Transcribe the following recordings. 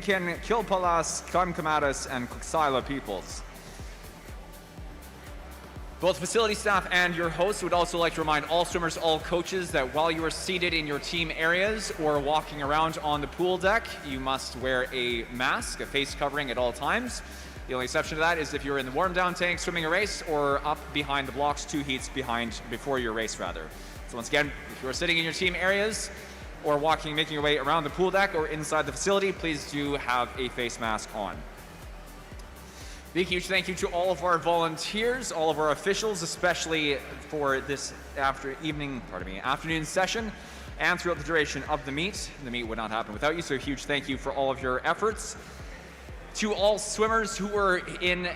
Incan, Kilpalas, Kamkamatas, and Kuksila peoples. Both facility staff and your hosts would also like to remind all swimmers, all coaches, that while you are seated in your team areas or walking around on the pool deck, you must wear a mask, a face covering at all times. The only exception to that is if you're in the warm down tank swimming a race or up behind the blocks 2 heats before your race rather. So once again, if you are sitting in your team areas or making your way around the pool deck or inside the facility, please do have a face mask on. Big huge thank you to all of our volunteers, all of our officials, especially for this afternoon session and throughout the duration of the meet. The meet would not happen without you, so a huge thank you for all of your efforts. To all swimmers who were in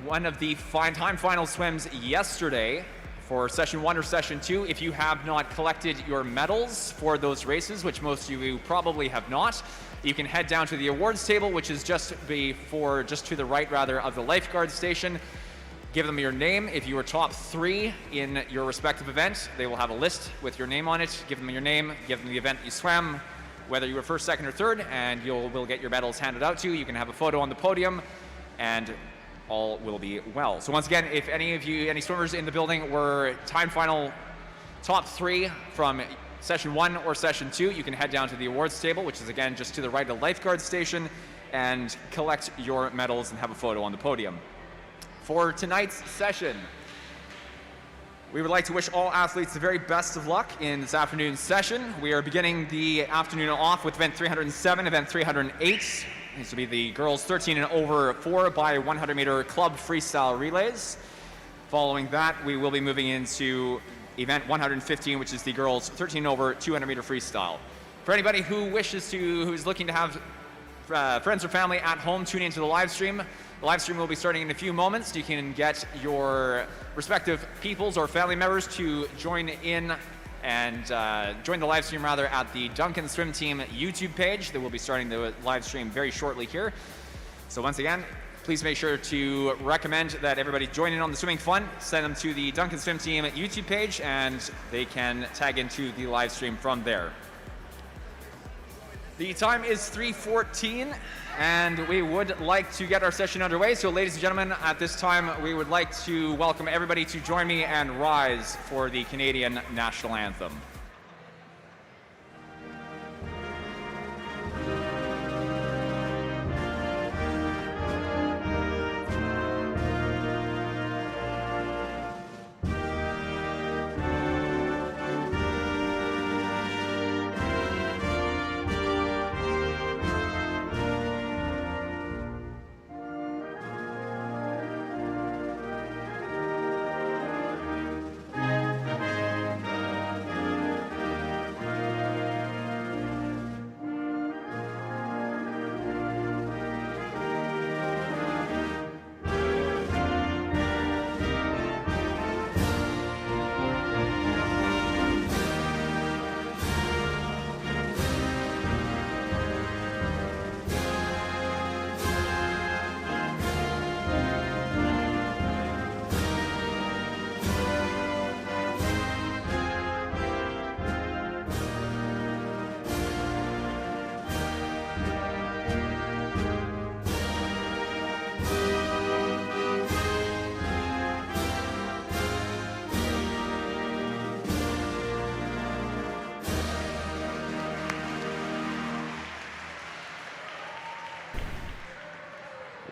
one of the time final swims yesterday for session 1 or session 2, if you have not collected your medals for those races, which most of you probably have not, you can head down to the awards table, which is just to the right rather of the lifeguard station. Give them your name. If you were top 3 in your respective event, they will have a list with your name on it. Give them your name, give them the event you swam, whether you were first, second, or third, and will get your medals handed out to you. You can have a photo on the podium, and all will be well. So once again, if any swimmers in the building were time final top 3 from session 1 or session 2, you can head down to the awards table, which is again just to the right of the lifeguard station, and collect your medals and have a photo on the podium. For tonight's session, we would like to wish all athletes the very best of luck in this afternoon's session. We are beginning the afternoon off with event 307, event 308. These will be the girls 13 and over 4 by 100 meter club freestyle relays. Following that, we will be moving into event 115, which is the girls 13 and over 200 meter freestyle. For anybody who's looking to have friends or family at home tune into the live stream, the live stream will be starting in a few moments. You can get your respective peoples or family members to join in and join the live stream rather at the Duncan Swim Team YouTube page. They will be starting the live stream very shortly here. So once again, please make sure to recommend that everybody join in on the swimming fun. Send them to the Duncan Swim Team YouTube page and they can tag into the live stream from there. The time is 3:14 and we would like to get our session underway. So ladies and gentlemen, at this time we would like to welcome everybody to join me and rise for the Canadian National Anthem.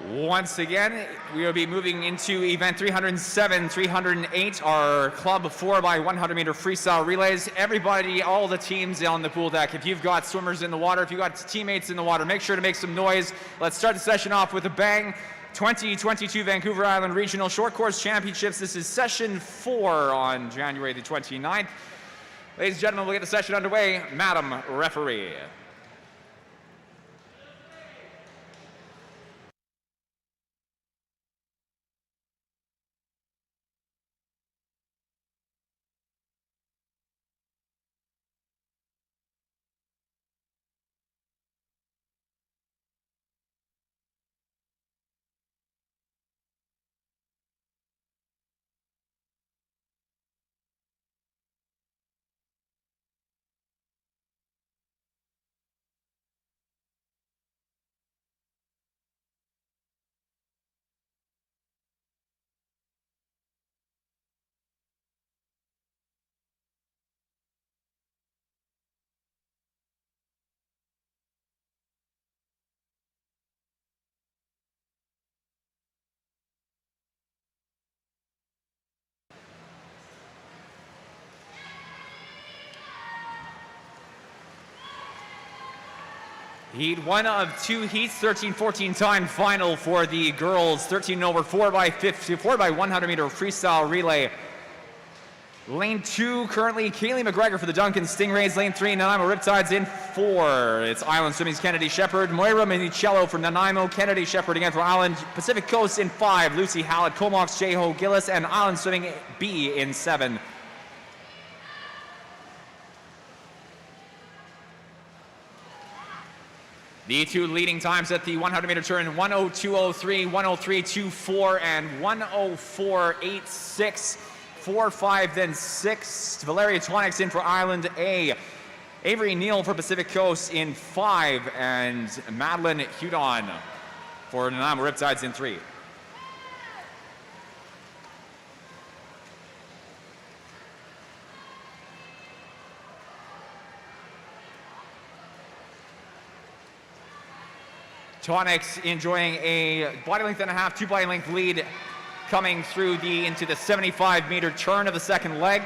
Once again, we will be moving into event 307, 308, our club 4 by 100 meter freestyle relays. Everybody, all the teams on the pool deck, if you've got swimmers in the water, if you've got teammates in the water, make sure to make some noise. Let's start the session off with a bang. 2022 Vancouver Island Regional Short Course Championships. This is session 4 on January the 29th. Ladies and gentlemen, we'll get the session underway. Madam Referee. Heat one of two heats, 13-14 time final for the girls, 13 over 4x50, 4x100 meter freestyle relay. Lane 2, currently Kaylee McGregor for the Duncan Stingrays. Lane 3, Nanaimo Riptides in 4. It's Island Swimming's Kennedy Shepherd. Moira Minicello for Nanaimo. Kennedy Shepherd again for Island. Pacific Coast in 5. Lucy Hallett, Comox, J-Ho Gillis, and Island Swimming B in 7. The two leading times at the 100 meter turn, 102.03, 103.24, and 104.86. 4-5, then 6. Valeria Twaniks in for Island A. Avery Neal for Pacific Coast in 5. And Madeline Hudon for Nanaimo Riptides in 3. Twaniks enjoying a body length and a half, 2 body length lead coming through into the 75-meter turn of the second leg.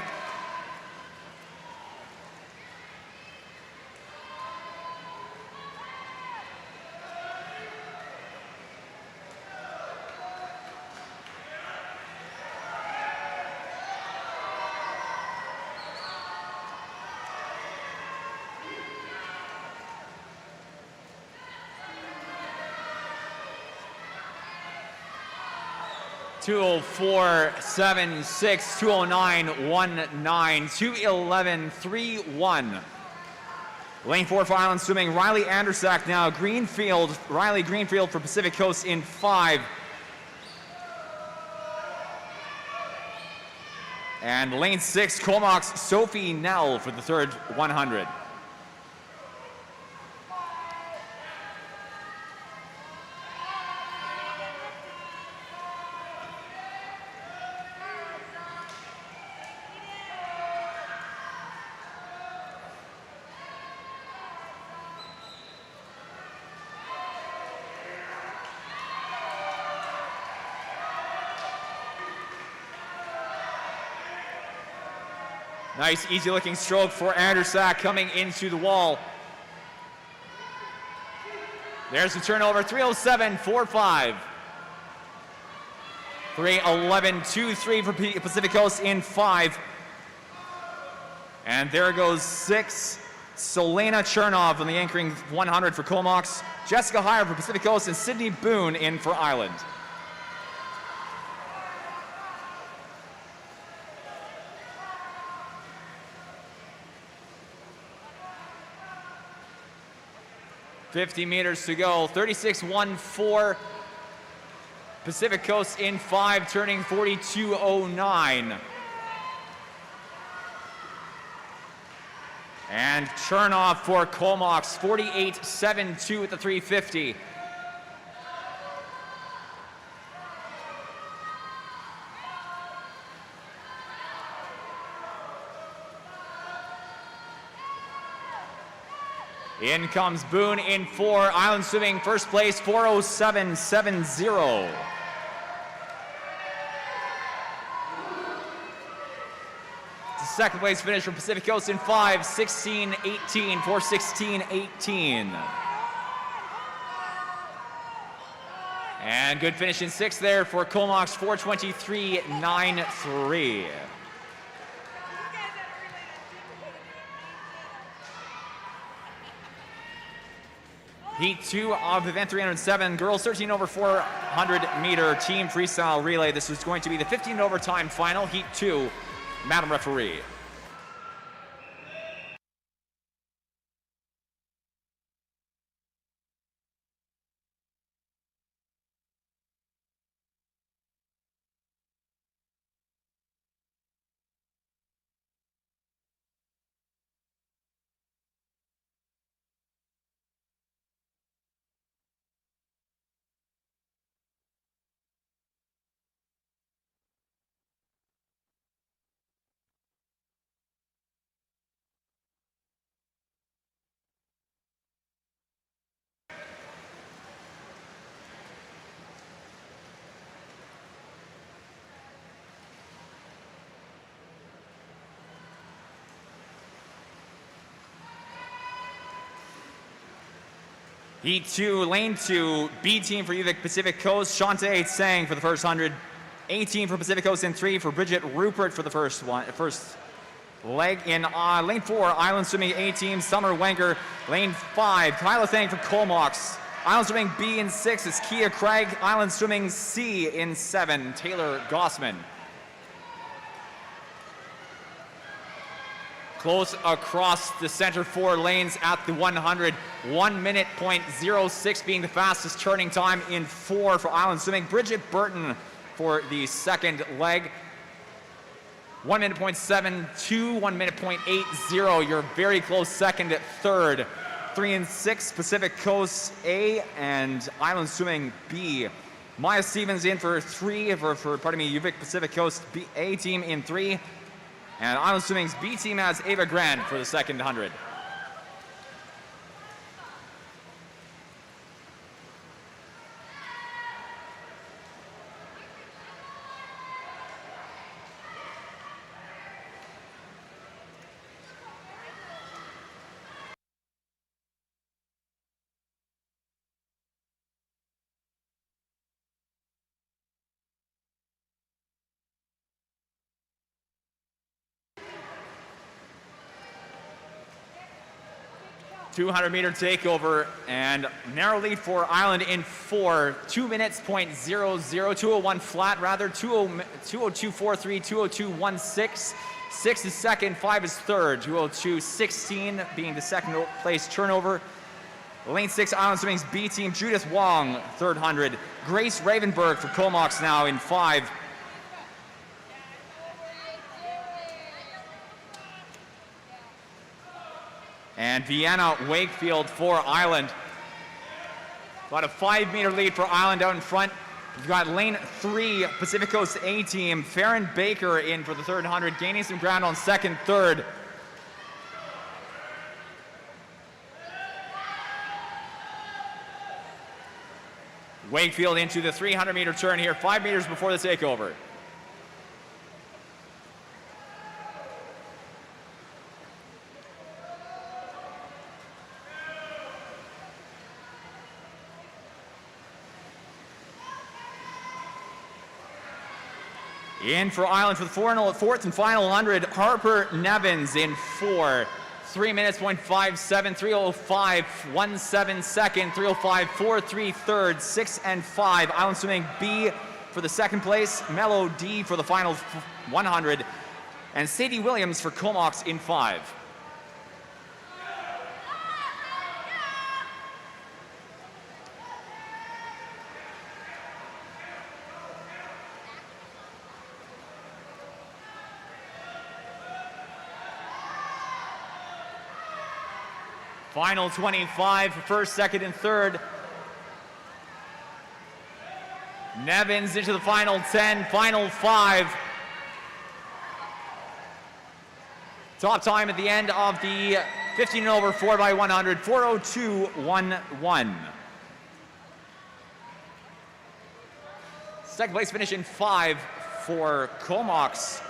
.204.76, 209.19, 211.31. Lane 4 for Island Swimming, Riley Andersack now. Riley Greenfield for Pacific Coast in 5. And lane 6, Comox, Sophie Nell for the third 100. Nice, easy-looking stroke for Andersack coming into the wall. There's the turnover, 307.45. 311.23 for Pacific Coast in 5. And there goes 6. Solena Chernov on the anchoring 100 for Comox. Jessica Heyer for Pacific Coast and Sydney Boone in for Island. .50 meters to go, 36.14. Pacific Coast in 5, turning 42.09. And Chernoff for Comox, 48.72 at the 350. In comes Boone in 4. Island Swimming first place, 407.70. Second place finish for Pacific Coast in 5, 16.18, 416.18. And good finish in 6 there for Comox, 423.93. Heat 2 of event 307, girls 13 over 400 meter team freestyle relay. This is going to be the 15 overtime final, Heat 2. Madam Referee. Heat 2, lane 2, B team for UVic Pacific Coast, Shantae Tsang for the first 100. A team for Pacific Coast in 3 for Bridget Rupert for the first leg. In lane 4, Island Swimming A team, Summer Wenger. Lane 5, Kyla Thang for Comox. Island Swimming B in 6 is Kia Craig. Island Swimming C in 7, Taylor Gossman. Close across the center 4 lanes at the 100. 1 minute .06 being the fastest turning time in 4 for Island Swimming. Bridget Burton for the second leg. 1 minute .72, 1 minute .80. You're very close second at third. 3 and 6, Pacific Coast A and Island Swimming B. Maya Stevens in for 3 for UVic Pacific Coast B, A team in 3. And Island Swimming's B team has Ava Grand for the second 100. .200-meter takeover and narrow lead for Island in 4. 2 minutes .00, 201 flat rather, 202.43, 202.16. 6 is second, 5 is third, 202.16 being the second place turnover. Lane 6, Island Swimming's B team, Judith Wong, third 100. Grace Ravenberg for Comox now in 5. And Vienna Wakefield for Island. About a 5-meter lead for Island out in front. We've got lane 3, Pacific Coast A team, Farron Baker in for the third 100, gaining some ground on second, third. Wakefield into the 300-meter turn here, 5 meters before the takeover. In for Island for the fourth and final 100, Harper Nevins in 4. 3 minutes .57, 3:05.17 second, 3:05.43 third, 6 and 5. Island Swimming B for the second place, Mello D for the final 100, and Sadie Williams for Comox in 5. Final 25 for first, second, and third. Nevins into the final 10, final 5. Top time at the end of the 15 and over 4x100, 4:02.11. Second place finish in 5 for Comox.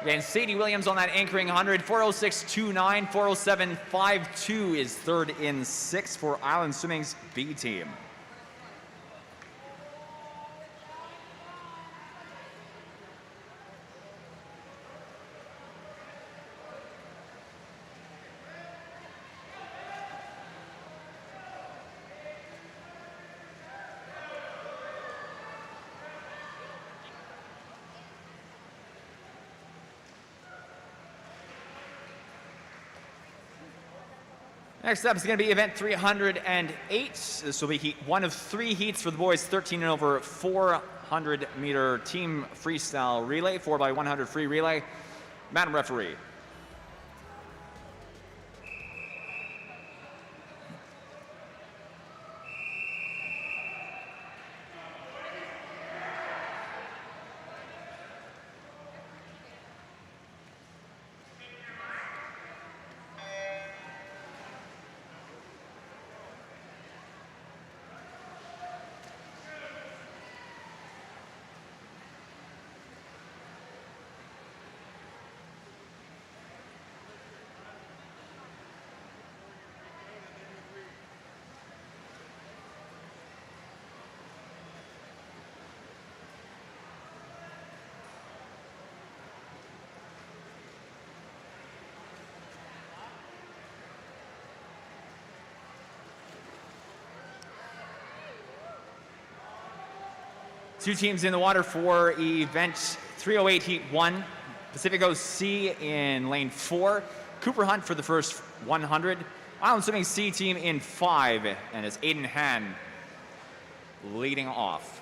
Again, Sadie Williams on that anchoring 100, 4:06.29, 4:07.52 is third in 6 for Island Swimming's B team. Next up is going to be event 308. This will be heat 1 of 3 heats for the boys 13 and over 400-meter team freestyle relay, 4x100 free relay. Madam Referee. Two teams in the water for event 308 Heat 1. Pacific Coast C in lane 4. Cooper Hunt for the first 100. Island Swimming C team in 5, and it's Aiden Han leading off.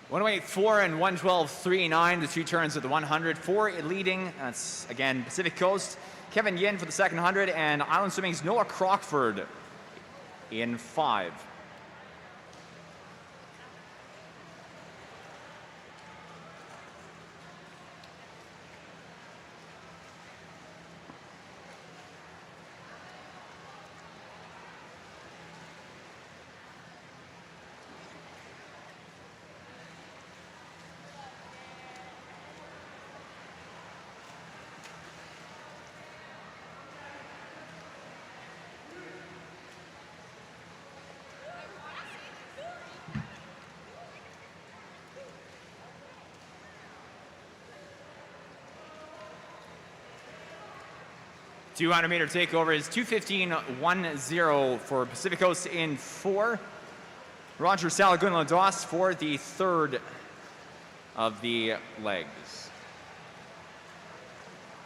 One oh eight 4 and 112.39, the two turns at the 100. 4 leading, that's again Pacific Coast. Kevin Yin for the second 100, and Island Swimming's Noah Crockford in 5. $200-meter takeover is 2:15.10 for Pacific Coast in 4. Roger Salagun-Lados for the third of the legs.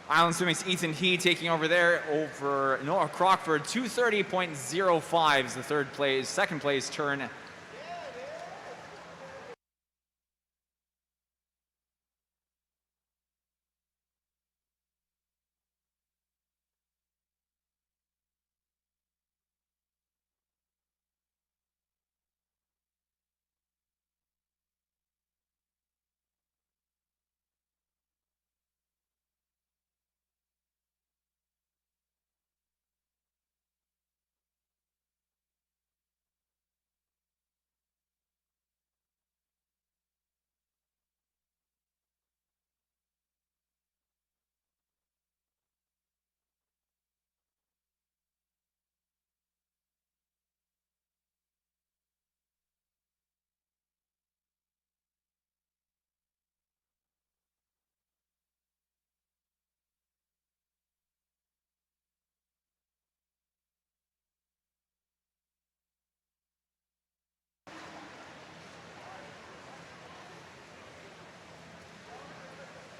Island Swimming's Ethan He taking over there over Noah Crockford. 2:30.05 is the second place turn.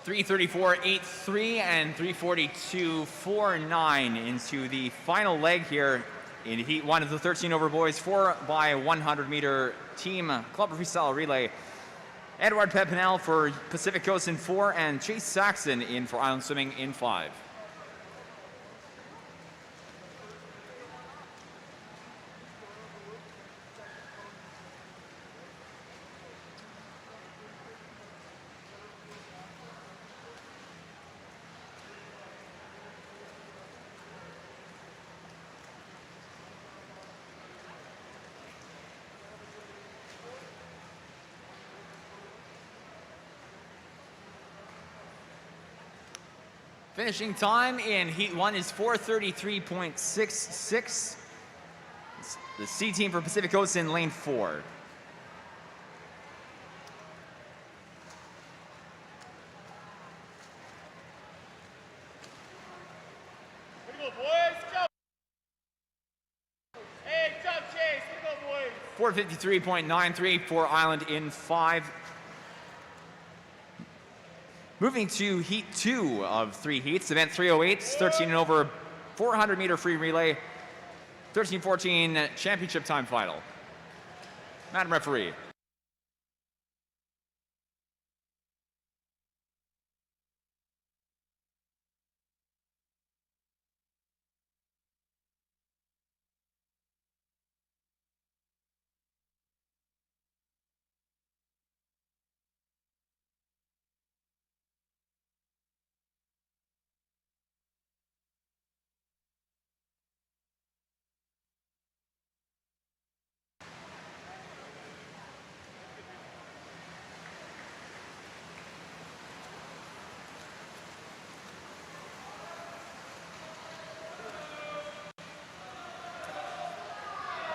$334.83 and $342.49 into the final leg here in Heat 1 of the 13 over boys 4 by 100-meter team club freestyle relay. Edward Pepinel for Pacific Coast in 4 and Chase Saxon in for Island Swimming in 5. Finishing time in Heat 1 is 4:33.66. The C team for Pacific Coast in lane 4. Way to go, boys. Go. Hey, jump chase. Way to go, boys. 4:53.93 for Island in 5. Moving to Heat 2 of 3 heats, event 308, 13 and over 400-meter free relay, 13:14 championship time final. Madam Referee.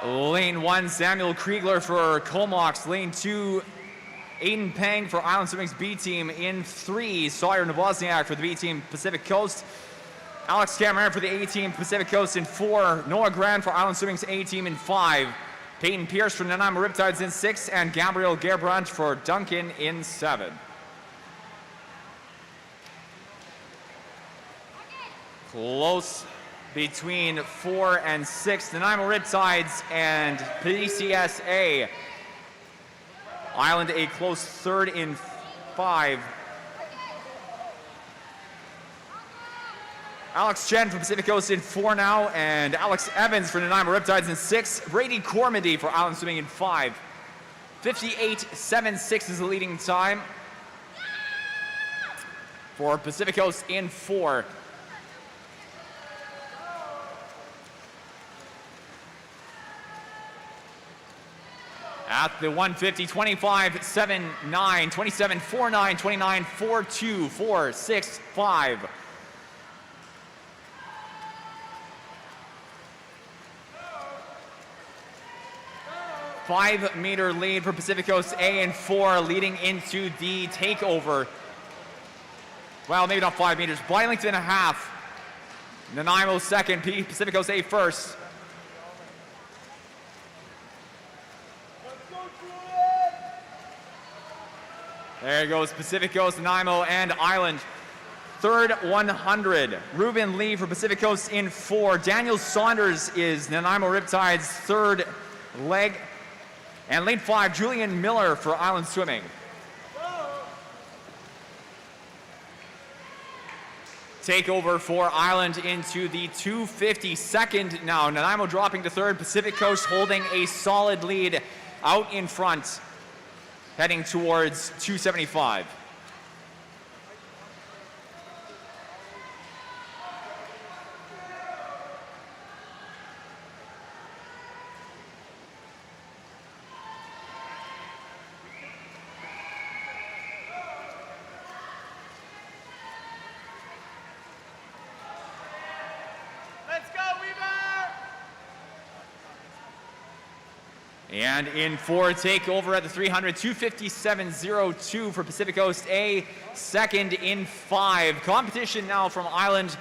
Lane 1, Samuel Kriegler for Comox. Lane 2, Aiden Pang for Island Swimming's B team. In 3, Sawyer Novosniak for the B team, Pacific Coast. Alex Cameron for the A team, Pacific Coast. In 4, Noah Grant for Island Swimming's A team. In 5, Peyton Pierce for Nanaimo Riptides. In 6, and Gabriel Gerbrandt for Duncan in 7. Close between 4 and 6, Nanaimo Riptides and PCSA. Island a close third in 5. Alex Chen from Pacific Coast in 4 now, and Alex Evans for Nanaimo Riptides in 6. Brady Cormody for Island Swimming in 5. 58.76 is the leading time for Pacific Coast in 4. At the 150, 25.79, 27.49, 29.42, 4.65. 5-meter lead for Pacific Coast A in 4, leading into the takeover. Well, maybe not 5 meters, by length and a half. Nanaimo second, Pacific Coast A first. There goes Pacific Coast, Nanaimo, and Island. Third 100, Ruben Lee for Pacific Coast in 4. Daniel Saunders is Nanaimo Riptide's third leg. And lane 5, Julian Miller for Island Swimming. Takeover for Island into the 252nd now. Nanaimo dropping to third, Pacific Coast holding a solid lead out in front, heading towards 275. And in 4, takeover at the 300, 257.02 for Pacific Coast A. Second in 5. Competition now from Island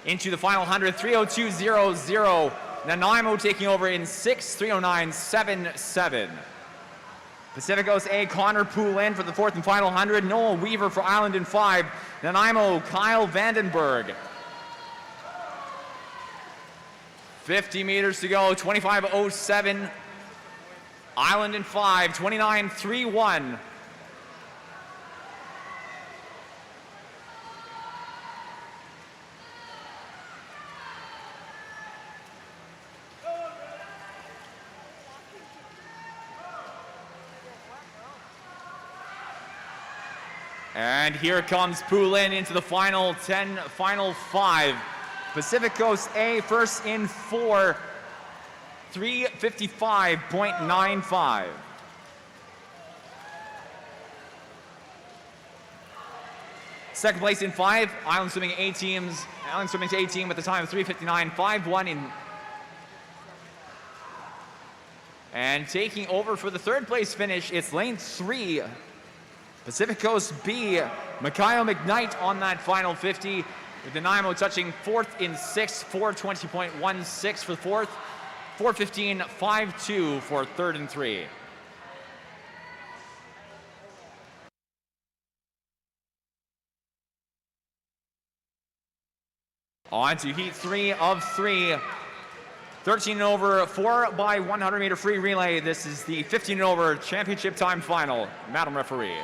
into the final 100, 302.00. Nanaimo taking over in 6, 309.77. Pacific Coast A, Connor Poulin for the 4th and final 100. Noel Weaver for Island in 5. Nanaimo, Kyle Vandenberg. 50 meters to go, 25.07. Island in 5, 29.31. And here comes Poulin into the final 10, final 5. Pacific Coast A first in 4. 355.95. Second place in 5, Island Swimming A teams. Island Swimming's A team with the time of 3:59.51 in. And taking over for the third place finish, it's lane 3, Pacific Coast B. Mikhail McKnight on that final 50, with Nanaimo touching 4th in 6, 4:20.16 for the 4th. 4:15.52 for 3rd and 3. On to heat 3 of 3. 13 and over, 4 by 100 meter free relay. This is the 15 and over championship time final. Madam Referee.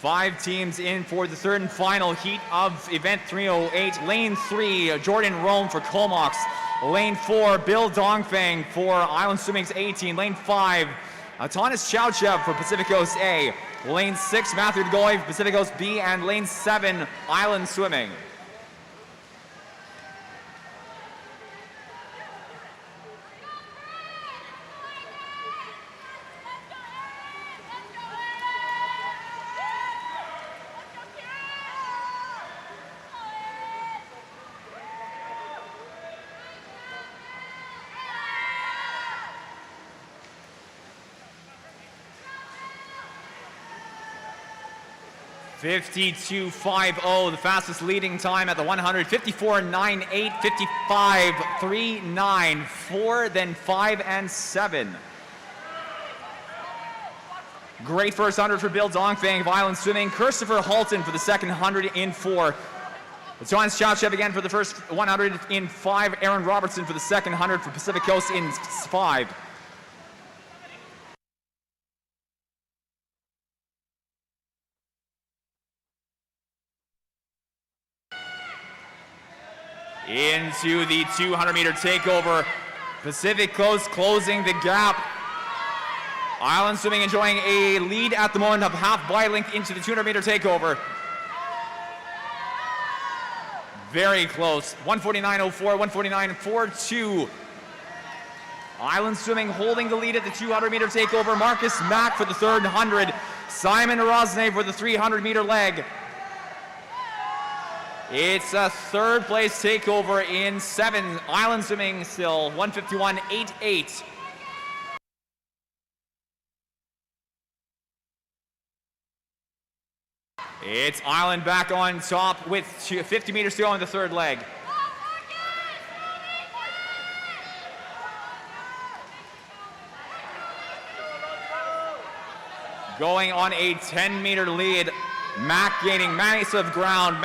5 teams in for the third and final heat of event 308. Lane 3, Jordan Rome for Comox. Lane 4, Bill Dongfang for Island Swimming's A team. Lane 5, Atanas Chowchev for Pacific Coast A. Lane 6, Matthew DeGoy for Pacific Coast B. And lane 7, Island Swimming. .52.50, the fastest leading time at the 100. 54.98, 55.39, 4, then 5 and 7. Great first 100 for Bill Dongfang of Island Swimming. Christopher Halton for the second 100 in 4. Thomas Chowchev again for the first 100 in 5. Aaron Robertson for the second 100 for Pacific Coast in 5. Into the 200-meter takeover. Pacific Coast closing the gap. Island Swimming enjoying a lead at the moment of half body length into the 200-meter takeover. Very close. 149.04, 149.42. Island Swimming holding the lead at the 200-meter takeover. Marcus Mack for the third 100. Simon Rosne for the 300-meter leg. It's a third place takeover in 7. Island Swimming still 151.88. It's Island back on top with 50 meters to go in the third leg. Going on a 10-meter lead. Mack gaining massive ground.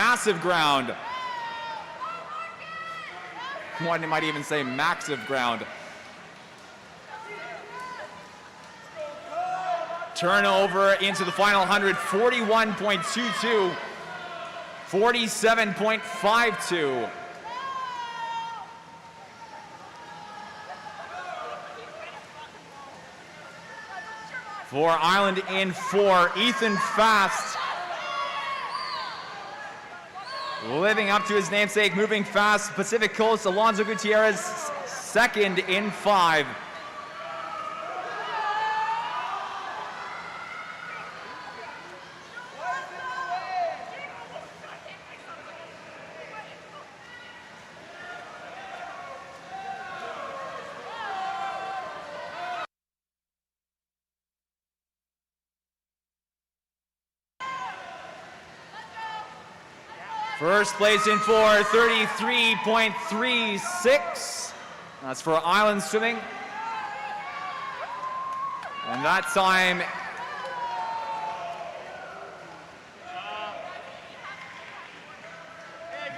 One might even say massive ground. Turnover into the final 100, 41.22, 47.52. For Island in 4, Ethan Fast. Living up to his namesake, moving fast. Pacific Coast, Alonzo Gutierrez, second in 5. First place in 4, 33.36. That's for Island Swimming. And that time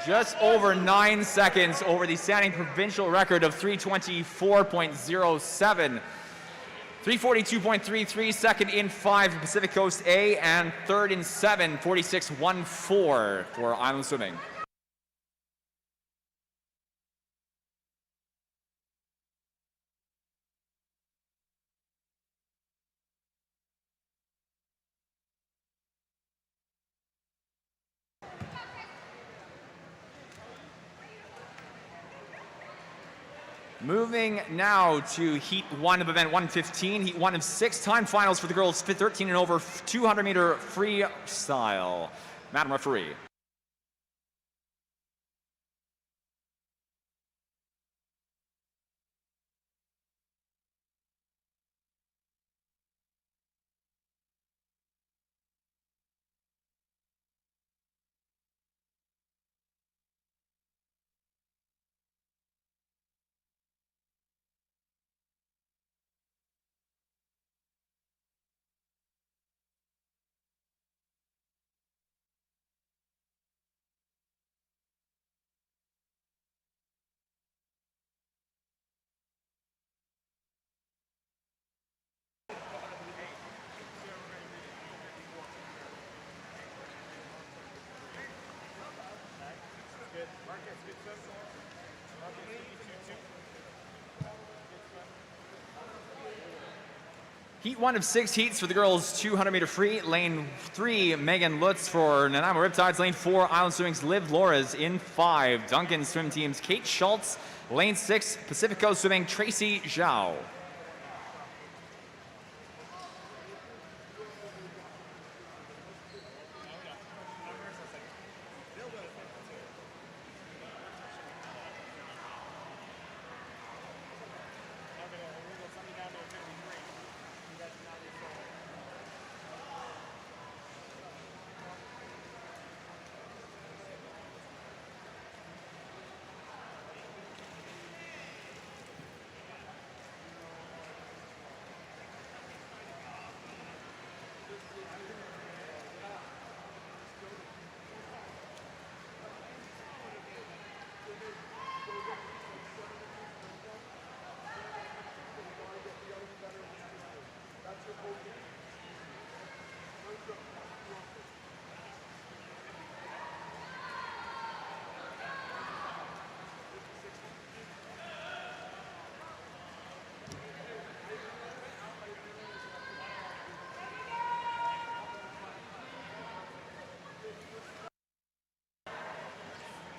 just over 9 seconds over the standing provincial record of 324.07. 342.33, second in 5 for Pacific Coast A, and third in 7, 46.14 for Island Swimming. Moving now to Heat 1 of event 115, Heat 1 of 6 time finals for the girls 13 and over 200-meter freestyle. Madam Referee. Heat 1 of 6 heats for the girls 200-meter free. Lane 3, Megan Lutz for Nanaimo Riptides. Lane 4, Island Swimming's Liv Loras in 5. Duncan Swim Team's Kate Schultz. Lane 6, Pacific Coast Swimming, Tracy Zhao.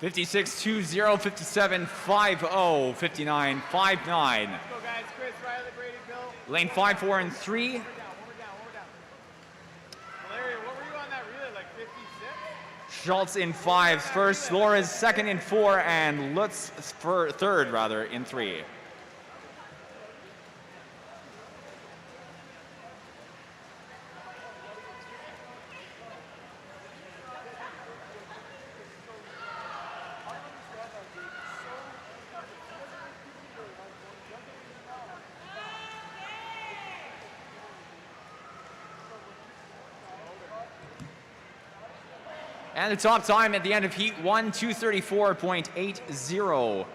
(56) 2-0, 57 5-0, 59 5-9. Let's go, guys. Chris, Riley, Brady, Bill. Lane 5, 4, and 3. One more down. Valeria, what were you on that relay? Like 56? Schultz in 5 first, Loras second in 4, and Lutz third in 3. And the top time at the end of Heat 1, 2:34.80.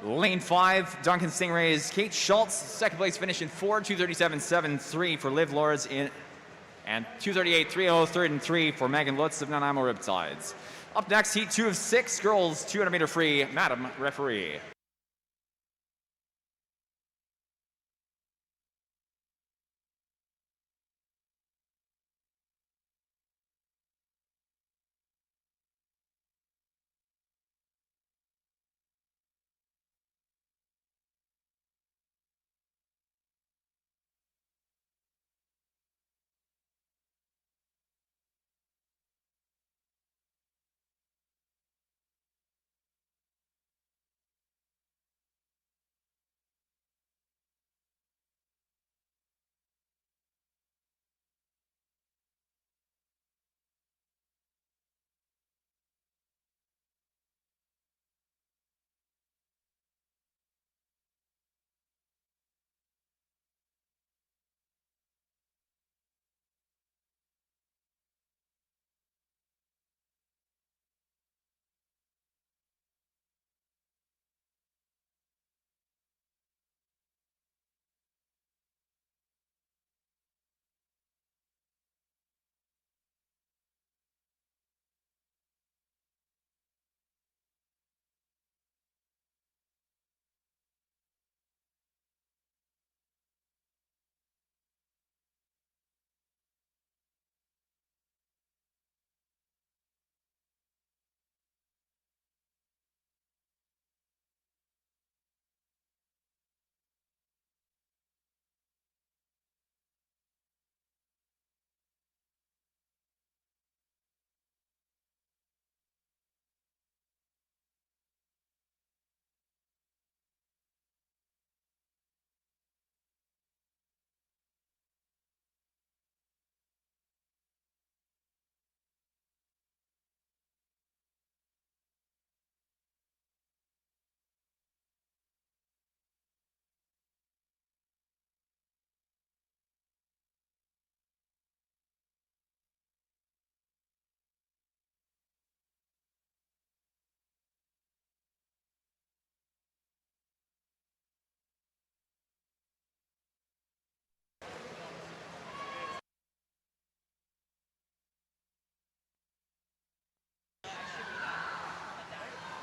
Lane 5, Duncan Stingray's Kate Schultz. Second place finish in 4, 2:37.73 for Liv Loras and 2:38.30, third and 3 for Megan Lutz of Nanaimo Riptides. Up next, Heat 2 of 6, girls 200-meter free. Madam Referee.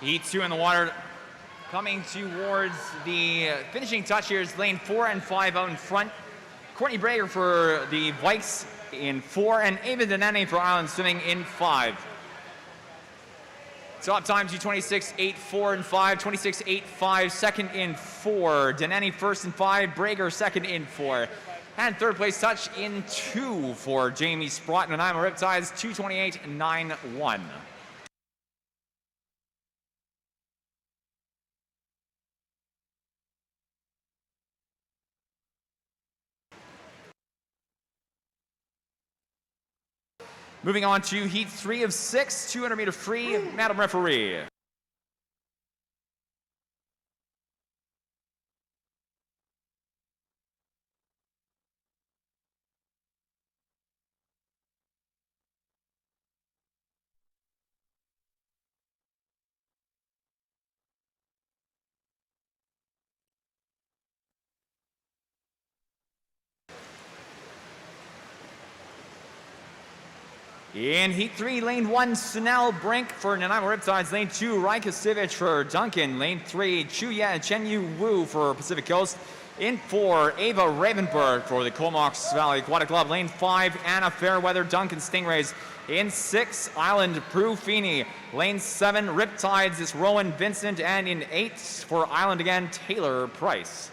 Heat 2 in the water. Coming towards the finishing touch here is lane 4 and 5 out in front. Courtney Brager for the Vikes in 4 and Ava Denani for Island Swimming in 5. Top time to 26.84 and 5, 26.85 second in 4. Denani first in 5, Brager second in 4. And third place touch in 2 for Jamie Sprott and Nanaimo Riptides, 228.91. Moving on to heat 3 of 6, 200-meter free, Madam Referee. In Heat 3, Lane 1, Sunel Brink for Nanaimo Riptides. Lane 2, Raika Sivic for Duncan. Lane 3, Chen Yu Wu for Pacific Coast. In 4, Ava Ravenberg for the Comox Valley Aquatic Club. Lane 5, Anna Fairweather, Duncan Stingrays. In 6, Island Prue Feeney. Lane 7, Riptides is Rowan Vincent. And in 8, for Island again, Taylor Price.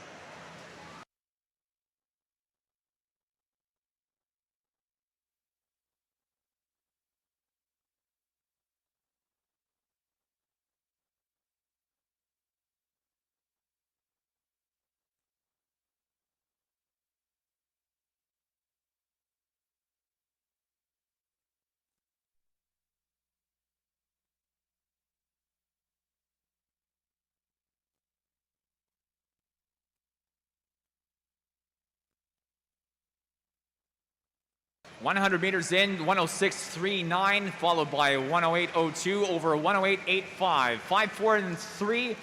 .100 meters in, 106.39, followed by 108.02 over 108.85. 5, 4, and 3.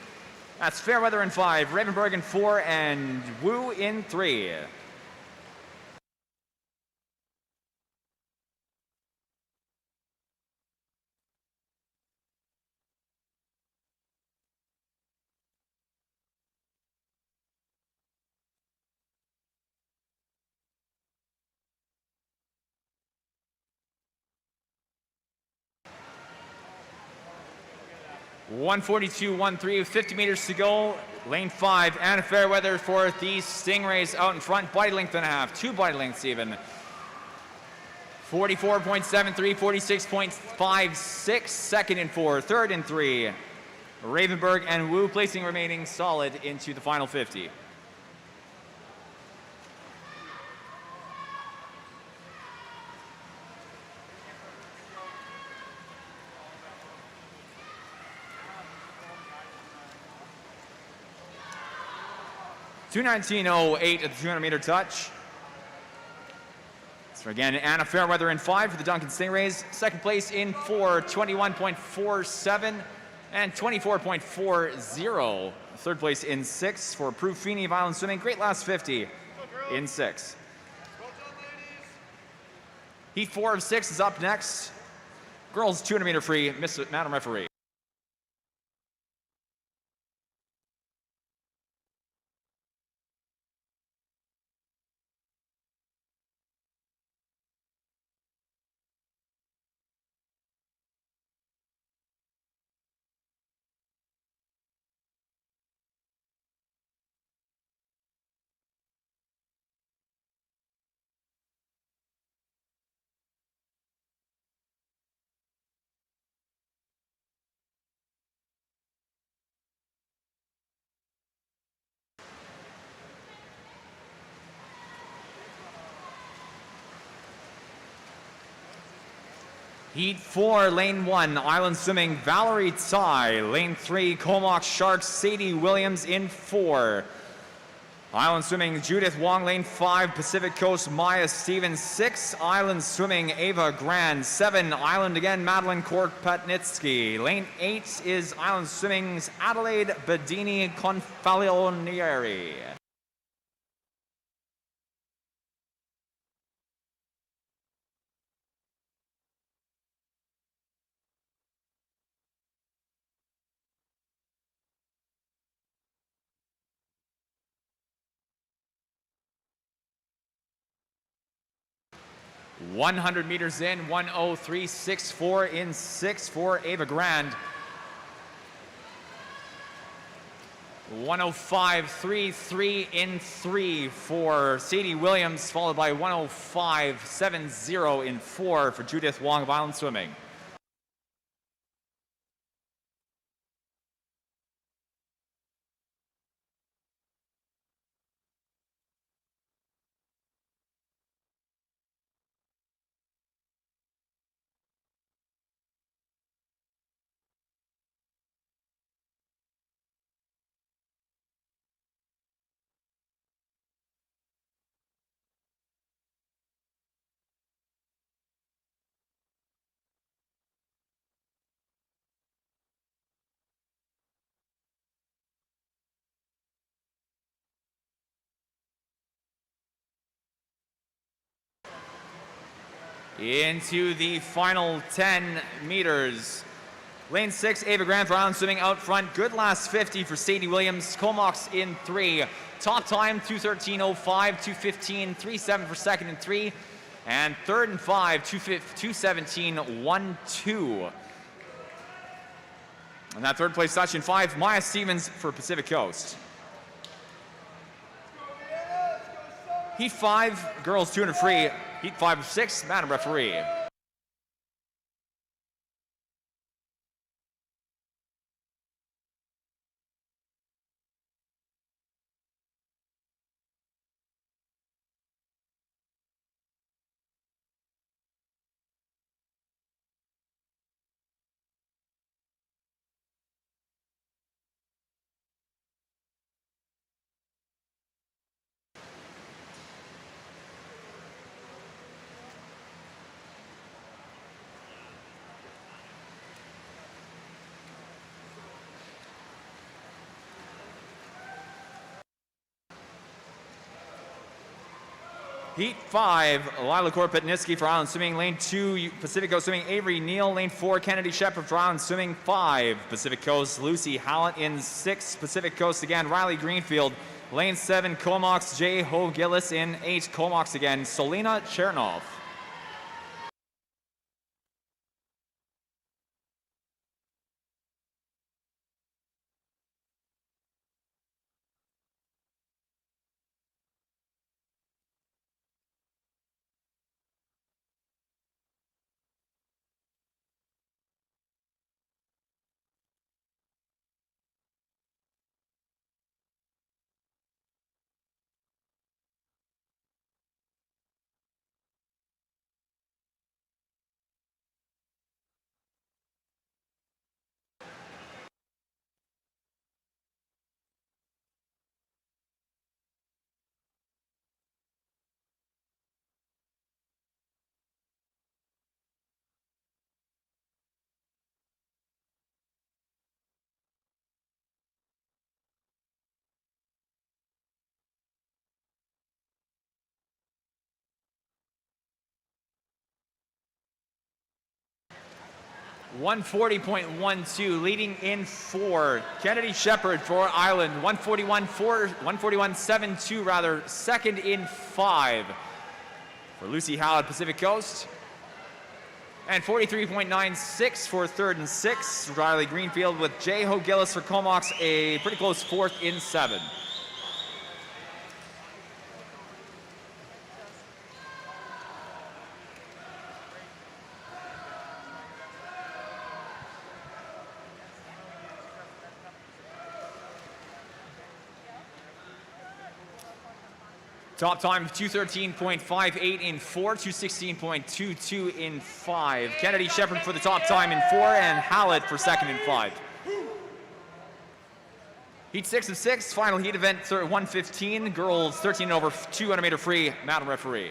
That's Fairweather in 5, Ravenberg in 4, and Wu in 3. .142.13, 50 meters to go. Lane 5, Anna Fairweather for the Stingrays out in front. Body length and a half, 2 body lengths even. 44.73, 46.56, second in 4, third in 3. Ravenberg and Wu placing remaining solid into the final 50. .219.08 at the 200-meter touch. So again, Anna Fairweather in 5 for the Duncan Stingrays. Second place in 4, 21.47 and 24.40. Third place in 6 for Prue Feeney of Island Swimming. Great last 50 in 6. Heat 4 of 6 is up next. Girls 200-meter free, Madam Referee. Heat 4, Lane 1, Island Swimming, Valerie Tsai. Lane 3, Comox Sharks, Sadie Williams in 4. Island Swimming, Judith Wong. Lane 5, Pacific Coast, Maya Stevens. 6, Island Swimming, Ava Grand. 7, Island again, Madeline Korpatnitsky. Lane 8 is Island Swimming's Adelaide Bedini Confalionieri. 100 meters in, 1:03.64 in 6 for Ava Grand. 1:05.33 in 3 for Sadie Williams, followed by 1:05.70 in 4 for Judith Wong of Island Swimming. Into the final 10 meters. Lane 6, Ava Grant for Island Swimming out front. Good last 50 for Sadie Williams. Comox in 3. Top time, 2:13.05, 2:15.37 for second and 3. And third and 5, 2:17.12. And that third place touch in 5, Maya Stevens for Pacific Coast. Heat 5, girls 200 free. Heat 5 of 6, Madam Referee. Heat 5, Lila Korpatniski for Island Swimming. Lane 2, Pacific Coast Swimming, Avery Neal. Lane 4, Kennedy Shepard for Island Swimming. 5, Pacific Coast, Lucy Hallett. In 6, Pacific Coast again, Riley Greenfield. Lane 7, Comox, Jay Ho Gillis. In 8, Comox again, Solina Chernov. .140.12, leading in 4. Kennedy Shepard for Island, 141.72 rather, second in 5. For Lucy Hallett, Pacific Coast. And 43.96 for third and 6. Riley Greenfield with Jay Ho Gillis for Comox, a pretty close fourth in 7. Top time, 2:13.58 in 4, 2:16.22 in 5. Kennedy Shepard for the top time in 4, and Hallett for second in 5. Heat 6 of 6, final heat event 1:15. Girls 13 and over, 200 meter free, Madam Referee.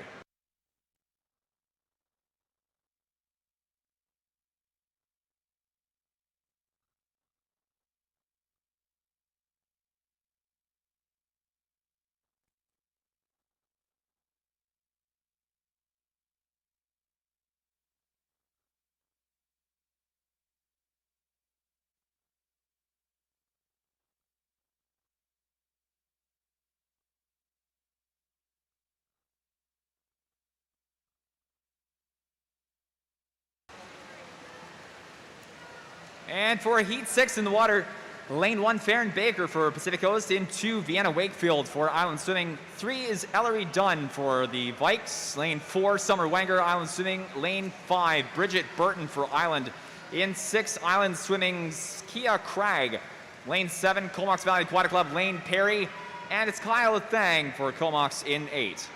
And for heat 6 in the water, lane 1, Farron Baker for Pacific Coast. In 2, Vienna Wakefield for Island Swimming. 3 is Ellery Dunn for the Vikes. Lane 4, Summer Wenger, Island Swimming. Lane 5, Bridget Burton for Island. In 6, Island Swimming's Kia Cragg. Lane 7, Comox Valley Aquatic Club, Lane Perry. And it's Kyle Thang for Comox in 8.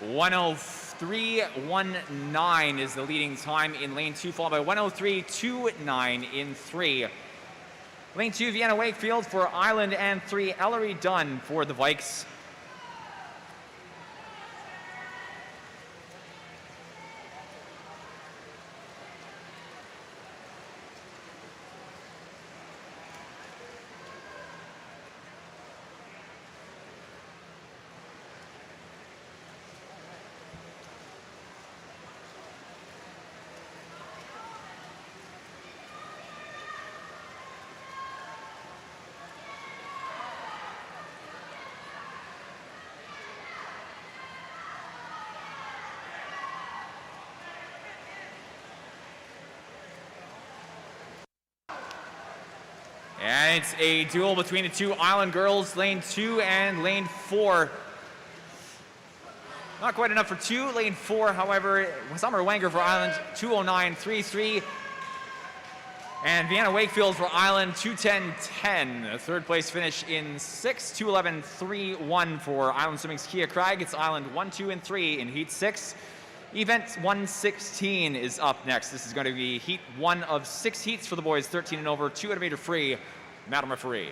(103.19) is the leading time in lane 2, followed by 103.29 in 3. Lane 2, Vienna Wakefield for Island, and 3, Ellery Dunn for the Vikes. And it's a duel between the two Island girls, lane 2 and lane 4. Not quite enough for 2. Lane 4, however, Summer Wenger for Island, 209.33. And Vienna Wakefield for Island, 210.10. A third place finish in 6, 211.31 for Island Swimming's Kia Cragg. It's Island 1, 2, and 3 in heat 6. Event 116 is up next. This is going to be heat 1 of 6 heats for the boys, 13 and over, 200 meter free. Madam referee.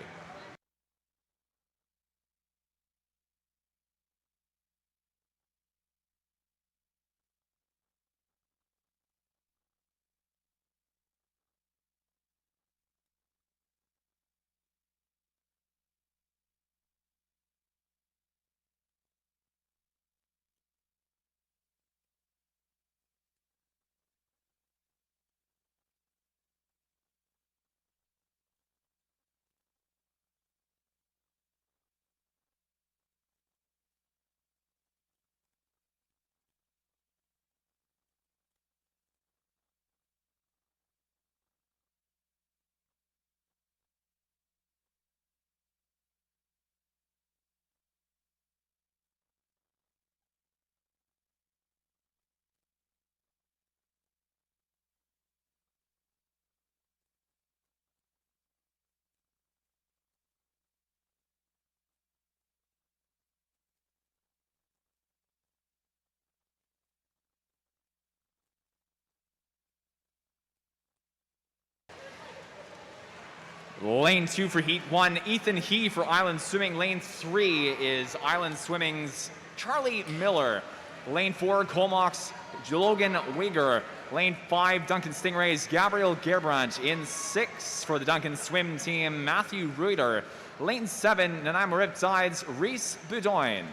Lane 2 for heat 1, Ethan He for Island Swimming. Lane 3 is Island Swimming's Charlie Miller. Lane 4, Comox, Logan Wigger. Lane 5, Duncan Stingrays, Gabriel Gerbrandt. In 6 for the Duncan Swim Team, Matthew Reuter. Lane 7, Nanaimo Riptides, Reese Budoin.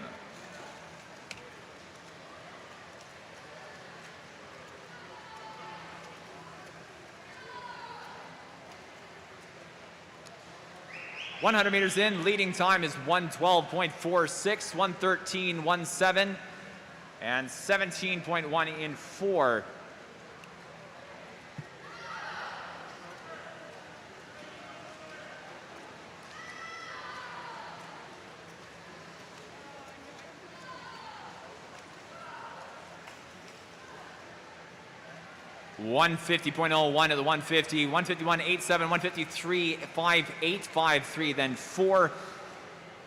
.100 meters in, leading time is 112.46, 113.17, and 17.1 in 4. .150.01 at the 150, 151.87, 153.5853, then 4.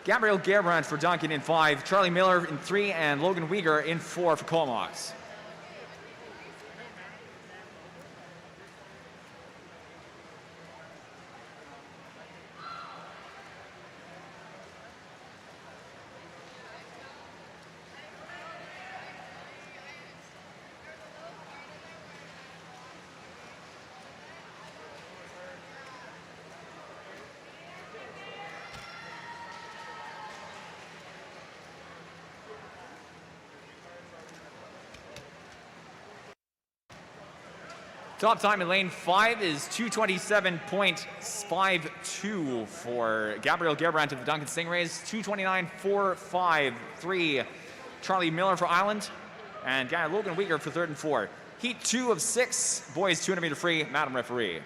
Gabriel Gerbrandt for Duncan in 5, Charlie Miller in 3, and Logan Wieger in 4 for Comox. Top time in lane 5 is 227.52 for Gabriel Gerbrandt of the Duncan Stingrays, 229.453 Charlie Miller for Island, and guy Logan Weegar for 3rd and 4. Heat 2 of 6, boys 200 meter free, Madam Referee.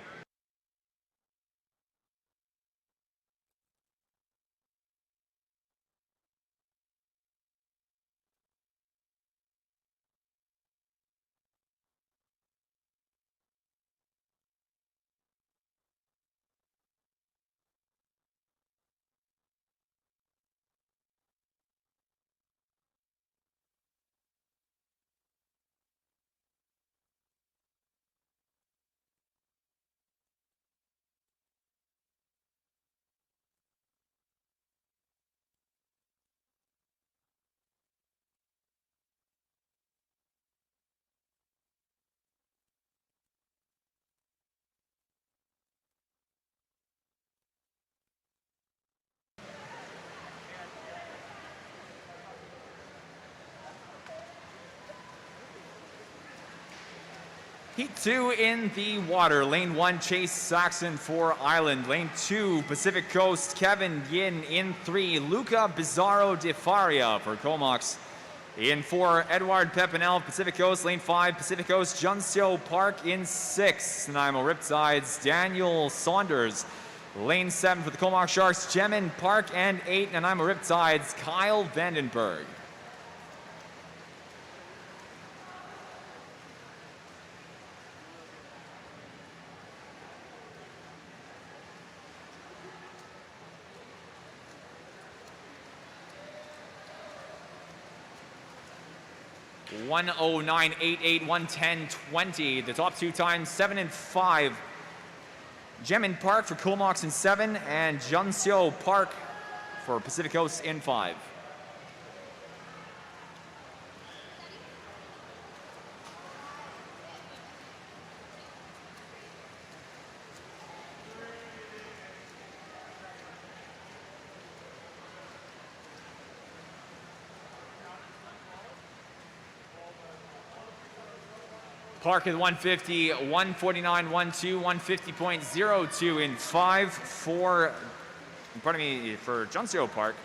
Heat 2 in the water. Lane 1, Chase Saxon for Island. Lane 2, Pacific Coast, Kevin Yin. In 3, Luca Bizarro de Faria for Comox. In 4, Edward Pepinel, Pacific Coast. Lane 5, Pacific Coast, Junseo Park. In 6, Nanaimo Riptides, Daniel Saunders. Lane 7 for the Comox Sharks, Jemin Park. And 8, Nanaimo Riptides, Kyle Vandenberg. (109.88, 110.20). The top 2 times 7 and 5. Jemin Park for Comox in 7, and Junseo Park for Pacific Coast in 5. Park is 150, 149, 12, 150.02 in 5 for, pardon me, for Junseo Park.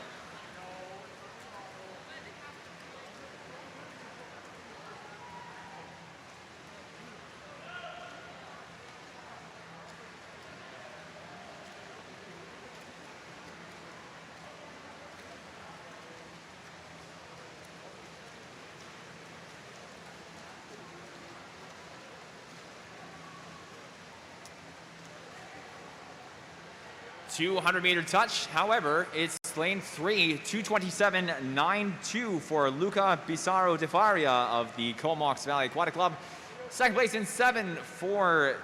(200-meter touch). However, it's lane 3, 227.92 for Luca Bizarro de Faria of the Comox Valley Aquatic Club. Second place in 7 for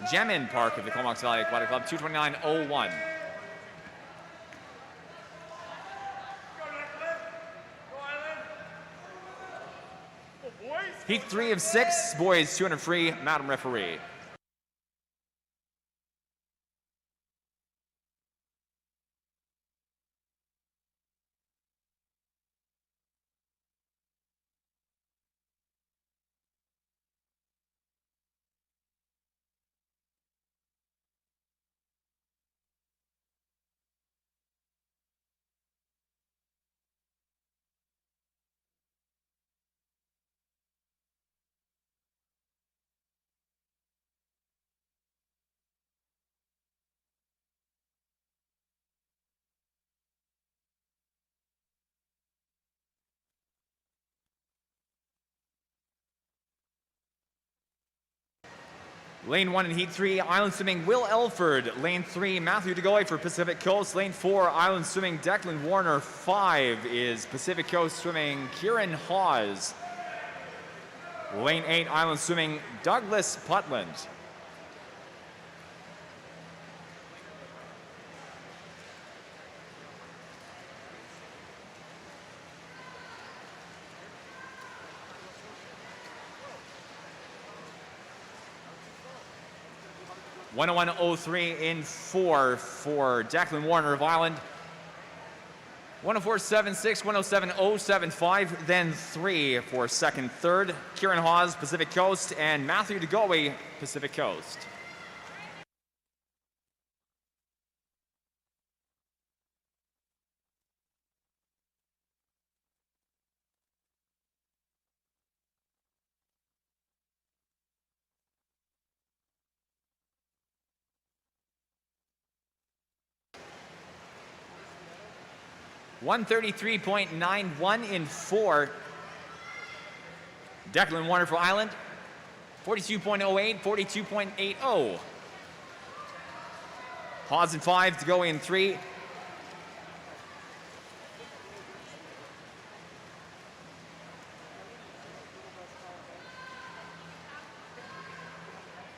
Jemin Park of the Comox Valley Aquatic Club, 229.01. Heat 3 of 6, boys 200 free, Madam Referee. Lane 1 in Heat 3, Island Swimming, Will Elford. Lane 3, Matthew DeGoy for Pacific Coast. Lane 4, Island Swimming, Declan Warner. 5 is Pacific Coast Swimming, Kieran Hawes. Lane 8, Island Swimming, Douglas Putland. (101.03 in 4 for Declan Warner of Island. 104.76, 107.075, then 3 for second, third. Kieran Hawes, Pacific Coast, and Matthew DeGoey, Pacific Coast. .133.91 in 4. Declan Warner for Island. 42.08, 42.80. Hawes in 5, to go in 3.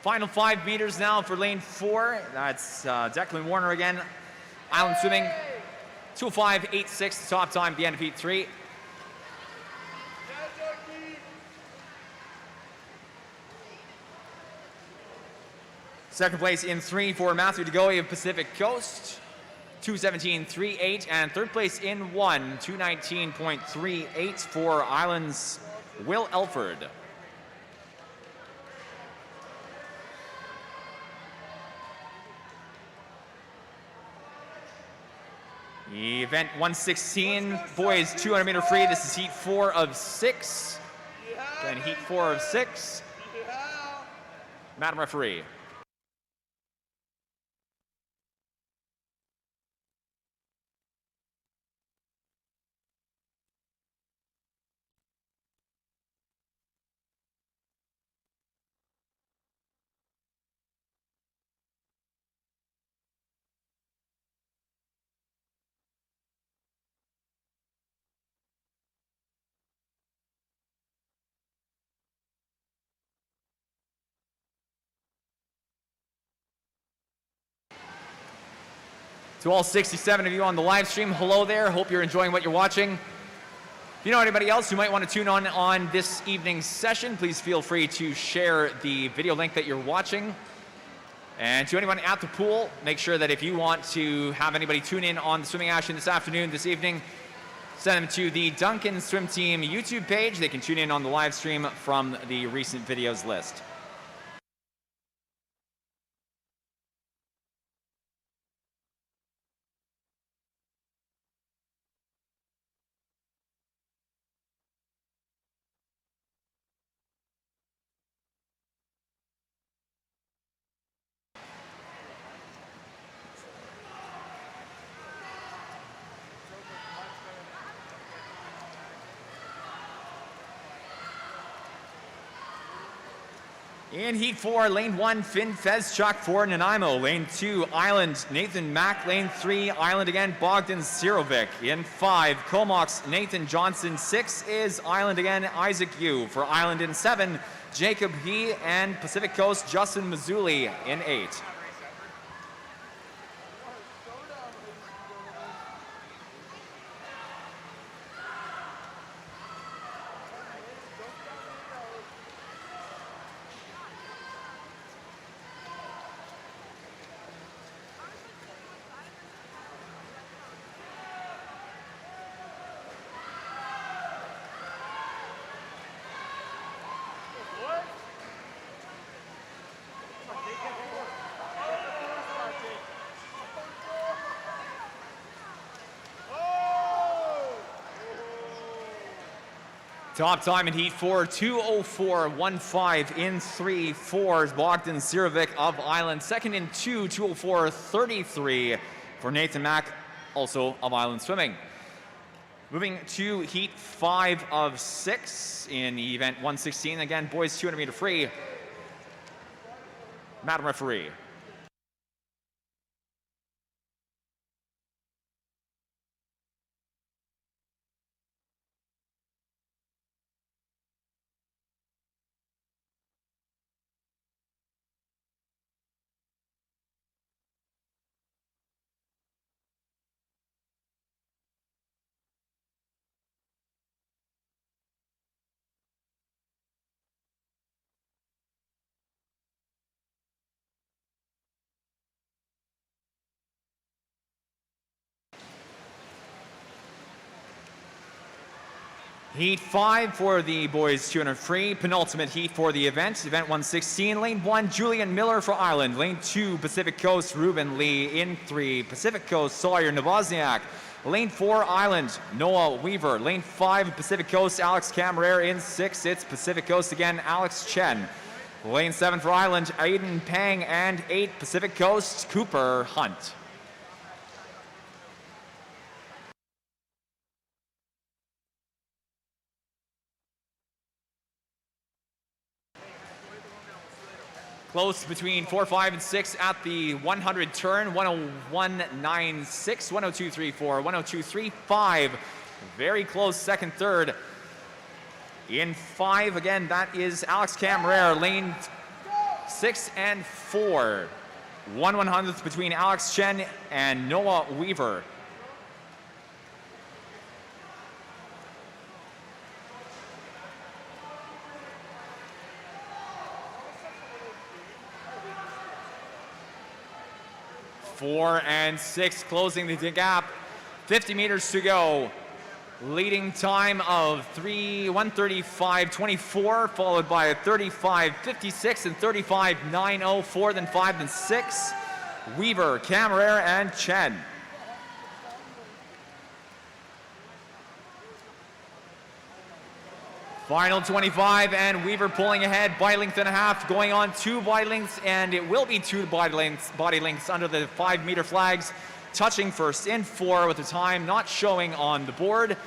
Final 5 meters now for lane 4. That's Declan Warner again. Island swimming. 205.86, the top time at the end of heat 3. Second place in 3 for Matthew DeGoey of Pacific Coast, 217.38, and third place in 1, 219.38 for Island's Will Elford. Event 116, boys 200 meter free. This is heat 4 of 6. Then heat 4 of 6. Madam referee. To all 67 of you on the live stream, hello there. Hope you're enjoying what you're watching. If you know anybody else who might want to tune on this evening's session, please feel free to share the video link that you're watching. And to anyone at the pool, make sure that if you want to have anybody tune in on the swimming action this afternoon, this evening, send them to the Duncan Swim Team YouTube page. They can tune in on the live stream from the recent videos list. In heat 4, lane 1, Finn Fezchuk for Nanaimo. Lane 2, Island, Nathan Mack. Lane 3, Island again, Bogdan Sirovic. In 5, Comox, Nathan Johnson. 6 is Island again, Isaac Yu. For Island in 7, Jacob He, and Pacific Coast, Justin Mazzulli in 8. Top time in heat 4, 2:04.15 in 3 for Bogdan Sirovic of Island. Second in 2, 2:04.33 for Nathan Mack, also of Island Swimming. Moving to heat 5 of 6 in event 116. Again, boys 200 meter free. Madam referee. Heat 5 for the boys 200 free, penultimate heat for the event. Event 116, lane 1, Julian Miller for Ireland. Lane 2, Pacific Coast, Ruben Lee. In 3, Pacific Coast, Sawyer Novosniak. Lane 4, Island, Noah Weaver. Lane 5, Pacific Coast, Alex Camarera. In 6, it's Pacific Coast again, Alex Chen. Lane 7 for Island, Aiden Pang. And 8, Pacific Coast, Cooper Hunt. Close between 4, 5, and 6 at the 100 turn. 101.96, 102.34, 102.35. Very close second, third. In 5, again, that is Alex Camarera, lane 6 and 4. 1/100th between Alex Chen and Noah Weaver. Four and 6 closing the gap. 50 meters to go. Leading time of 1:35.24, followed by a 35.56 and 35.90. 4, then 5, then 6. Weaver, Camarera, and Chen. Final 25, and Weaver pulling ahead, body length and a half, going on 2 body lengths, and it will be 2 body lengths under the 5-meter flags. Touching first in 4 with the time not showing on the board.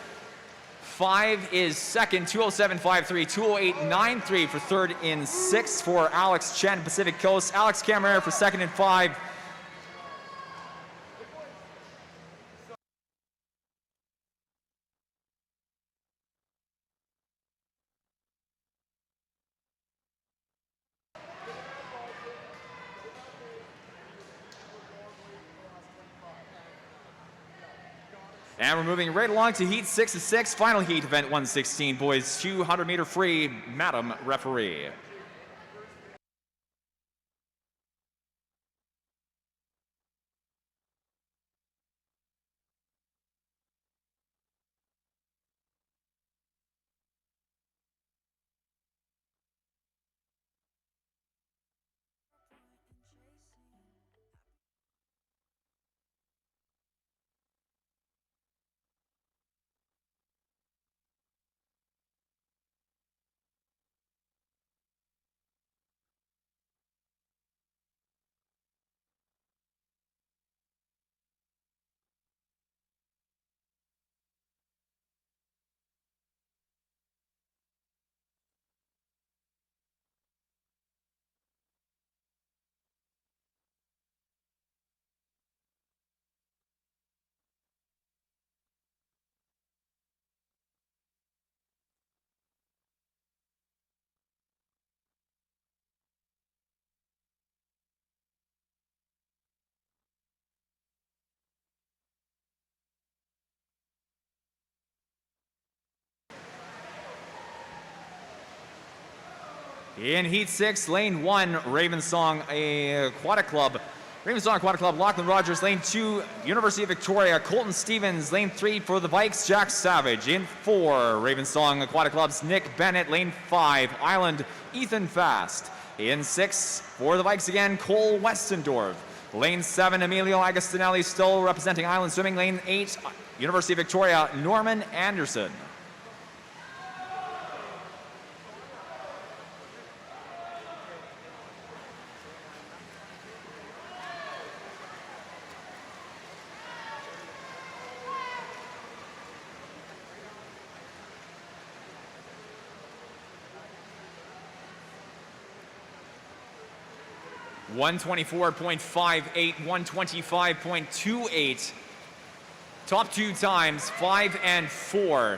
5 is second, 2:07.53, 2:08.93 for third in 6 for Alex Chen, Pacific Coast. Alex Camarera for second in 5. And we're moving right along to heat 6 of 6, final heat, event 116, boys 200-meter free, Madam Referee. In heat 6, lane 1, Ravensong Aquatic Club. Ravensong Aquatic Club, Lachlan Rogers. Lane 2, University of Victoria, Colton Stevens. Lane 3 for the Vikes, Jack Savage. In 4, Ravensong Aquatic Club's Nick Bennett. Lane 5, Island, Ethan Fast. In 6, for the Vikes again, Cole Westendorf. Lane 7, Emilio Agostinelli, still representing Island Swimming. Lane 8, University of Victoria, Norman Anderson. .124.58, 125.28. Top 2 times, 5 and 4.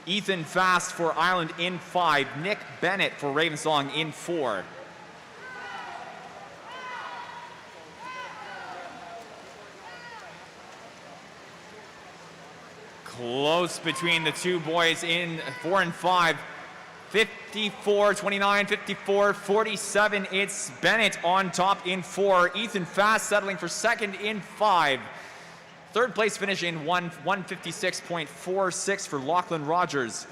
Ethan Fast for Ireland in 5. Nick Bennett for Ravensong in 4. Close between the two boys in 4 and 5. 54-29, 54-47. It's Bennett on top in 4. Ethan Fast settling for second in 5. Third place finish in 156.46 for Lachlan Rogers.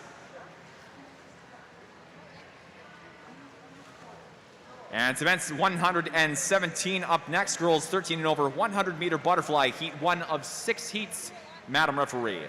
And it's events 117 up next. Girls 13 and over, 100-meter butterfly, heat 1 of 6 heats. Madam Referee.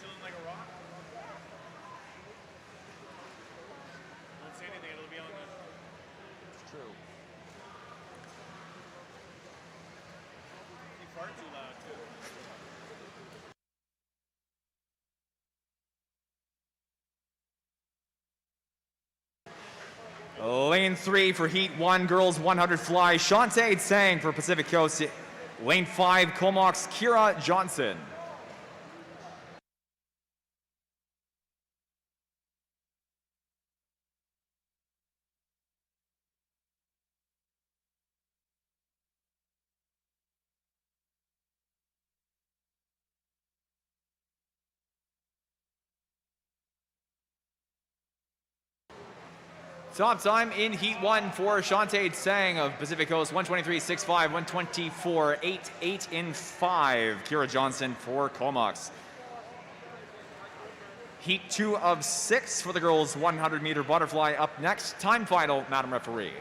Chilling like a rock. Don't say anything, it'll be on the... It's true. You fart too loud, too. Lane 3 for heat 1, girls 100 fly, Shantae Tsang for Pacific Coast. Lane 5, Comox, Kira Johnson. Top time in heat 1 for Shantae Tsang of Pacific Coast, 123.65, 124.88 in 5. Kira Johnson for Comox. Heat 2 of 6 for the girls, 100-meter butterfly up next. Time final, Madam Referee.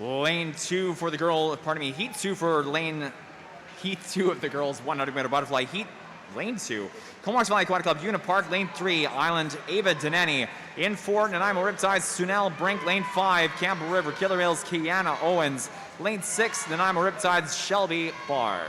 Lane 2 for the girl, pardon me, heat 2 for heat 2 of the girls, 100-meter butterfly, lane 2. Comox Valley Aquatic Club, Una Park, lane 3, Island, Ava Deneni. In 4, Nanaimo Riptides, Sunel Brink, lane 5, Campbell River, Killer Whales, Kiana Owens. Lane 6, Nanaimo Riptides, Shelby Barr.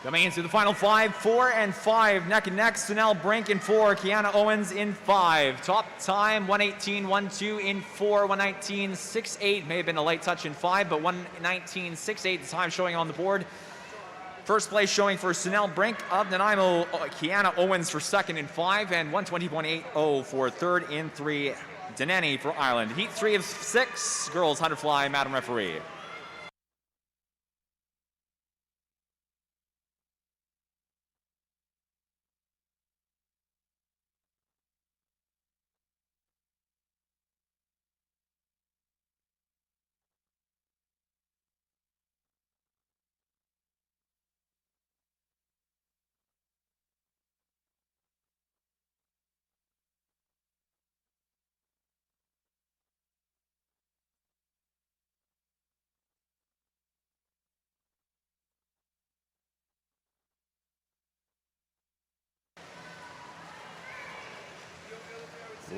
Coming into the final 5, 4 and 5, neck and neck, Sunel Brink in 4, Kiana Owens in 5. Top time, 118.12 in 4, 119.68. May have been a light touch in 5, but 119.68 the time showing on the board. First place showing for Sunel Brink of Nanaimo, Kiana Owens for second in 5, and 120.80 for third in 3, Deneni for Island. Heat 3 of 6, girls 100 fly, Madam Referee.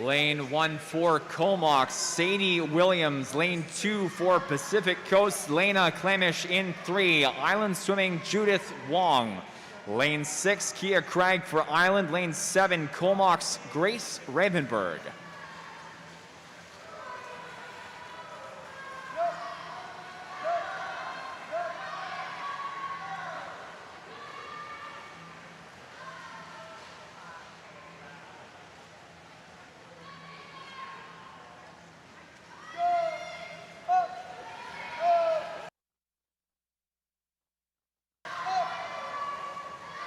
Lane 1 for Comox, Sadie Williams. Lane 2 for Pacific Coast, Lena Klemish in 3. Island Swimming, Judith Wong. Lane 6, Kia Craig for Island. Lane 7, Comox, Grace Ravenberg.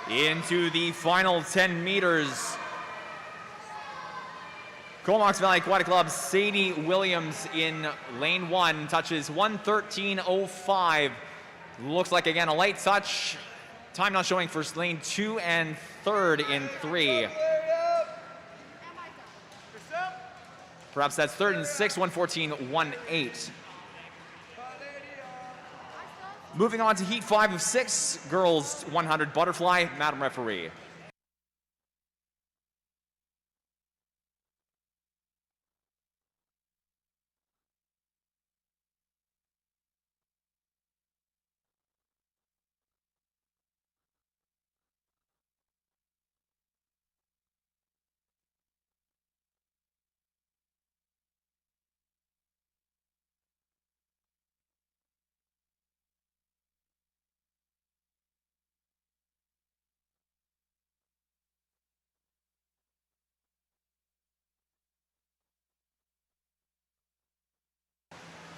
Into the final 10 meters. Comox Valley Aquatic Club, Sadie Williams in lane 1, touches 1:13.05. Looks like, again, a light touch. Time not showing for lane 2 and 3rd in 3. Perhaps that's 3rd and 6, 1:14.18. Moving on to heat 5 of 6, girls 100 butterfly, Madam Referee.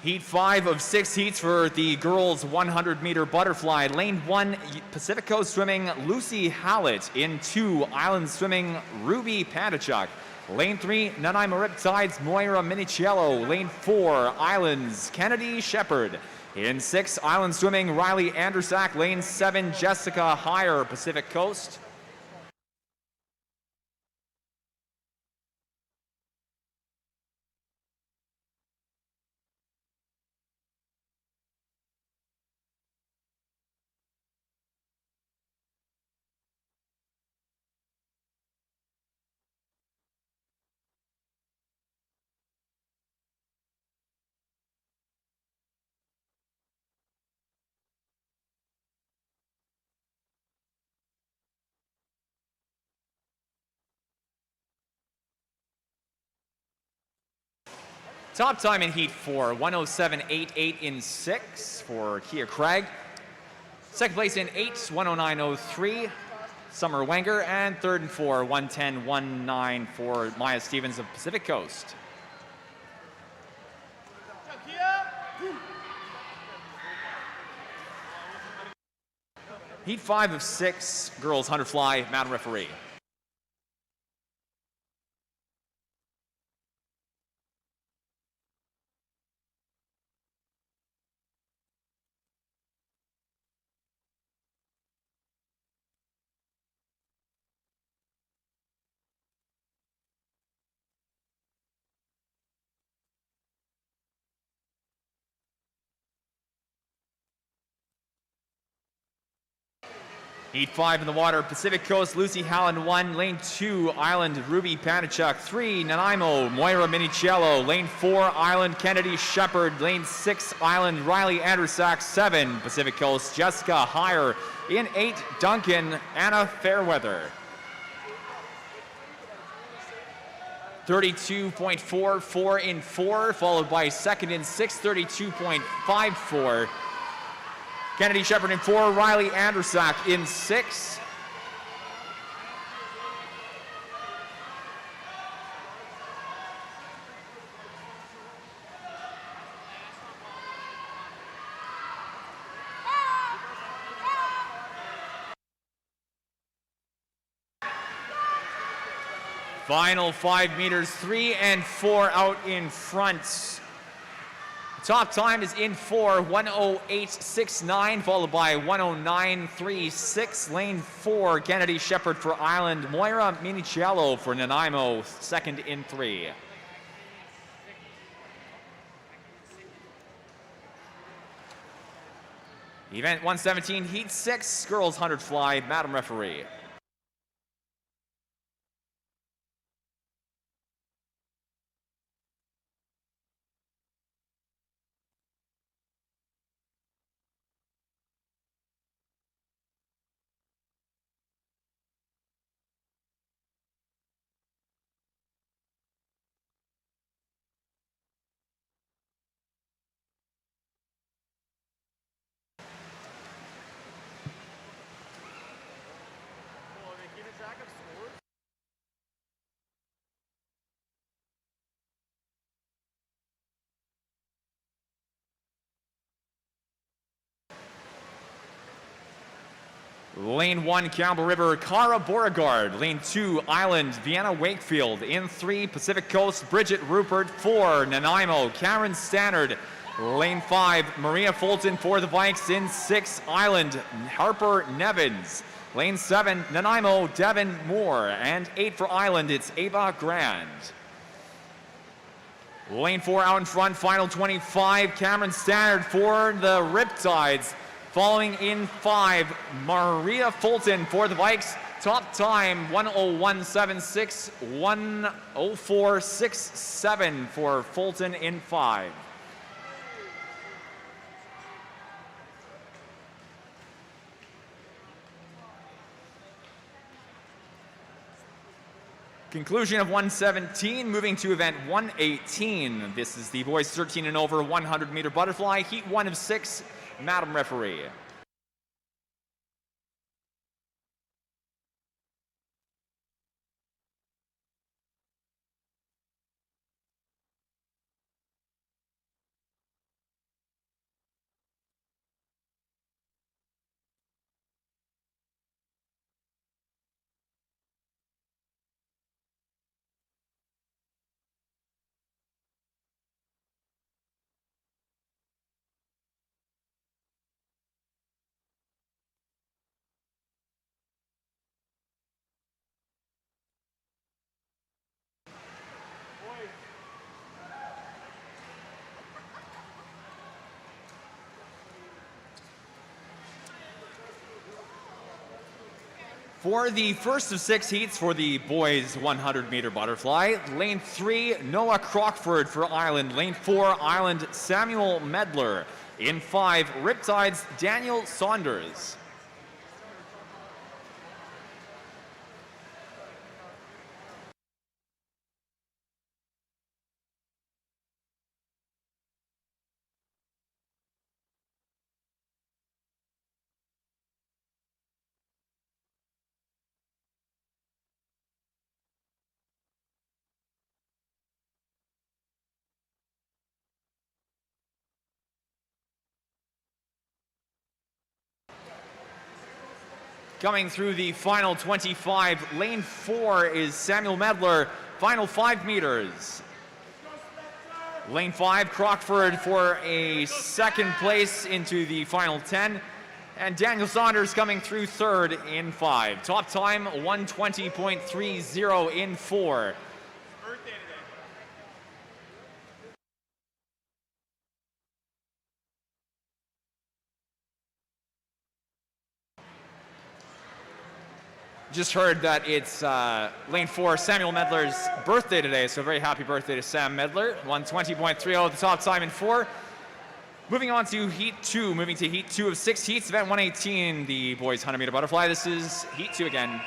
Heat 5 of 6 heats for the girls 100-meter butterfly. Lane 1, Pacific Coast Swimming, Lucy Hallett. In 2, Island Swimming, Ruby Pandachuk. Lane 3, Nanaimo Riptides, Moira Minichiello. Lane 4, Islands, Kennedy Shepard. In 6, Island Swimming, Riley Andersack. Lane 7, Jessica Heyer, Pacific Coast. Top time in heat 4, 1:07.88 in 6 for Kia Craig. Second place in 8, 1:09.03, Summer Wenger. And third and 4, 1:10.19 for Maya Stevens of Pacific Coast. Heat 5 of 6, girls 100 fly, Madam Referee. Heat 5 in the water, Pacific Coast, Lucy Halland 1. Lane 2, Island, Ruby Pandachuk. 3, Nanaimo, Moira Minichiello. Lane 4, Island, Kennedy Shepard. Lane 6, Island, Riley Andersack. 7, Pacific Coast, Jessica Heyer. In 8, Duncan, Anna Fairweather. 32.44 in 4, followed by second in 6, 32.54. Kennedy Shepard in 4, Riley Andersack in 6. Final 5 meters, 3 and 4 out in front. Top time is in 4, 1:08.69, followed by 1:09.36. Lane 4, Kennedy Shepard for Island, Moira Minichiello for Nanaimo, second in 3. Event 117, heat 6, girls 100 fly, Madam Referee. Lane 1, Campbell River, Cara Beauregard. Lane 2, Island, Vienna Wakefield. In 3, Pacific Coast, Bridget Rupert. 4, Nanaimo, Cameron Stannard. Lane 5, Maria Fulton for the Vikes. In 6, Island, Harper Nevins. Lane 7, Nanaimo, Devin Moore. And 8 for Island, it's Ava Grand. Lane 4 out in front, final 25, Cameron Stannard for the Riptides. Following in 5, Maria Fulton for the Vikes. Top time, 1:01.76, 1:04.67 for Fulton in 5. Conclusion of 117, moving to event 118. This is the boys 13 and over 100-meter butterfly, heat 1 of 6. Madam Referee. For the first of 6 heats for the boys 100-meter butterfly, lane 3, Noah Crockford for Island. Lane 4, Island, Samuel Medler. In 5, Riptides, Daniel Saunders. Coming through the final 25, lane 4 is Samuel Medler, final 5 meters. Lane 5, Crockford for a second place into the final 10. And Daniel Saunders coming through third in 5. Top time, 1:20.30 in 4. Just heard that it's lane 4, Samuel Medler's birthday today, so very happy birthday to Sam Medler. 1:20.30 the top time in 4. Moving on to heat 2, moving to heat 2 of 6 heats, event 118, the boys 100-meter butterfly. This is heat 2 again.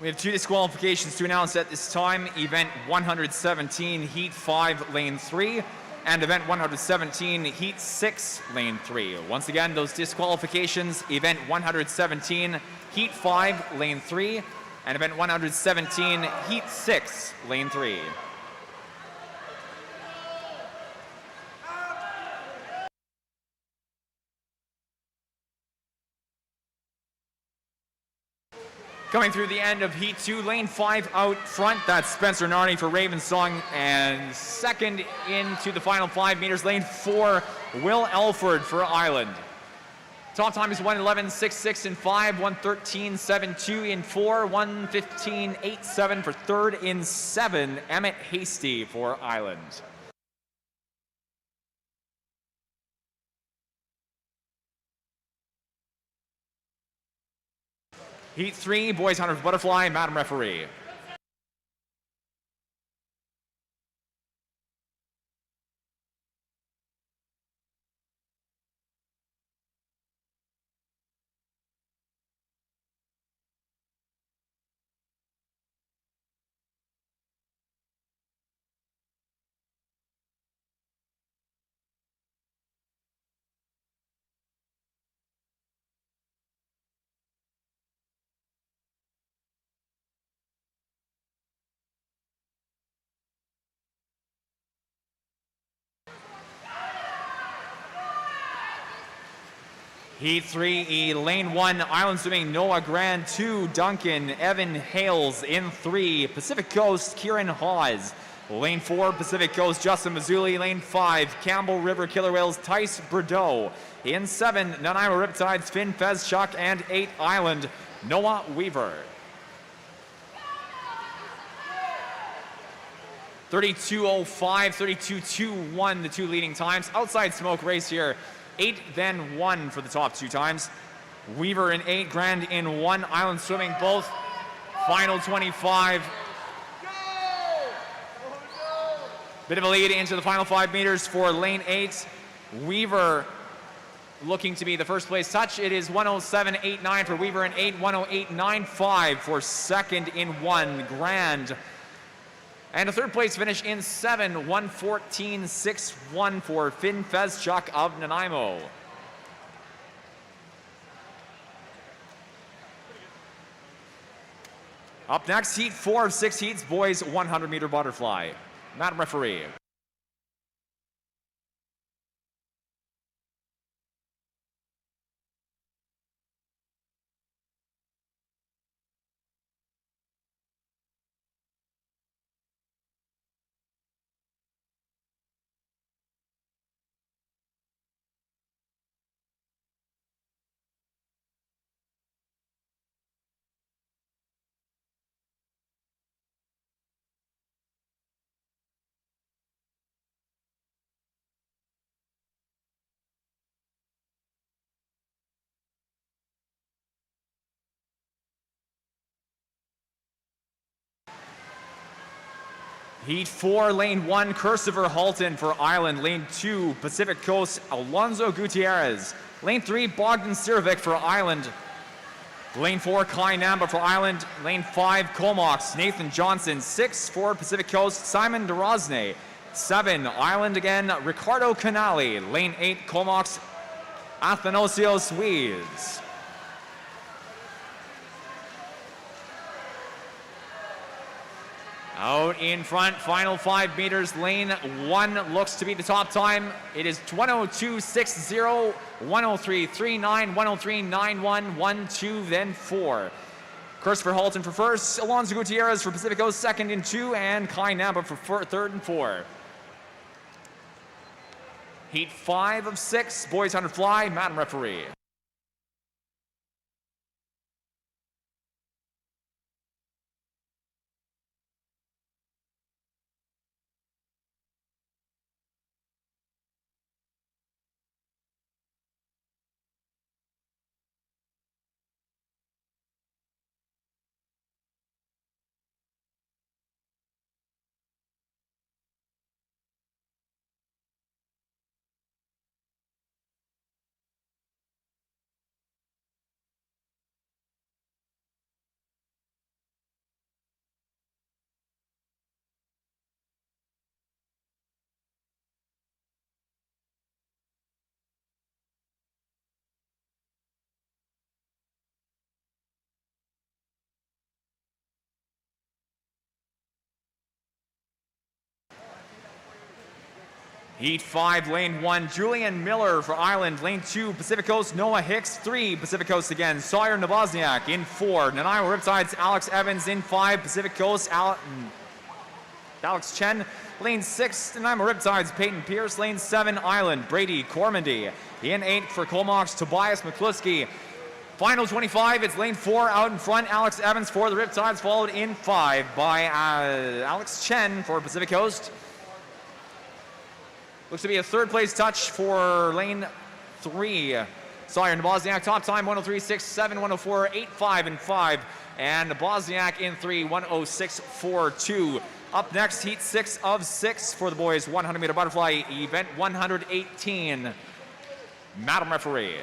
We have 2 disqualifications to announce at this time. Event 117, Heat 5, Lane 3, and Event 117, Heat 6, Lane 3. Once again, those disqualifications, Event 117, Heat 5, Lane 3, and Event 117, Heat 6, Lane 3. Coming through the end of Heat 2, Lane 5 out front, that's Spencer Narney for Ravensong, and second into the final 5 meters, Lane 4, Will Elford for Island. Top time is 1:11.66 in 5, 1:13.72 in 4, 1:15.87 for third in 7, Emmett Hasty for Island. Heat 3, boys 100 butterfly, Madam Referee. Heat 3, lane 1, Island Swimming, Noah Grand. 2, Duncan, Evan Hales. In 3, Pacific Coast, Kieran Hawes. Lane 4, Pacific Coast, Justin Mazzulli. Lane 5, Campbell River Killer Whales, Tice Bordeaux. In 7, Nanaimo Riptides, Finn Fezchuk. And 8, Island, Noah Weaver. 32:05, 32:21, the two leading times. Outside smoke race here. 8, then 1 for the top two times. Weaver in 8, Grand in 1. Island Swimming both. Final 25. Bit of a lead into the final 5 meters for lane 8. Weaver looking to be the first place touch. It is 107.89 for Weaver in 8, 108.95 for second in 1, Grand. And a third place finish in 7, 114.61 for Finn Fezchuk of Nanaimo. Up next, heat 4 of 6 heats, boys 100-meter butterfly. Madam Referee. Heat 4, lane 1, Christopher Halton for Island. Lane 2, Pacific Coast, Alonzo Gutierrez. Lane 3, Bogdan Sirovic for Island. Lane 4, Kai Namba for Island. Lane 5, Comox, Nathan Johnson. 6 for Pacific Coast, Simon DeRosne. 7, Island again, Ricardo Canali. Lane 8, Comox, Athanasios Weeds. Out in front, final 5 meters, lane 1 looks to be the top time. It is 102.60, 103.39, 103.91, 1-2, then 4. Christopher Halton for first, Alonzo Gutierrez for Pacific Coast second in 2, and Kai Namba for third and 4. Heat 5 of 6, boys 100 fly, Madam Referee. Heat 5, lane 1, Julian Miller for Island. Lane 2, Pacific Coast, Noah Hicks. 3, Pacific Coast again, Sawyer Novosniak. In 4, Nanaimo Riptides, Alex Evans. In 5, Pacific Coast, Alex Chen. Lane 6, Nanaimo Riptides, Peyton Pierce. Lane 7, Island, Brady Cormandy. In 8 for Comox, Tobias McCluskey. Final 25, it's lane 4 out in front, Alex Evans for the Riptides, followed in 5 by Alex Chen for Pacific Coast. Looks to be a third place touch for lane 3. Sawyer and Bosniak, top time 103.67, 104.85 and 5. And Bosniak in 3, 106.42. Up next, heat 6 of 6 for the boys 100-meter butterfly, event 118. Madam referee.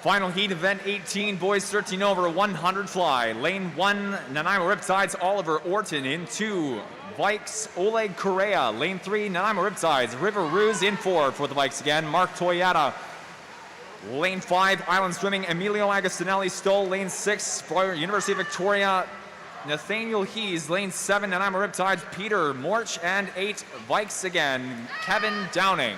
Final heat, event 18, boys 13 over 100 fly. Lane 1, Nanaimo Riptides, Oliver Orton. In 2, Vikes, Oleg Correa. Lane 3, Nanaimo Riptides, River Ruse. In 4 for the Vikes again, Mark Toyota. Lane 5, Island Swimming, Emilio Agostinelli Stoll. Lane 6, for University of Victoria, Nathaniel Hees. Lane 7, Nanaimo Riptides, Peter Morch. And 8, Vikes again, Kevin Downing.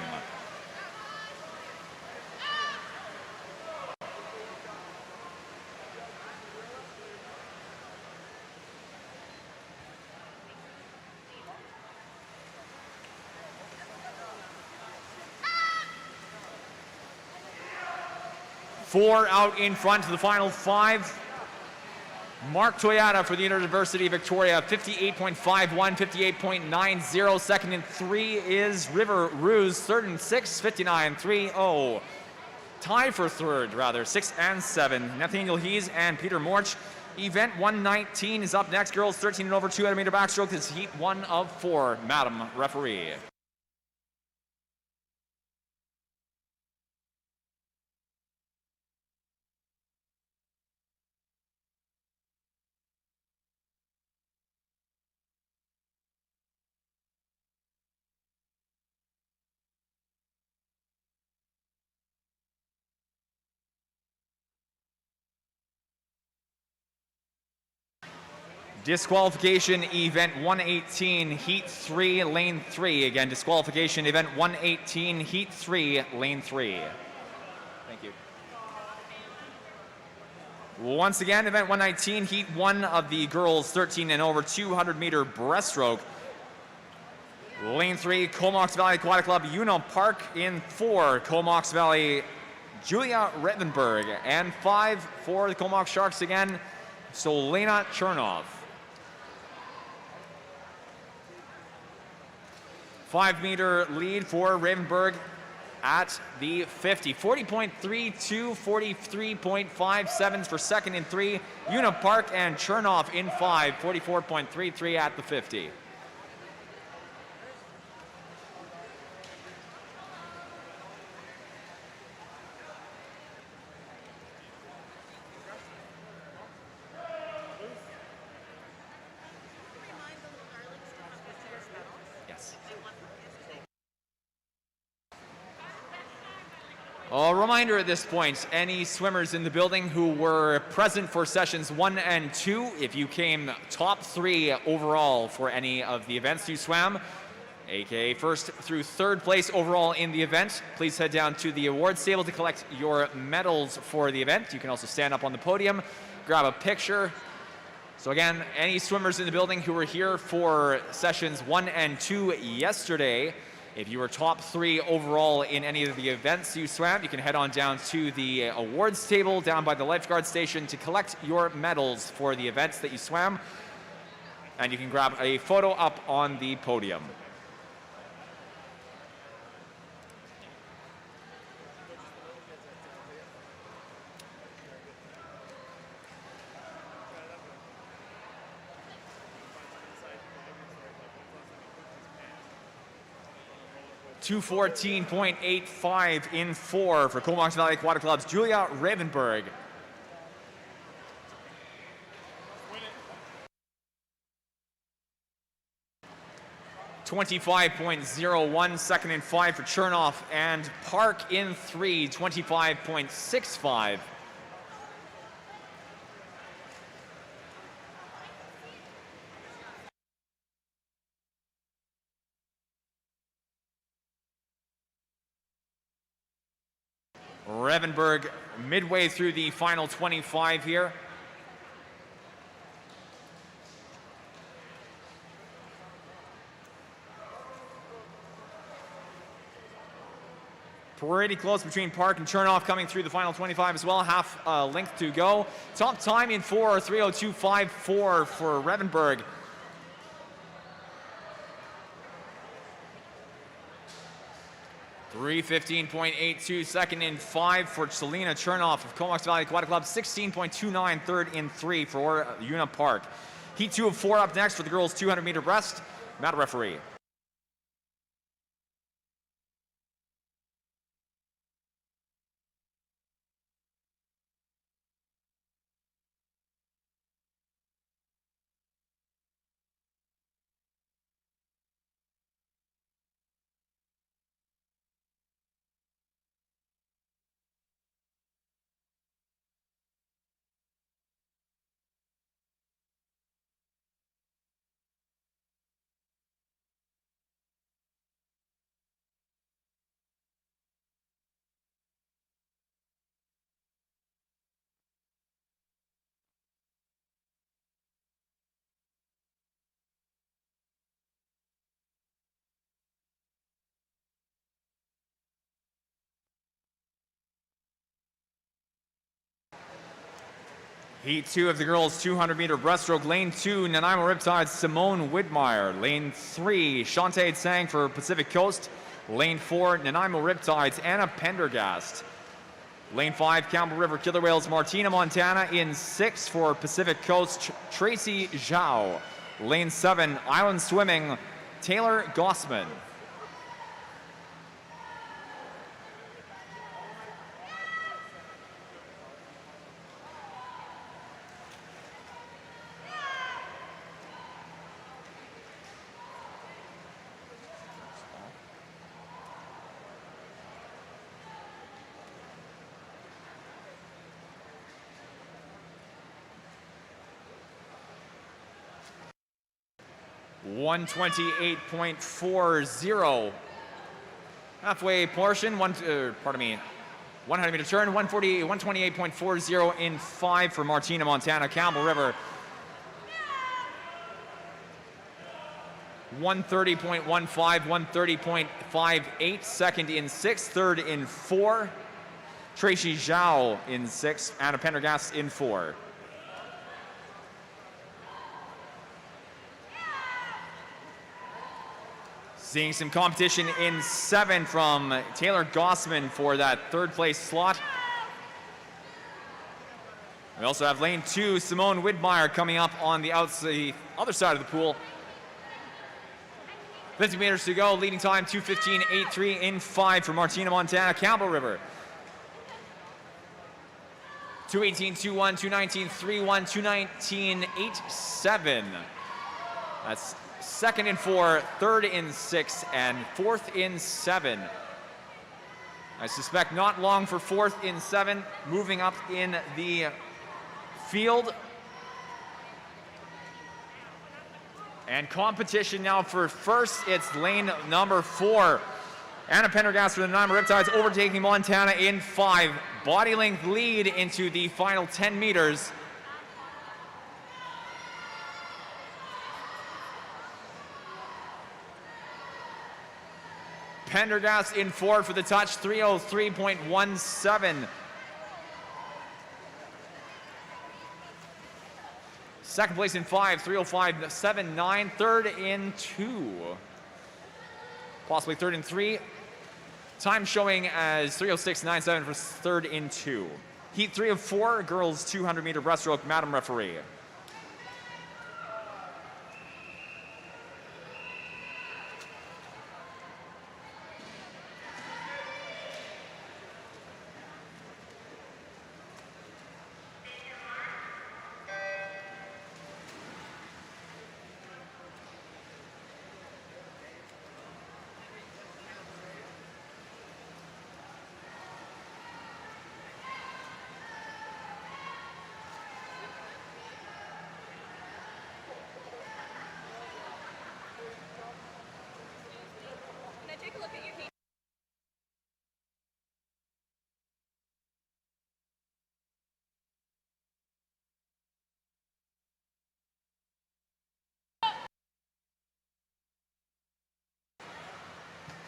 Four out in front to the final 5. Mark Toyota for the University of Victoria, 58.51, 58.90. Second in 3 is River Ruse. Third and 6, 59.30. Tie for third, rather, 6 and 7. Nathaniel Hees and Peter Morch. Event 119 is up next. Girls 13 and over 200-meter backstroke. This is heat 1 of 4. Madam referee. Disqualification event 118, heat 3, lane 3. Again, disqualification event 118, heat 3, lane 3. Thank you. Once again, event 119, heat 1 of the girls 13 and over 200-meter breaststroke. Lane 3, Comox Valley Aquatic Club, Uno Park. In 4, Comox Valley, Julia Revenberg. And 5 for the Comox Sharks again, Solena Chernov. 5-meter lead for Ravenberg at the 50. 40.32, 43.57 for second in 3. Una Park and Chernov in 5, 44.33 at the 50. A reminder at this point, any swimmers in the building who were present for sessions 1 and 2, if you came top 3 overall for any of the events you swam, aka first through third place overall in the event, please head down to the awards table to collect your medals for the event. You can also stand up on the podium, grab a picture. So again, any swimmers in the building who were here for sessions 1 and 2 yesterday, if you were top 3 overall in any of the events you swam, you can head on down to the awards table down by the lifeguard station to collect your medals for the events that you swam. And you can grab a photo up on the podium. .214.85 in 4 for Comox Valley Aquatic Club's Julia Ravenberg. .25.01, second in 5 for Chernoff and Park in 3, 25.65. Revenberg midway through the final 25 here. pretty close between Park and Chernoff coming through the final 25 as well. Half length to go. Top time in 4, 3:02.54 for Revenberg. .315.82 second in 5 for Selena Chernoff of Comox Valley Aquatic Club. 16.29 third in 3 for Una Park. Heat 2 of 4 up next for the girls 200-meter breast. Matt referee. Heat 2 of the girls 200-meter breaststroke. Lane 2, Nanaimo Riptides, Simone Widmeyer. Lane 3, Shantae Tsang for Pacific Coast. Lane 4, Nanaimo Riptides, Anna Pendergast. Lane 5, Campbell River Killer Whales, Martina Montana. In 6 for Pacific Coast, Tracy Zhao. Lane 7, Island Swimming, Taylor Gossman. .128.40 halfway portion. 100-meter turn. 128.40 in 5 for Martina Montana. Campbell River. 130.15, 130.58 second in 6, third in 4. Tracy Zhao in 6, Anna Pendergast in 4. Seeing some competition in 7 from Taylor Gossman for that 3rd place slot. We also have lane 2, Simone Widmeyer coming up on the other side of the pool. 50 meters to go, leading time 2:15.83 in 5 for Martina Montana. Campbell River. 2:18.21, 2:19.31, 2:19.87. That's 2nd in 4, 3rd in 6, and 4th in 7. I suspect not long for 4th in 7, moving up in the field. And competition now for 1st, it's lane number 4. Anna Pendergast for the Nanaimo Riptides overtaking Montana in 5. Body length lead into the final 10 meters. Pendergast in 4 for the touch, 3:03.17. Second place in 5, 3:05.79. Third in 2. Possibly third in 3. Time showing as 3:06.97 for third in 2. Heat 3 of 4, girls 200-meter breaststroke. Madam referee.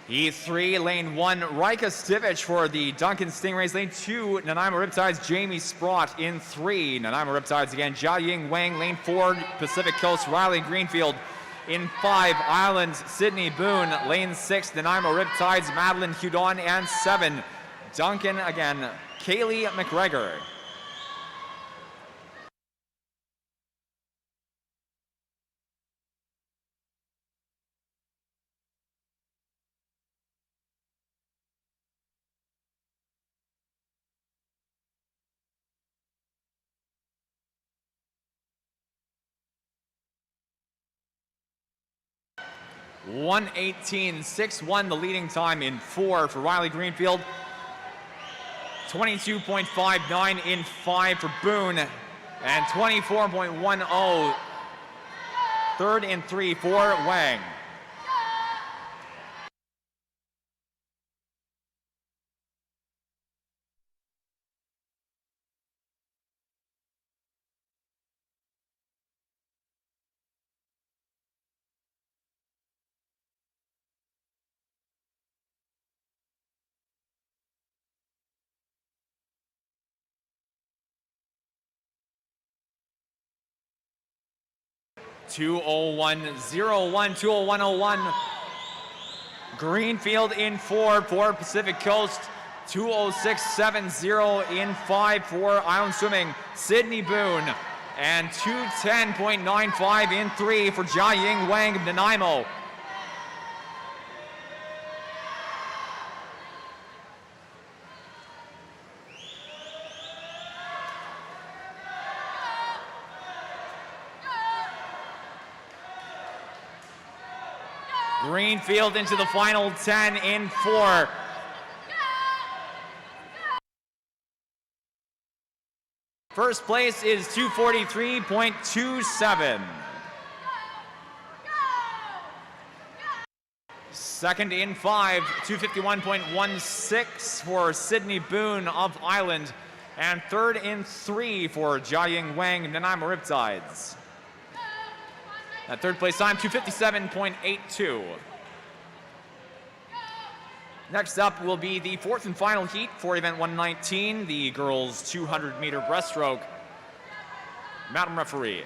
Heat 3, lane 1, Rika Stivic for the Duncan Stingrays. Lane 2, Nanaimo Riptides, Jamie Sprott. In 3, Nanaimo Riptides again, Jiaying Wang. Lane 4, Pacific Coast, Riley Greenfield. In 5, Islands, Sydney Boone. Lane 6, Nanaimo Riptides, Madeline Hudon. And 7, Duncan again, Kaylee McGregor. (1:18.61) the leading time in 4 for Riley Greenfield. 22.59 in 5 for Boone. And 24.10 third and 3 for Wang. (2:01.01). Greenfield in 4 for Pacific Coast. 2:06.70 in 5 for Island Swimming, Sydney Boone. And 2:10.95 in 3 for Jiaying Wang of Nanaimo. Greenfield into the final 10 in 4. First place is 2:43.27. Second in 5, 2:51.16 for Sydney Boone of Island. And third in 3 for Jiaying Wang, Nanaimo Riptides. That third place time, 2:57.82. Next up will be the fourth and final heat for event 119, the girls 200-meter breaststroke. Madam Referee.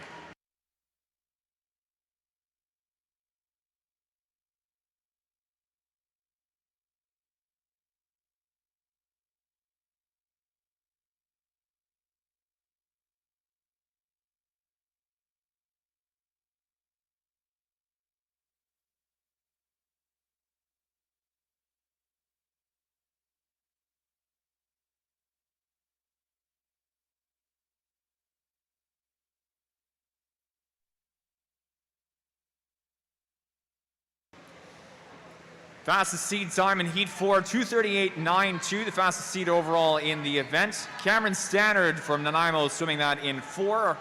Fastest seed time in Heat 4, 2:38.92, the fastest seed overall in the event. Cameron Stannard from Nanaimo swimming that in 4,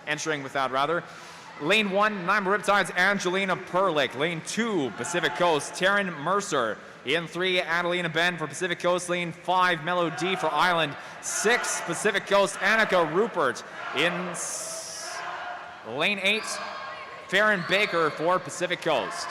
entering with that rather. Lane 1, Nanaimo Riptides, Angelina Perlick. Lane 2, Pacific Coast, Taryn Mercer. In 3, Adelina Ben for Pacific Coast. Lane 5, Mellow D for Island. 6, Pacific Coast, Annika Rupert. In Lane 8, Farron Baker for Pacific Coast.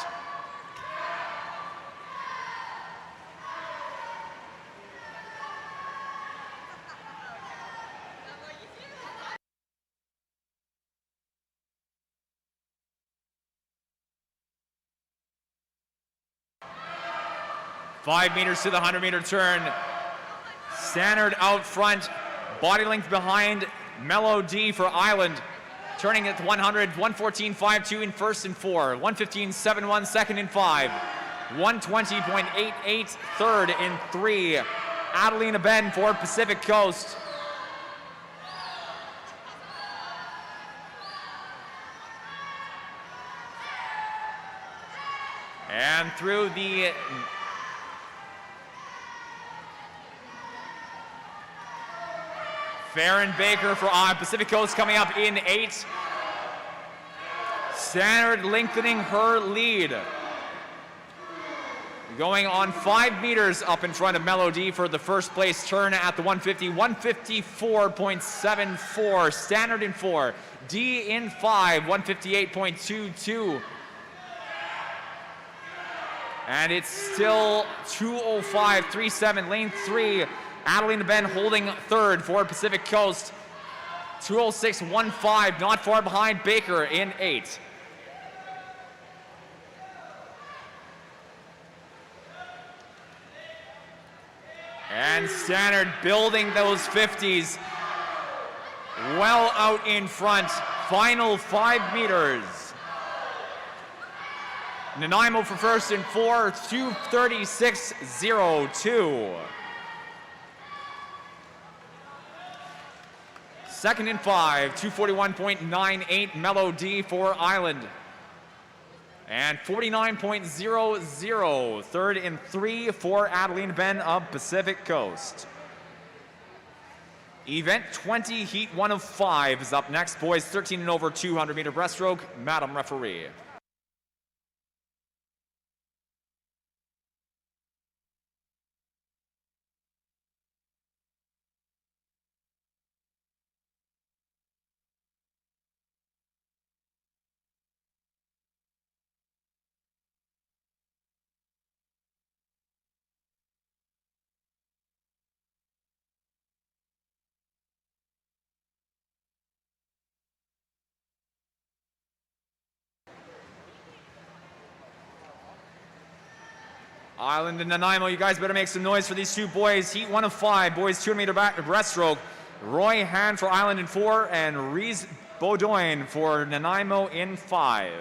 Five meters to the 100-meter turn. Stannard out front, body length behind Mellow D for Island. Turning at 100, 1:14.52 in first and 4, 1:15.71 second and 5, 1:20.88 third and 3. Adelina Ben for Pacific Coast. And through the Farron Baker for Pacific Coast coming up in 8. Stannard lengthening her lead. Going on 5 meters up in front of Melody for the first place turn at the 150, 154.74. Stannard in 4, D in 5, 158.22. And it's still 2:05.37, lane 3. Adeline Ben holding third for Pacific Coast. 2:06.15, not far behind Baker in 8. And Stannard building those 50s well out in front. Final 5 meters. Nanaimo for first and 4, 2:36.02. Second and 5, 2:41.98, Melody for Island. And 49.00, third and 3 for Adeline Ben of Pacific Coast. Event 20, heat 1 of 5 is up next. Boys 13 and over 200-meter breaststroke. Madam referee. Island and Nanaimo, you guys better make some noise for these two boys. Heat 1 of 5, boys 200-meter breaststroke. Roy Han for Island in 4, and Reese Beaudoin for Nanaimo in 5.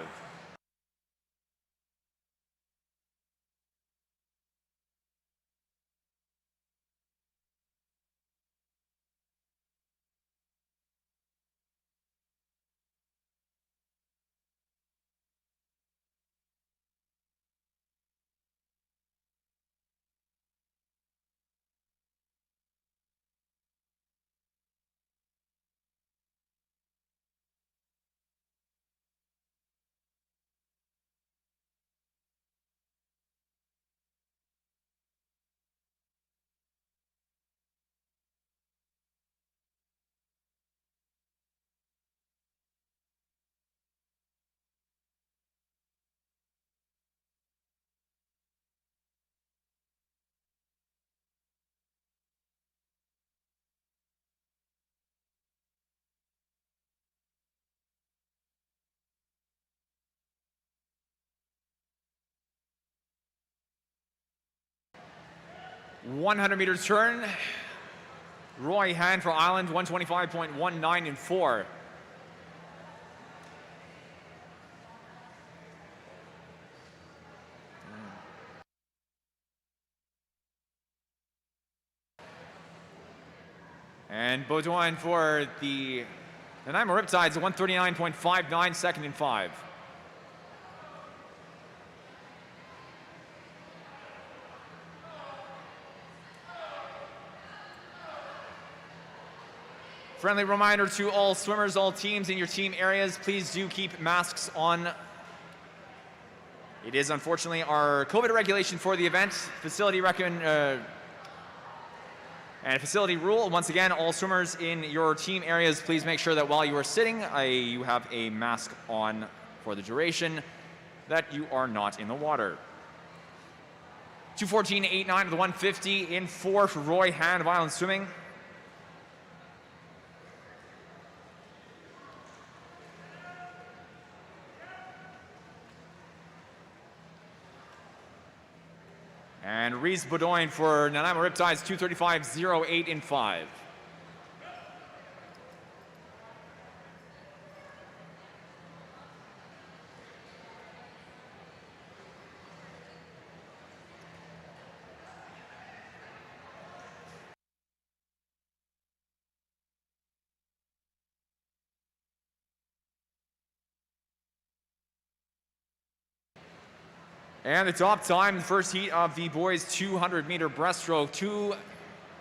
.100-meter turn. Roy Han for Island, 125.19 in 4. And Beaudoin for the Nanaimo Riptides, 139.59, second and 5. Friendly reminder to all swimmers, all teams in your team areas, please do keep masks on. It is unfortunately our COVID regulation for the event. Facility facility rule. Once again, all swimmers in your team areas, please make sure that while you are sitting, you have a mask on for the duration, that you are not in the water. 2:14.89 of the 150 in 4 for Roy Han of Island Swimming. And Reese Beaudoin for Nanaimo Riptides, 2:35.08 in 5. And the top time, the first heat of the boys 200-meter breaststroke,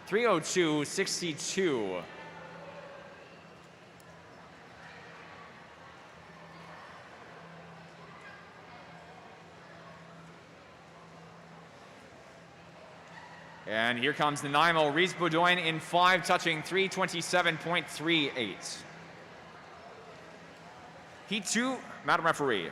3:02.62. And here comes Nanaimo, Reese Beaudoin in 5, touching 3:27.38. Heat 2, Madam Referee.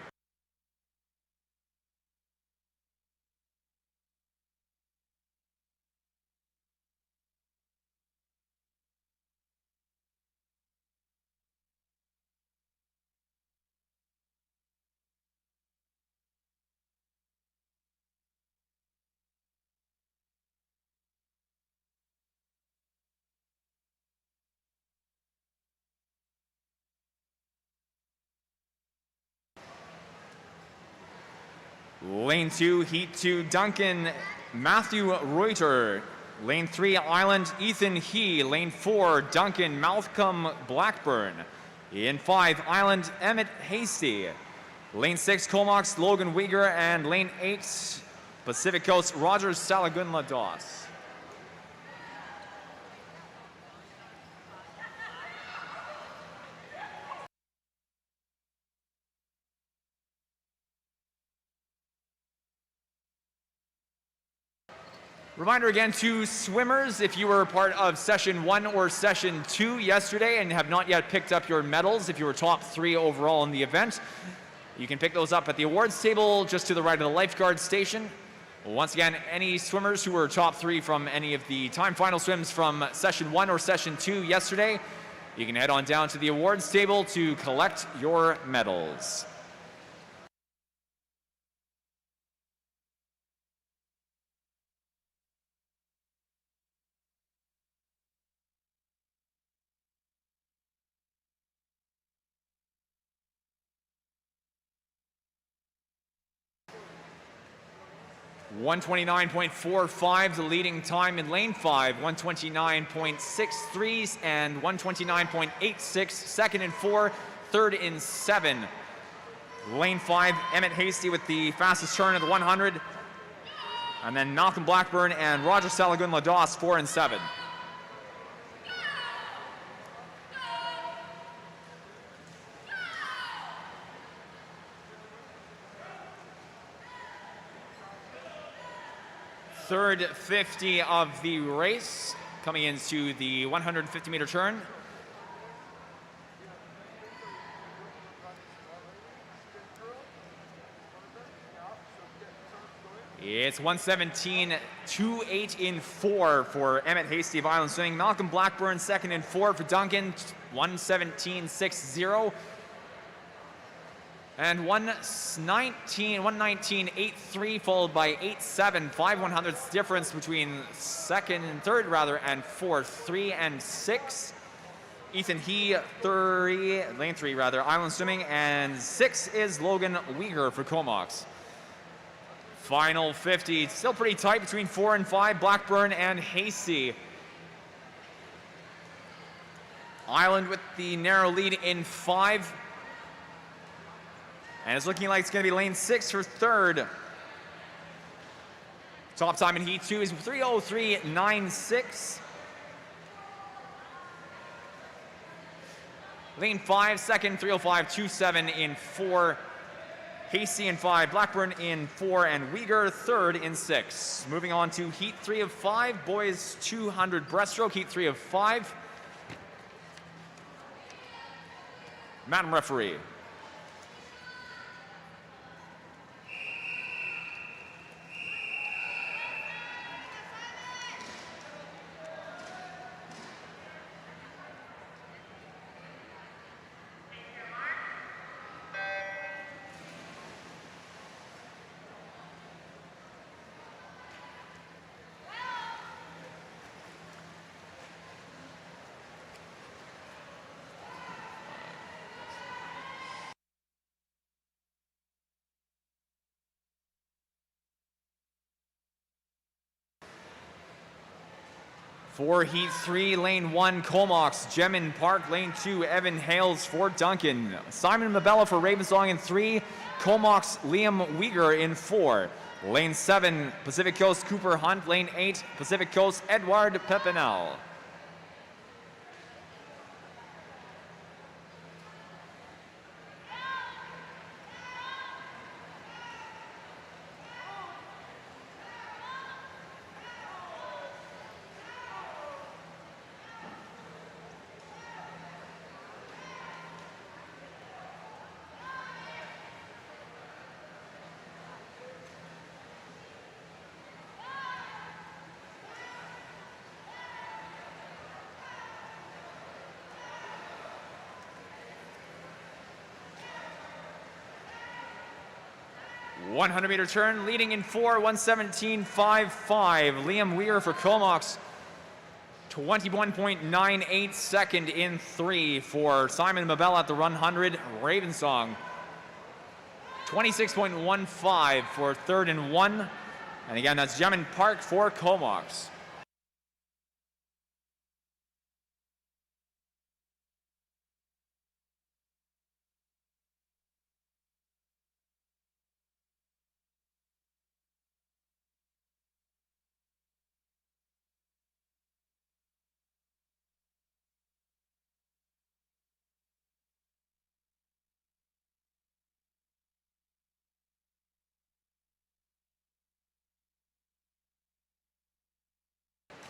Lane 2, Heat 2, Duncan Matthew Reuter. Lane 3, Island Ethan He. Lane 4, Duncan Malcolm Blackburn. In 5, Island Emmett Hasty. Lane 6, Comox Logan Uyghur. And Lane 8, Pacific Coast Roger Salagun Lados. Reminder again to swimmers, if you were part of session 1 or session 2 yesterday and have not yet picked up your medals, if you were top 3 overall in the event, you can pick those up at the awards table just to the right of the lifeguard station. Once again, any swimmers who were top 3 from any of the time final swims from session 1 or session 2 yesterday, you can head on down to the awards table to collect your medals. .129.45 the leading time in lane 5, 129.63 and 129.86 second in 4, third in 7. Lane 5, Emmett Hasty with the fastest turn of the 100, and then Malcolm Blackburn and Roger Salagun Lados 4 and 7. Third 50 of the race, coming into the 150-meter turn. It's 117.28 in 4 for Emmett Hasty of Island Swimming. Malcolm Blackburn second in 4 for Duncan, 117.60. And 119.83 followed by 8.7, 5/100ths difference between second and third rather, and fourth, 3 and 6. Ethan He, lane 3 rather, Island Swimming, and 6 is Logan Uyghur for Comox. Final 50, still pretty tight between 4 and 5, Blackburn and Hasty. Island with the narrow lead in 5. And it's looking like it's going to be lane 6 for third. Top time in Heat 2 is 3:03.96. Lane 5, second, 3:05.27 in 4. Hasty in 5, Blackburn in 4, and Uyghur third in 6. Moving on to Heat 3 of 5, boys 200 breaststroke, Heat 3 of 5. Madam Referee. For Heat 3, lane 1, Comox, Jemin Park. Lane 2, Evan Hales for Duncan. Simon Mabella for Ravensong in 3, Comox, Liam Uyghur in 4. Lane 7, Pacific Coast, Cooper Hunt. Lane 8, Pacific Coast, Edward Pepinel. .100-meter turn, leading in 4, 117.55. Liam Weir for Comox. 21.98 second in 3 for Simon Mabella at the 100. Ravensong. 26.15 for third and 1. And again, that's Gemin Park for Comox.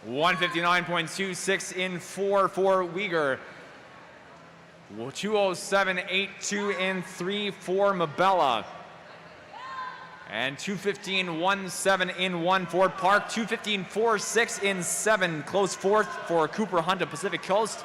$159.26 in 4 for Uyghur. 207.82 in 3 for Mabella. And 215.17 in 1 for Park. 215.46 in 7. Close fourth for Cooper Hunt of Pacific Coast.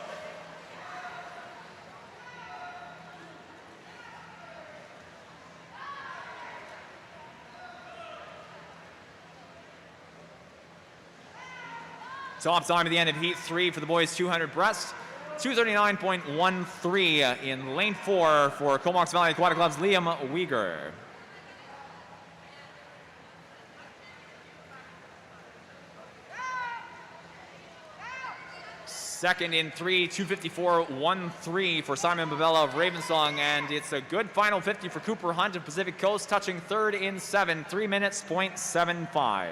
Top time at the end of heat 3 for the boys 200 breast. 239.13 in lane 4 for Comox Valley Aquatic Club's Liam Uyghur. Second in 3, 254.13 for Simon Babella of Ravensong, and it's a good final 50 for Cooper Hunt of Pacific Coast, touching third in 7, 3 minutes, .75.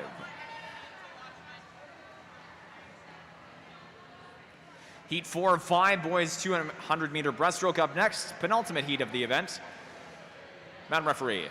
Heat 4 of 5, boys 200-meter breaststroke up next, penultimate heat of the event. Madam Referee.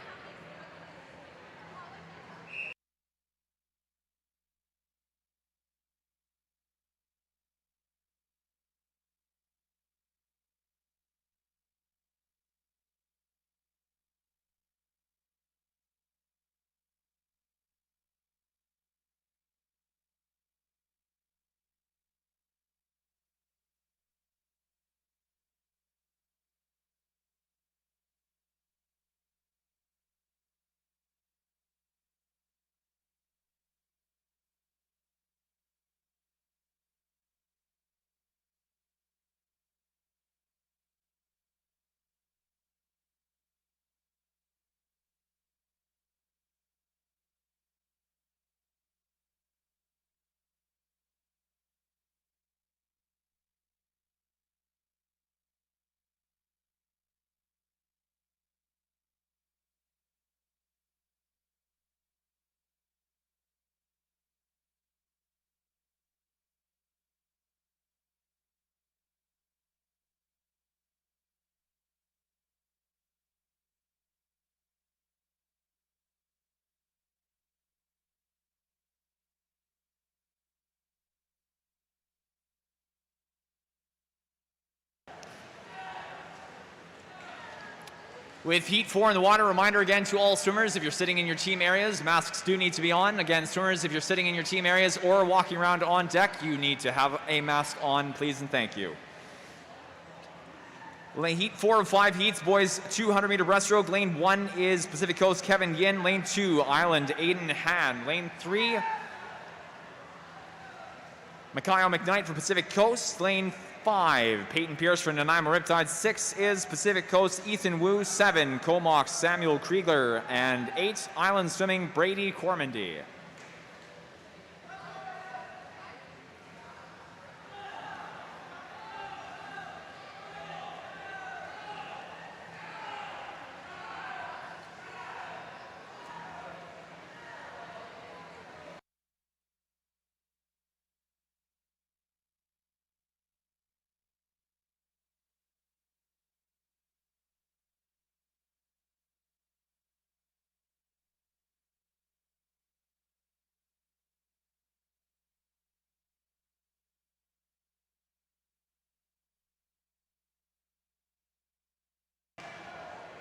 With heat 4 in the water, reminder again to all swimmers, if you're sitting in your team areas, masks do need to be on. Again, swimmers, if you're sitting in your team areas or walking around on deck, you need to have a mask on, please and thank you. Heat 4 of 5 heats, boys 200-meter breaststroke. Lane 1 is Pacific Coast Kevin Yin. Lane 2, Island Aiden Han. Lane 3, Mikhail McKnight for Pacific Coast. Lane 5, Peyton Pierce for Nanaimo Riptide. 6 is Pacific Coast Ethan Wu. 7, Comox Samuel Kriegler. And 8, Island Swimming Brady Cormandy.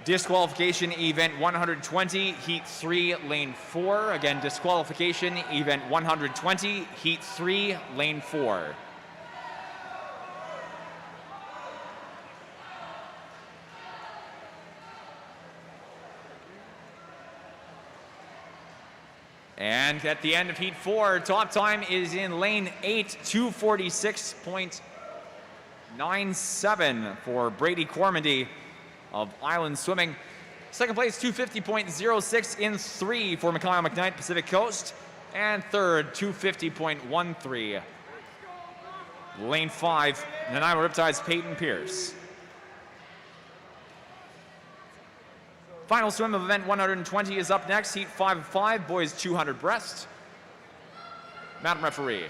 Disqualification event 120, heat 3, lane 4. Again, disqualification event 120, heat 3, lane 4. And at the end of heat 4, top time is in lane 8, 246.97 for Brady Cormandy of Island Swimming. Second place, 250.06 in 3 for Mikhail McKnight, Pacific Coast. And third, 250.13. Lane 5, Nanaimo Riptide's Peyton Pierce. Final swim of event 120 is up next. Heat 5 of 5, boys 200 breast. Madam referee.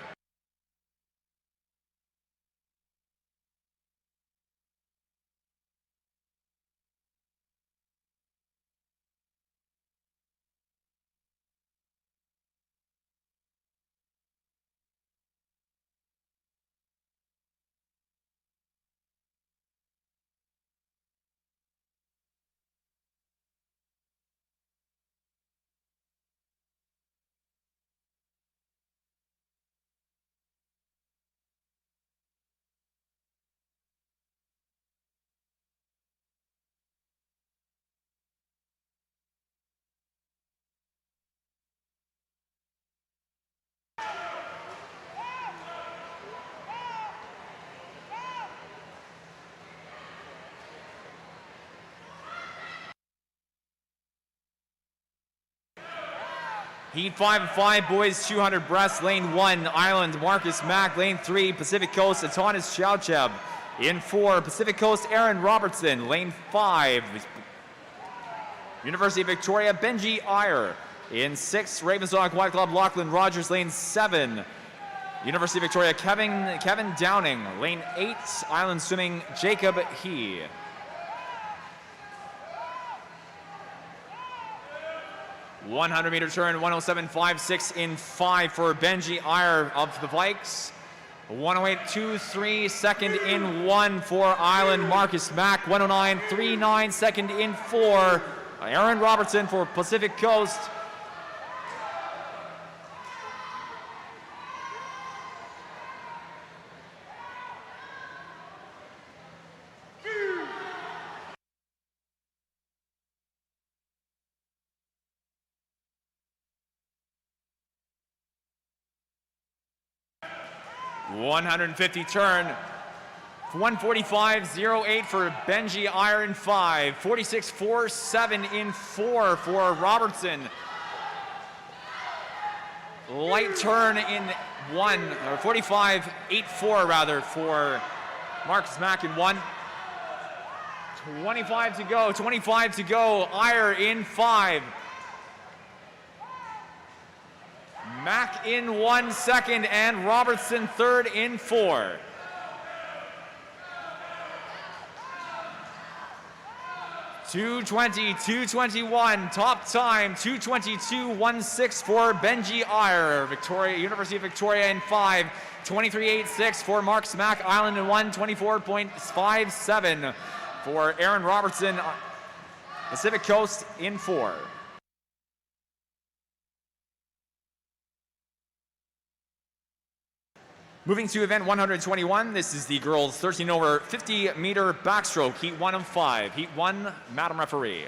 Heat 5 of 5, boys 200 breast. Lane 1, Island, Marcus Mack. Lane 3, Pacific Coast, Atanas Chowcheb. In 4, Pacific Coast, Aaron Robertson. Lane 5, University of Victoria, Benji Iyer. In 6, Ravensdale Aquatic Club, Lachlan Rogers. Lane 7, University of Victoria, Kevin Downing. Lane 8, Island Swimming, Jacob He. $100-meter turn, 107.56 in 5 for Benji Iyer of the Vikes. 108.23 second in 1 for Island Marcus Mack. 109.39 second in 4. Aaron Robertson for Pacific Coast. $150 turn, 145.08 for Benji Iyer in 5, 46.47 in 4 for Robertson. Light turn in 1, or 45.84 rather for Marcus Mack in 1. 25 to go, Iyer in 5. Mack in 1 second and Robertson third in 4. $220, $221, top time, 222.16 for Benji Iyer, University of Victoria in 5, 23.86 for Marcus Mack, Island in 1, 24.57 for Aaron Robertson, Pacific Coast in 4. Moving to event 121, this is the girls 13 over 50 meter backstroke, heat 1 of 5. Heat 1, Madam Referee.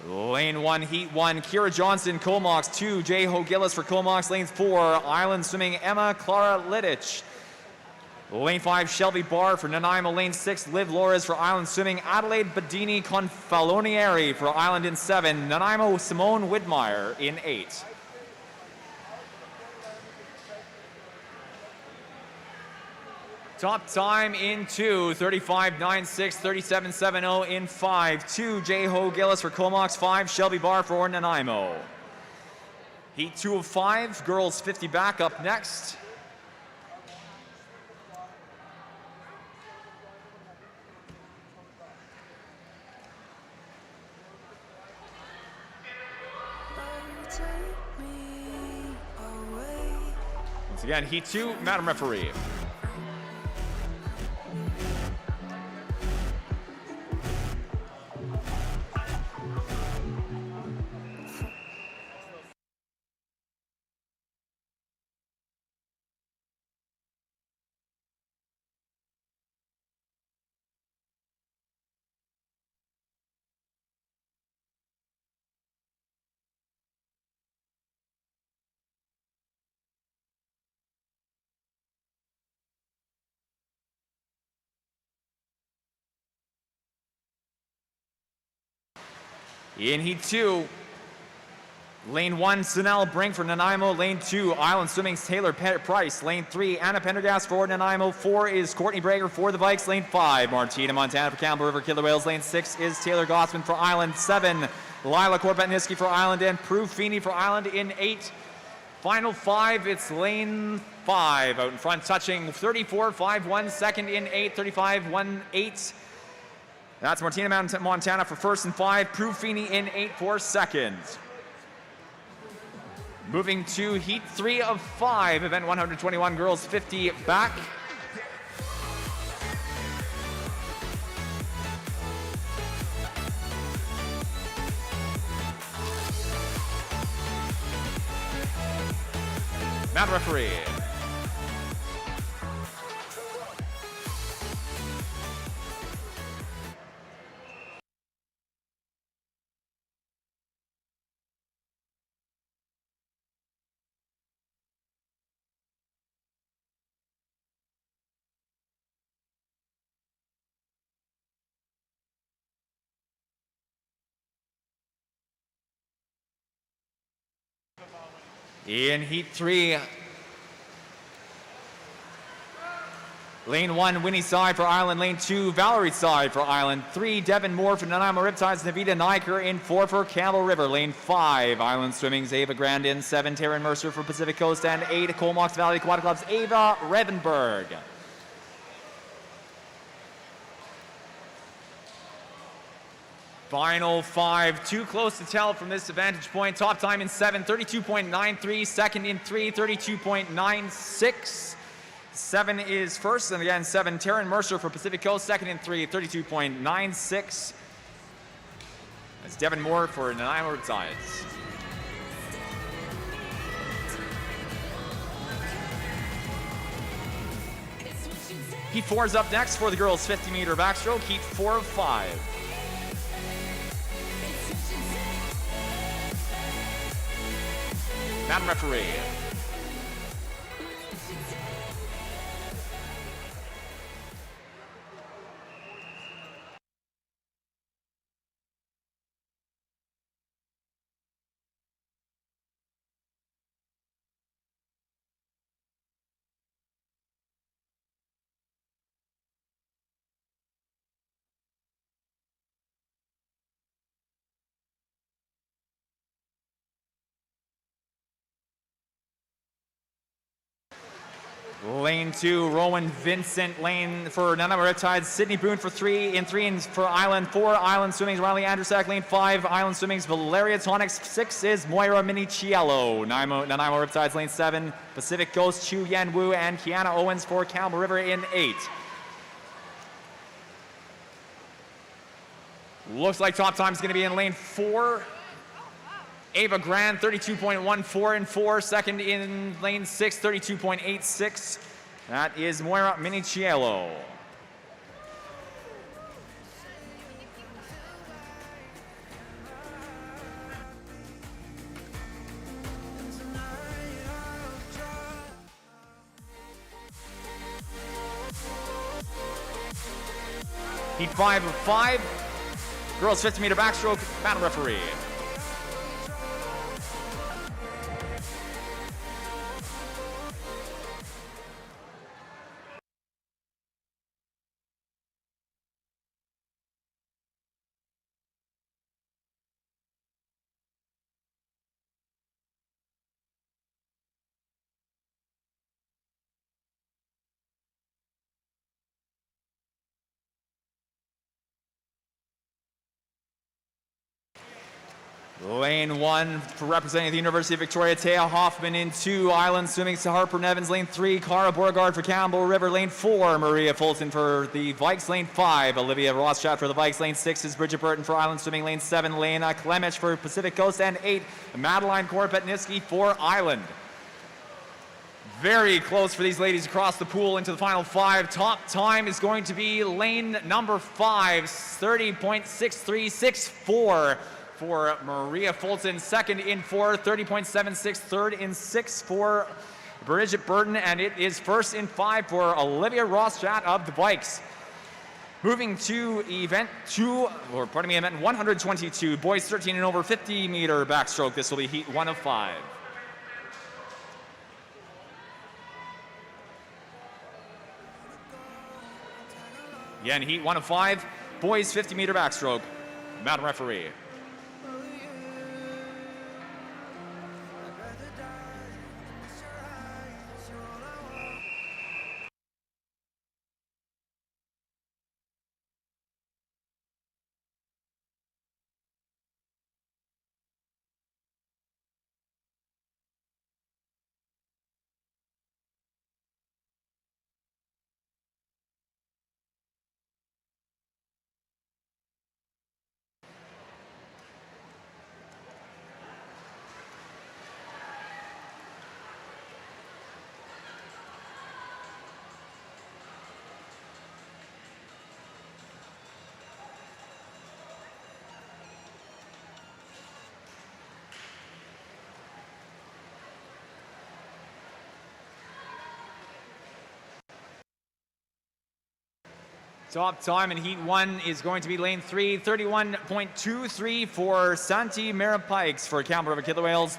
Lane 1, Heat 1, Kira Johnson, Comox 2, Jay Hogillis for Comox. Lane 4, Island Swimming, Emma Clara Lidich. Lane 5, Shelby Barr for Nanaimo. Lane 6, Liv Lores for Island Swimming, Adelaide Badini Confalonieri for Island in 7, Nanaimo Simone Widmeyer in 8. Top time in 2, 35.96, 37.70 in 5. 2, J-Ho Gillis for Comox. 5, Shelby Barr for Nanaimo. Heat 2 of 5, girls 50 back up next. Once again, Heat 2, Madam Referee. In Heat 2, Lane 1, Sunel Brink for Nanaimo. Lane 2, Island Swimming's Taylor Price. Lane 3, Anna Pendergast for Nanaimo. 4 is Courtney Brager for the Vikes. Lane 5, Martina Montana for Campbell River Killer Whales. Lane 6 is Taylor Gossman for Island. 7, Lila Corbett-Niski for Island. And Prue Feeney for Island in 8. Final 5, it's Lane 5 out in front, touching 34.51, second in 8, 35.18. That's Martina Montana for first and 5. Prue Feeney in 8 for second. Moving to Heat 3 of 5, event 121, girls 50 back. Matt referee. In Heat 3, Lane 1, Winnie Tsai for Island. Lane 2, Valerie Tsai for Island. 3, Devin Moore for Nanaimo Riptides. Navita Niker in 4 for Campbell River. Lane 5, Island Swimming's Ava Grandin. 7, Taryn Mercer for Pacific Coast. And 8, Comox Valley Aquatic Club's Ava Revenberg. Final 5, too close to tell from this vantage point. Top time in 7, 32.93. Second in 3, 32.96. 7 is first, and again 7, Taryn Mercer for Pacific Coast. Second in 3, 32.96. That's Devin Moore for Nanaimo Riptides. Heat 4 is up next for the girls' 50-meter backstroke. Heat 4 of 5. Madam referee. Lane 2, Rowan Vincent. Lane for Nanaimo Riptides, Sydney Boone for 3. In 3 for Island. 4, Island Swimming's Riley Andrusak. Lane 5, Island Swimming's Valeria Tonics. 6 is Moira Miniciello. Nanaimo Riptides, Lane 7, Pacific Coast, Chu Yan Wu and Kiana Owens for Campbell River in 8. Looks like top time is going to be in Lane 4. Ava Grand, 32.14 in 4. Second in Lane 6, 32.86. That is Moira Miniciello. Heat 5 of 5. Girls 50-meter backstroke, battle referee. Lane 1 for representing the University of Victoria, Taya Hoffman in 2. Island Swimming to Harper Nevins. Lane 3, Cara Beauregard for Campbell River. Lane 4, Maria Fulton for the Vikes. Lane 5, Olivia Rothschild for the Vikes. Lane 6 is Bridget Burton for Island Swimming. Lane 7, Lena Klemich for Pacific Coast. And 8, Madeline Korpetniski for Island. Very close for these ladies across the pool into the final 5. Top time is going to be lane number 5, 30.6364 for Maria Fulton. Second in 4, 30.76. Third in 6 for Bridget Burton. And it is first in 5 for Olivia Rothschild of the Vikes. Moving to event 122, boys 13 and over 50 meter backstroke. This will be heat 1 of 5. Again, heat 1 of 5, boys 50 meter backstroke. Madam referee. Top time in heat 1 is going to be lane 3, 31.23 for Santi Maripikes for Campbell River Killer Whales.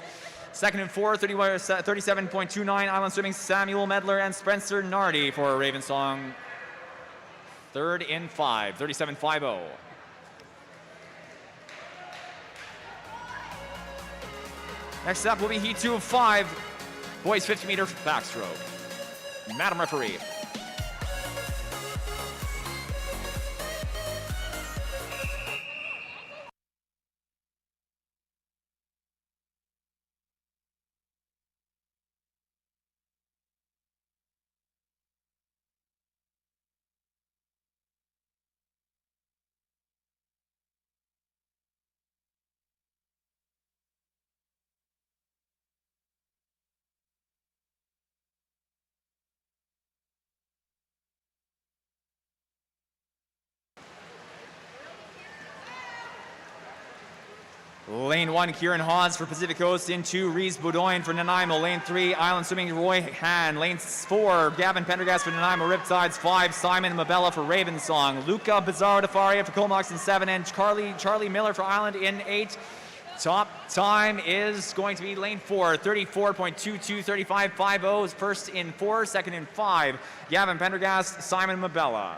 Second in 4, 37.29 Island Swimming, Samuel Medler and Spencer Nardi for Ravensong. Third in 5, 37.50. Next up will be heat 2 of 5, boys 50 meter backstroke. Madam referee. Lane 1, Kieran Hawes for Pacific Coast. In 2, Reese Boudoin for Nanaimo. Lane 3, Island Swimming, Roy Han. Lane 4, Gavin Pendergast for Nanaimo Riptides. 5, Simon Mabella for Ravensong. Luca Bizzaro de Faria for Comox in 7. And Charlie Miller for Island in 8. Top time is going to be lane 4, 34.22, 35.50. First in 4, second in 5. Gavin Pendergast, Simon Mabella.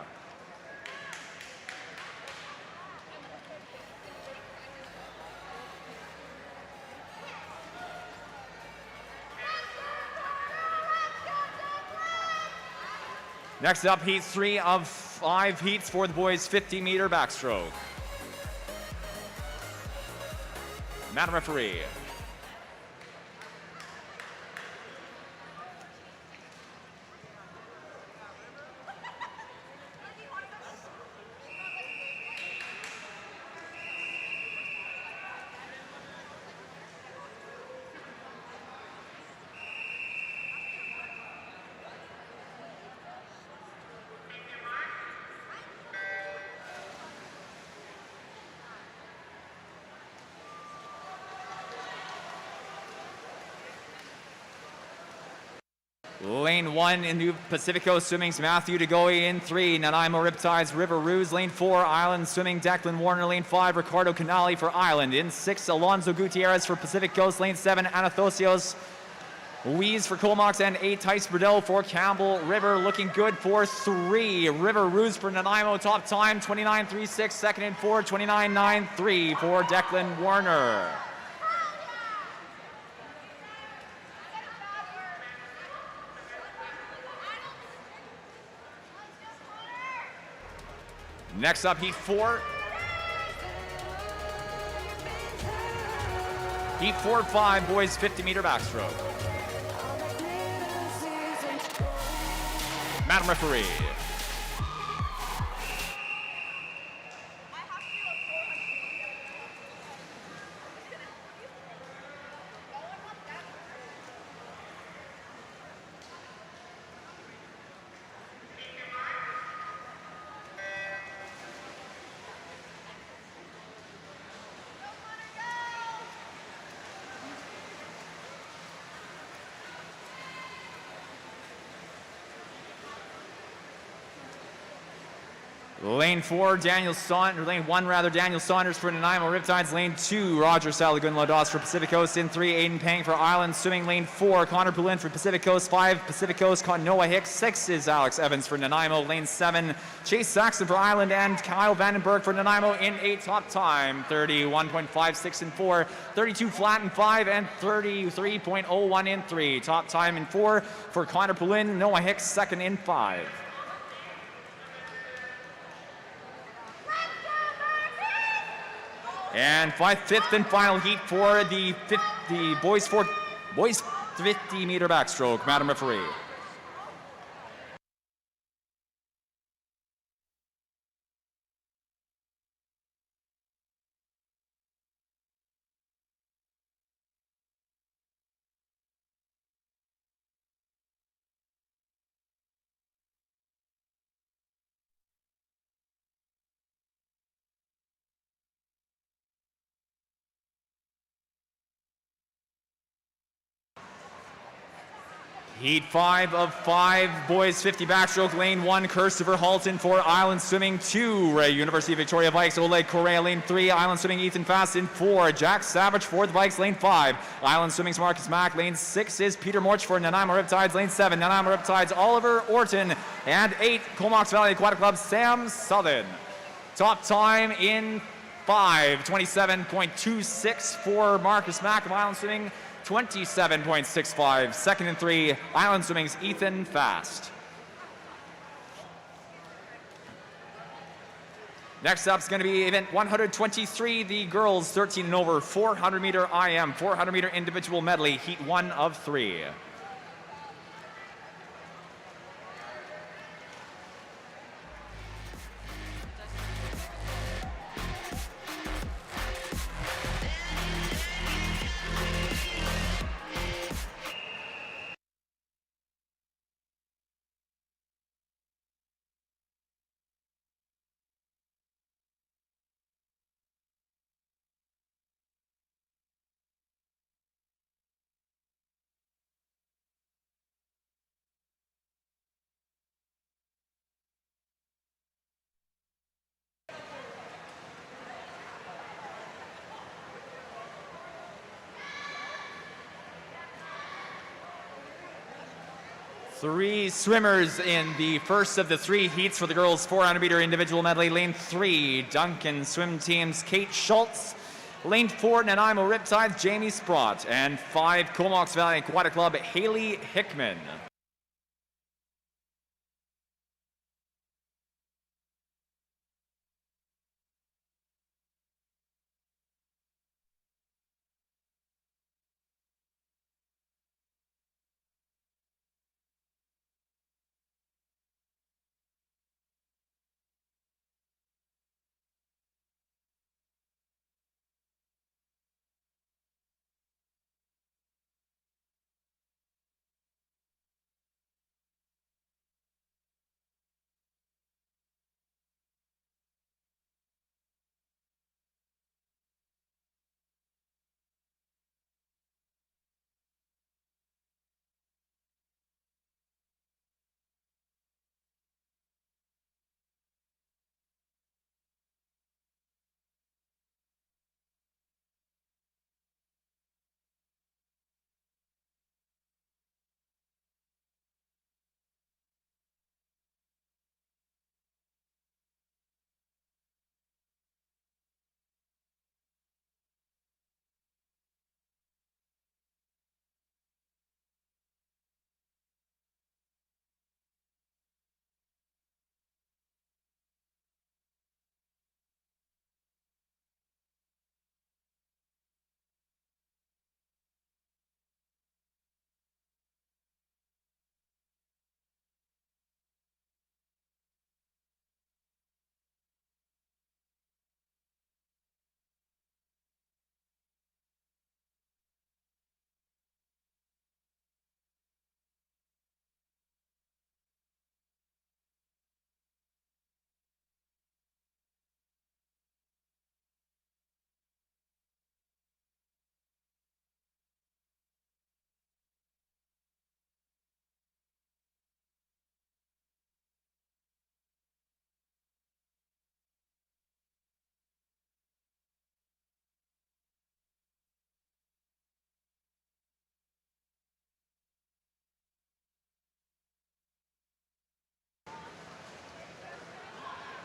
Next up, heat 3 of 5 heats for the boys 50 meter backstroke. Madam referee. Lane 1 in New Pacific Coast Swimming's Matthew DeGoey in 3, Nanaimo Riptides, River Ruse. Lane 4, Island Swimming, Declan Warner. Lane 5, Ricardo Canali for Island. In 6, Alonzo Gutierrez for Pacific Coast. Lane 7, Anathosios Louise for Comox. And 8, Tice Burdell for Campbell River. Looking good for 3, River Ruse for Nanaimo. Top time, 29.36. Second in 4, 29.93 for Declan Warner. Next up, heat 4. Heat 4-5, boys 50-meter backstroke. Madam Referee. Lane 4, Daniel Saunders, lane 1 rather, Daniel Saunders for Nanaimo Riptides. Lane 2, Roger Salagun Lados for Pacific Coast. In 3, Aiden Pang for Island Swimming. Lane 4, Connor Poulin for Pacific Coast. 5, Pacific Coast, Noah Hicks. 6 is Alex Evans for Nanaimo. Lane 7, Chase Saxon for Island and Kyle Vandenberg for Nanaimo in a top time. 31.56 in 4, 32 flat in 5, and 33.01 in 3. Top time in 4 for Connor Poulin, Noah Hicks second in 5. And fifth and final heat for the boys 50-meter backstroke. Madam Referee. Heat 5 of 5, boys 50 backstroke. Lane 1, Christopher Halton for Island Swimming. 2, University of Victoria Vikes, Oleg Correa. Lane 3, Island Swimming, Ethan Fast. In 4, Jack Savage for the Vikes. Lane 5, Island Swimming's Marcus Mack. Lane 6 is Peter Morch for Nanaimo Riptides. Lane 7, Nanaimo Riptides, Oliver Orton. And 8, Comox Valley Aquatic Club, Sam Southern. Top time in 5, 27.26 for Marcus Mack of Island Swimming. 27.65. Second and 3, Island Swimming's Ethan Fast. Next up is going to be event 123, the girls 13 and over 400-meter IM, 400-meter individual medley, heat 1 of 3. Three swimmers in the first of the 3 heats for the girls 400-meter individual medley. Lane 3, Duncan Swim Team's Kate Schultz. Lane 4, Nanaimo Riptides, Jamie Sprott. And 5, Comox Valley Aquatic Club, Haley Hickman.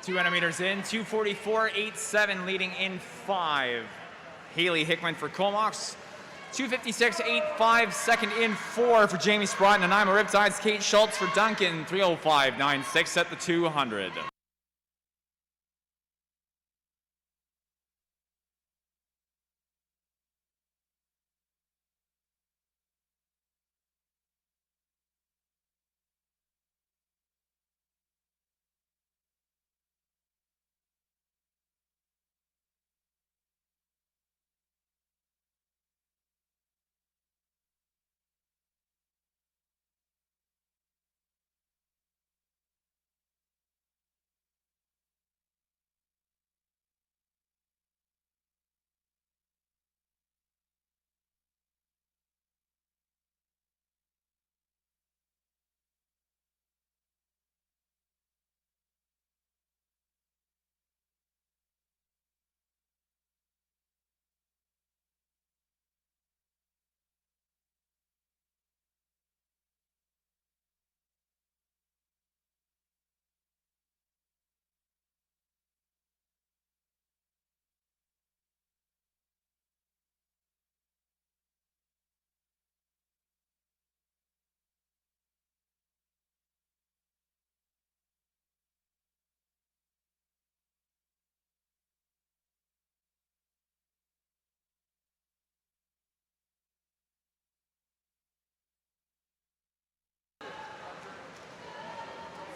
200 meters in, 2:44.87 leading in 5. Haley Hickman for Comox. 2:56.85 second in 4 for Jamie Sprott and Nanaimo Riptides. Kate Schultz for Duncan. 3:05.96 at the 200.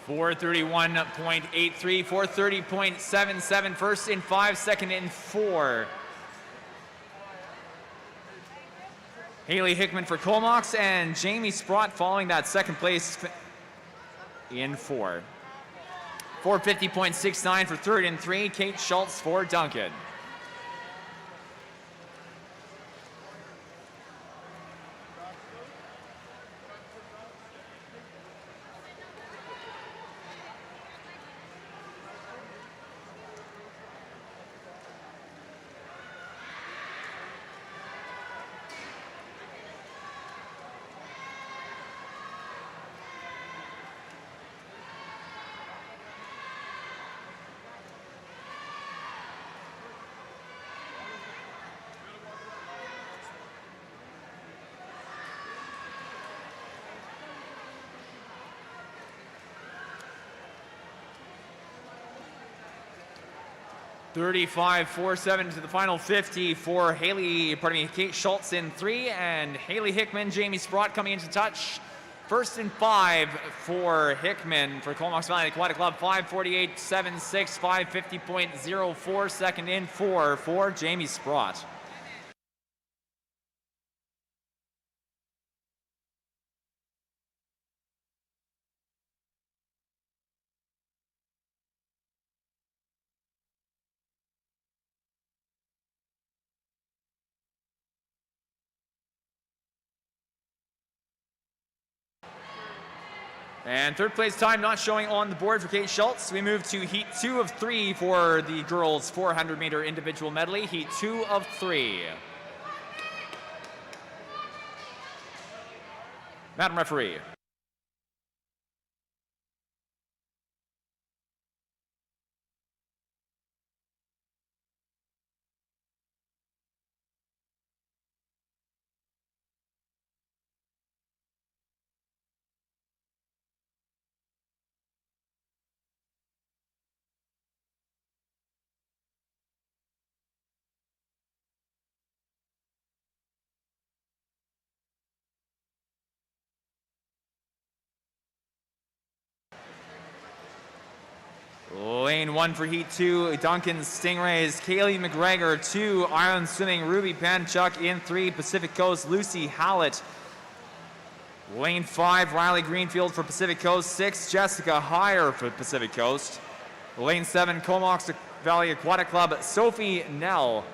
.83, 4:30.77 first in 5, second in 4. Haley Hickman for Comox and Jamie Sprott following that second place in 4. 4:50.69 for third in 3, Kate Schultz for Duncan. .35.47 to the final 50 for Kate Schultz in 3, and Haley Hickman, Jamie Sprott coming into touch. First and 5 for Hickman for Comox Valley Aquatic Club, 5:48.76, 5:50.04, second in 4 for Jamie Sprott. And third place time not showing on the board for Kate Schultz. We move to heat 2 of 3 for the girls 400 meter individual medley. Heat 2 of 3. Madam Referee. Lane 1 for Heat 2, Duncan Stingrays, Kaylee McGregor. 2, Iron Swimming, Ruby Panchuk. In 3, Pacific Coast, Lucy Hallett. Lane 5, Riley Greenfield for Pacific Coast. 6, Jessica Heyer for Pacific Coast. Lane 7, Comox Valley Aquatic Club, Sophie Nell.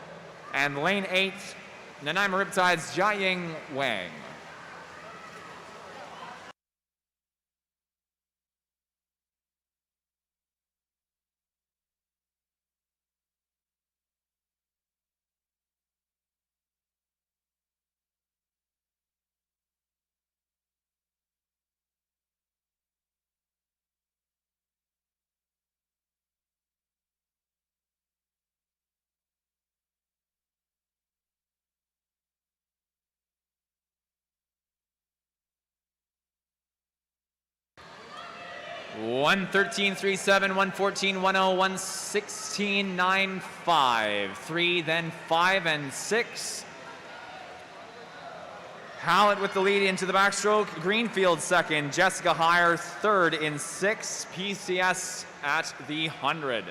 And lane 8, Nanaimo Riptides, Jiaying Wang. 1:13.37, 1:14.10, 1:16.95. 3, then 5 and 6. Hallett with the lead into the backstroke. Greenfield second. Jessica Heyer third in 6. PCS at the 100.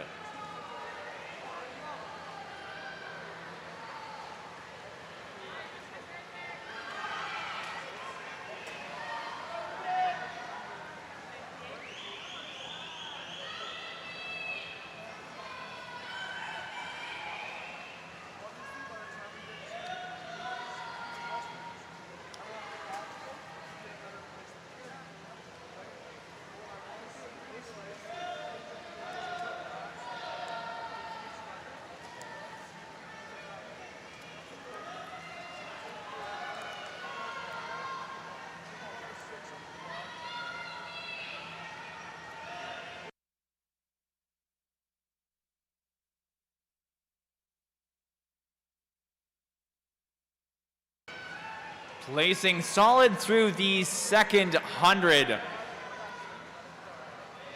Placing solid through the second 100.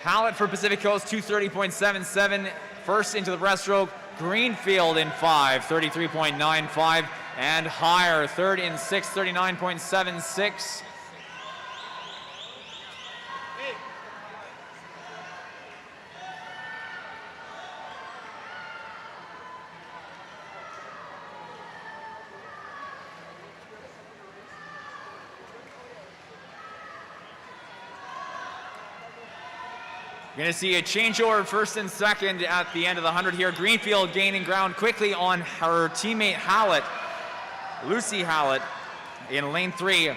Hallett for Pacific Coast, 2:30.77. First into the breaststroke. Greenfield in 5, 33.95. And Heyer, third in 6, 39.76. You're going to see a changeover first and second at the end of the 100 here. Greenfield gaining ground quickly on her teammate Hallett, Lucy Hallett, in lane 3.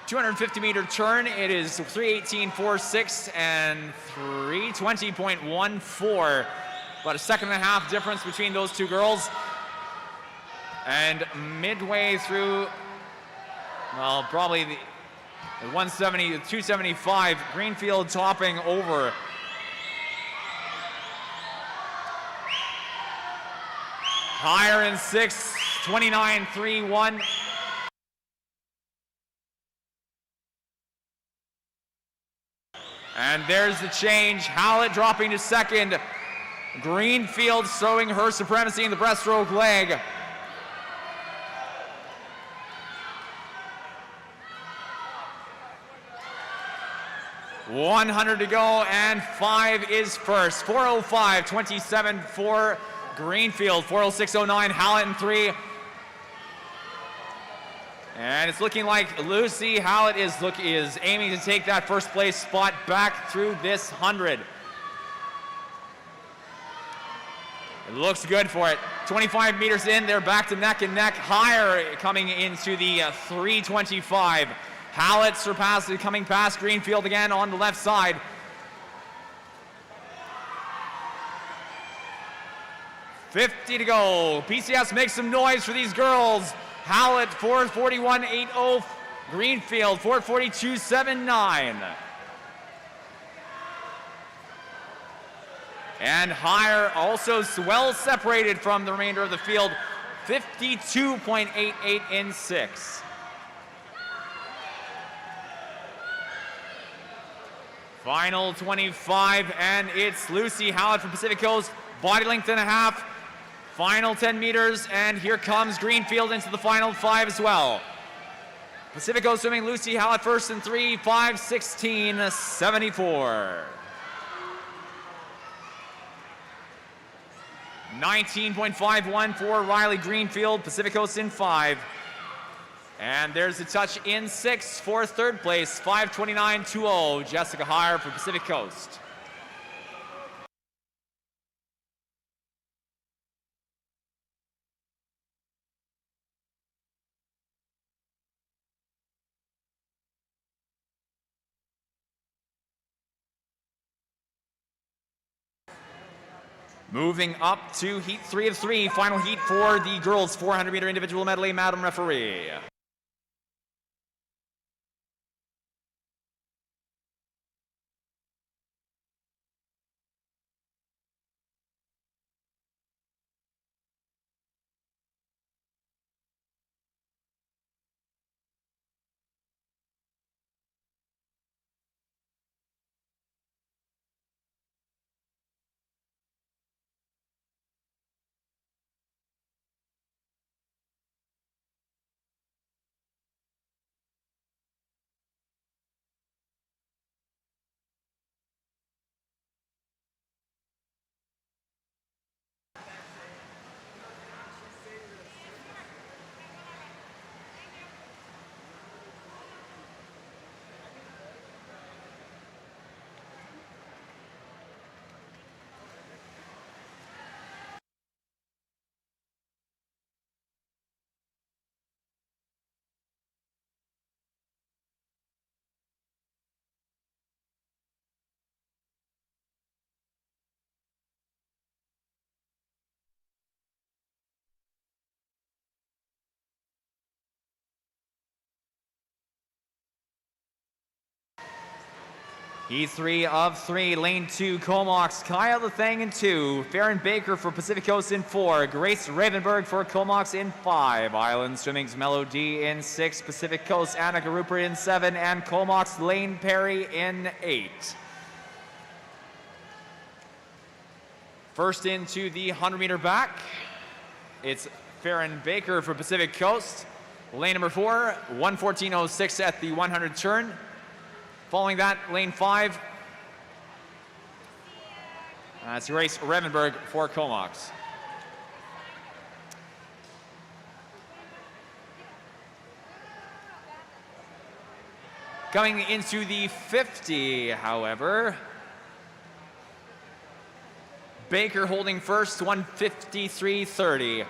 250-meter turn. It is 3:18.46 and 3:20.14. About a second and a half difference between those two girls. And midway through, well, probably the 170 to 275, Greenfield topping over. Heyer in 6, 29.31. And there's the change. Hallett dropping to second. Greenfield showing her supremacy in the breaststroke leg. $100 to go, and 5 is first. 4:05.27 for Greenfield. 4:06.09 Hallett in 3. And it's looking like Lucy Hallett is aiming to take that first place spot back through this 100. It looks good for it. 25 meters in, they're back to neck and neck. Heyer coming into the 3:25. Hallett coming past Greenfield again on the left side. $50 to go. PCS makes some noise for these girls. Hallett 4:41.80. Greenfield 4:42.79. And Heyer also well separated from the remainder of the field. 52.88 in 6. Final 25, and it's Lucy Hallett from Pacific Coast, body length and a half. Final 10 meters, and here comes Greenfield into the final 5 as well. Pacific Coast swimming, Lucy Hallett first in 3, 5:16.74. 19.51 for Riley Greenfield, Pacific Coast in 5. And there's a touch in 6 for third place, 5:29.20, Jessica Heyer for Pacific Coast. Moving up to heat 3 of 3, final heat for the girls 400-meter individual medley, Madam Referee. Heat 3 of 3, lane 2, Comox, Kaya Lethang in 2, Farron Baker for Pacific Coast in 4, Grace Ravenberg for Comox in 5, Island Swimming's Melody in 6, Pacific Coast Annika Rupert in 7, and Comox Lane Perry in 8. First into the 100-meter back, it's Farron Baker for Pacific Coast, lane number 4, 1:14.06 at the 100 turn. Following that, lane 5, it's Grace Revenberg for Comox. Coming into the 50, however, Baker holding first, 1:53.30.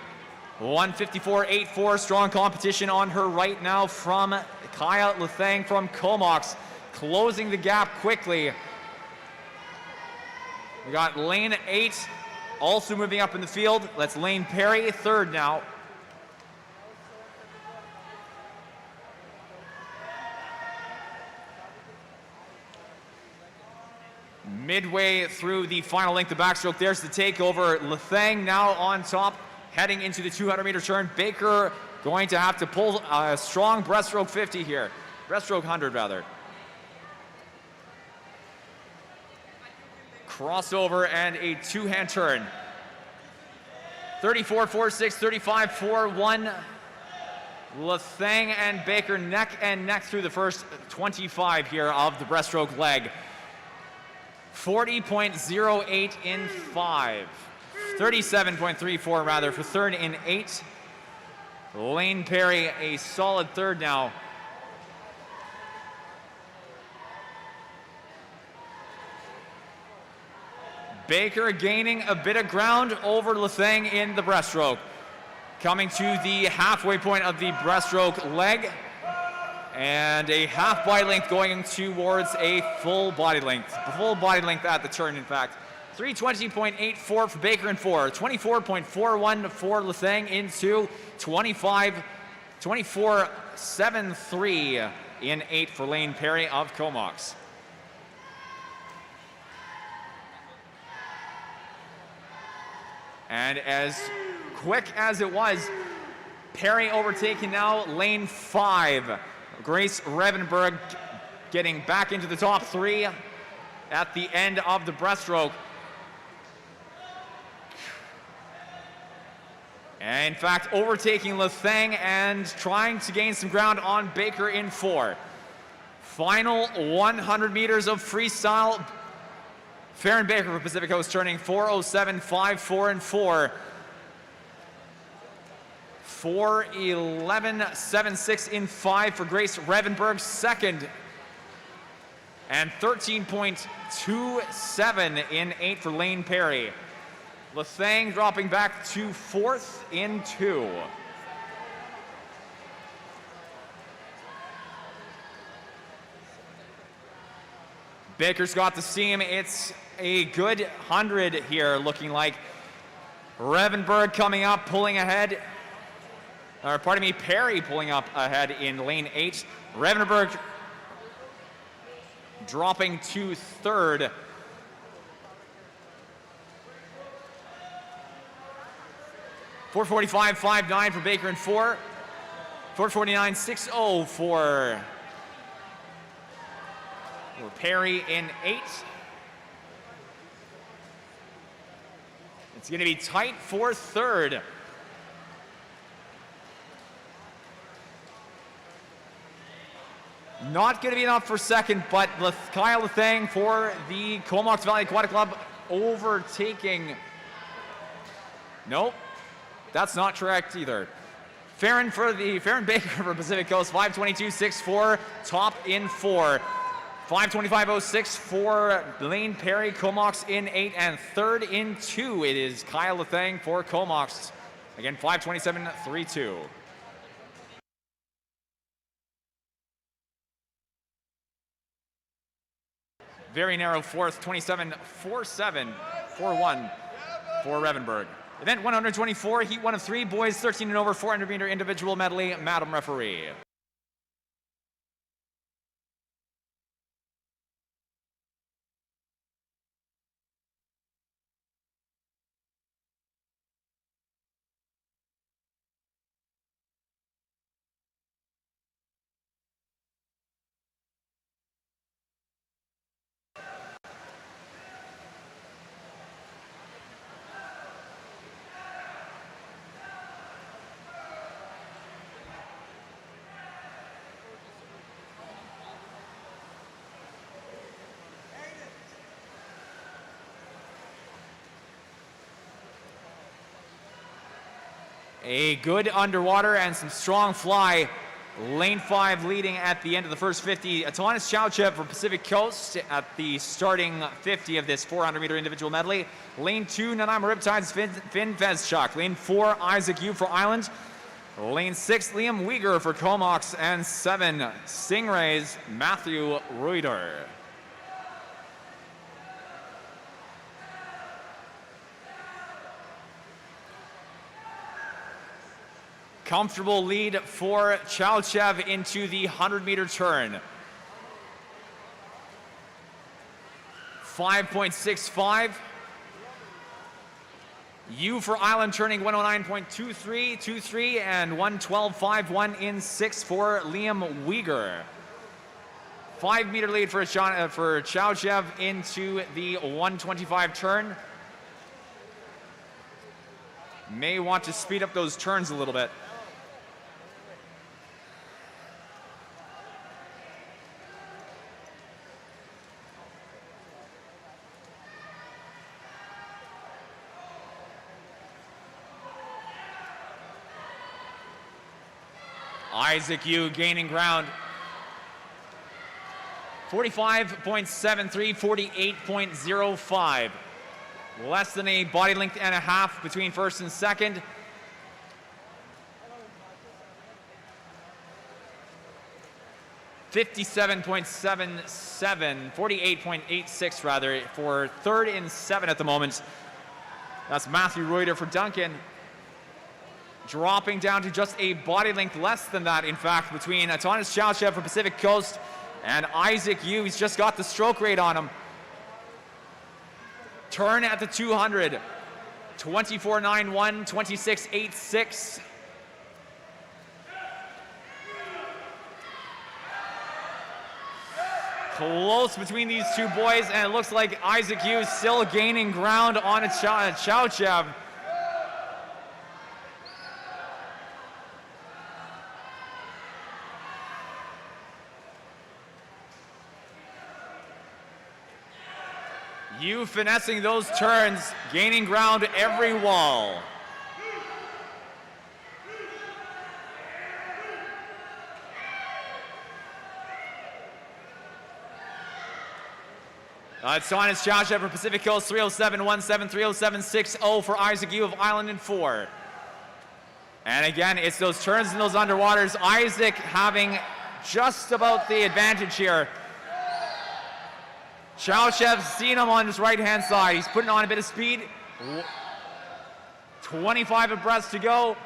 1:54.84, strong competition on her right now from Kaya Lethang from Comox. Closing the gap quickly. We got lane 8 also moving up in the field. That's Lane Perry, third now. Midway through the final length of backstroke, there's the takeover. Lethang now on top, heading into the 200-meter turn. Baker going to have to pull a strong breaststroke 50 here. Breaststroke 100, rather. Crossover and a two-hand turn. 34.46, 35.41. Lethang and Baker neck and neck through the first 25 here of the breaststroke leg. 40.08 in 5. 37.34 rather for third in 8. Lane Perry a solid third now. Baker gaining a bit of ground over Lethang in the breaststroke. Coming to the halfway point of the breaststroke leg. And a half body length going towards a full body length. Full body length at the turn, in fact. 3:20.84 for Baker in 4. 24.41 for Lethang in 2. 24.73 in 8 for Lane Perry of Comox. And as quick as it was, Perry overtaking now lane 5. Grace Revenberg getting back into the top 3 at the end of the breaststroke. And in fact, overtaking Lethang and trying to gain some ground on Baker in 4. Final 100 meters of freestyle. Farron Baker for Pacific Coast turning 4:07.54 and 4. 4:11.76 in 5 for Grace Revenberg, second. And 13.27 in 8 for Lane Perry. Lethang dropping back to 4th in 2. Baker's got the steam. It's a good 100 here, looking like. Revenberg coming up, pulling ahead. Or pardon me, Perry pulling up ahead in lane 8. Revenberg dropping to 3rd. .445.59 for Baker in 4. 449.60 for Perry in 8. It's going to be tight for 3rd. Not going to be enough for 2nd, but Kyle Lethang for the Comox Valley Aquatic Club overtaking. Nope, that's not correct either. Farron Baker for Pacific Coast, 5:22.64, top in 4. 5:25.06 for Lane Perry, Comox in 8, and 3rd in 2. It is Kyle Lethang for Comox. Again, 5:27.32. Very narrow 4th, 27.47.41 for Revenberg. Event 124, heat 1 of 3, boys 13 and over, 400-meter individual medley, Madam Referee. A good underwater and some strong fly. Lane 5 leading at the end of the first 50. Atanas Chauchev for Pacific Coast at the starting 50 of this 400-meter individual medley. Lane 2, Nanaimo Riptides, Finn Vezchuk. Lane 4, Isaac Yu for Island. Lane 6, Liam Uyghur for Comox. And 7, Stingrays, Matthew Reuter. Comfortable lead for Chauchev into the 100-meter turn. 5.65. Yu for Island turning 109.23 and 112.51 in 6 for Liam Uyghur. 5-meter lead for Chauchev into the 125 turn. May want to speed up those turns a little bit. Isaac Yu gaining ground. 45.73, 48.05. Less than a body length and a half between first and second. .77, 48.86 rather, for third and 7 at the moment. That's Matthew Reuter for Duncan. Dropping down to just a body length less than that, in fact, between Atanas Chauchev for Pacific Coast and Isaac Yu. He's just got the stroke rate on him. Turn at the 200. 24.91, 26.86. Close between these two boys, and it looks like Isaac Yu is still gaining ground on Chauchev. Yu finessing those turns, gaining ground every wall. It's Atanas Chauchev for Pacific Coast, 307.17, 307.60 for Isaac Yu of Island in 4. And again, it's those turns and those underwaters. Isaac having just about the advantage here. Chauchev's seen him on his right-hand side. He's putting on a bit of speed. 25 abreast to go.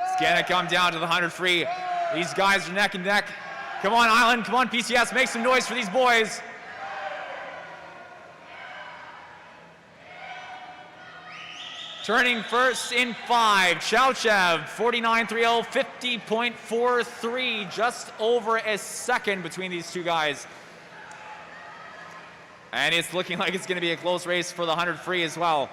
It's gonna come down to the 100 free. These guys are neck and neck. Come on, Island. Come on, PCS. Make some noise for these boys. Turning first in 5, Chauchev, 49.30, 50.43, just over a second between these two guys. And it's looking like it's going to be a close race for the 100 free as well.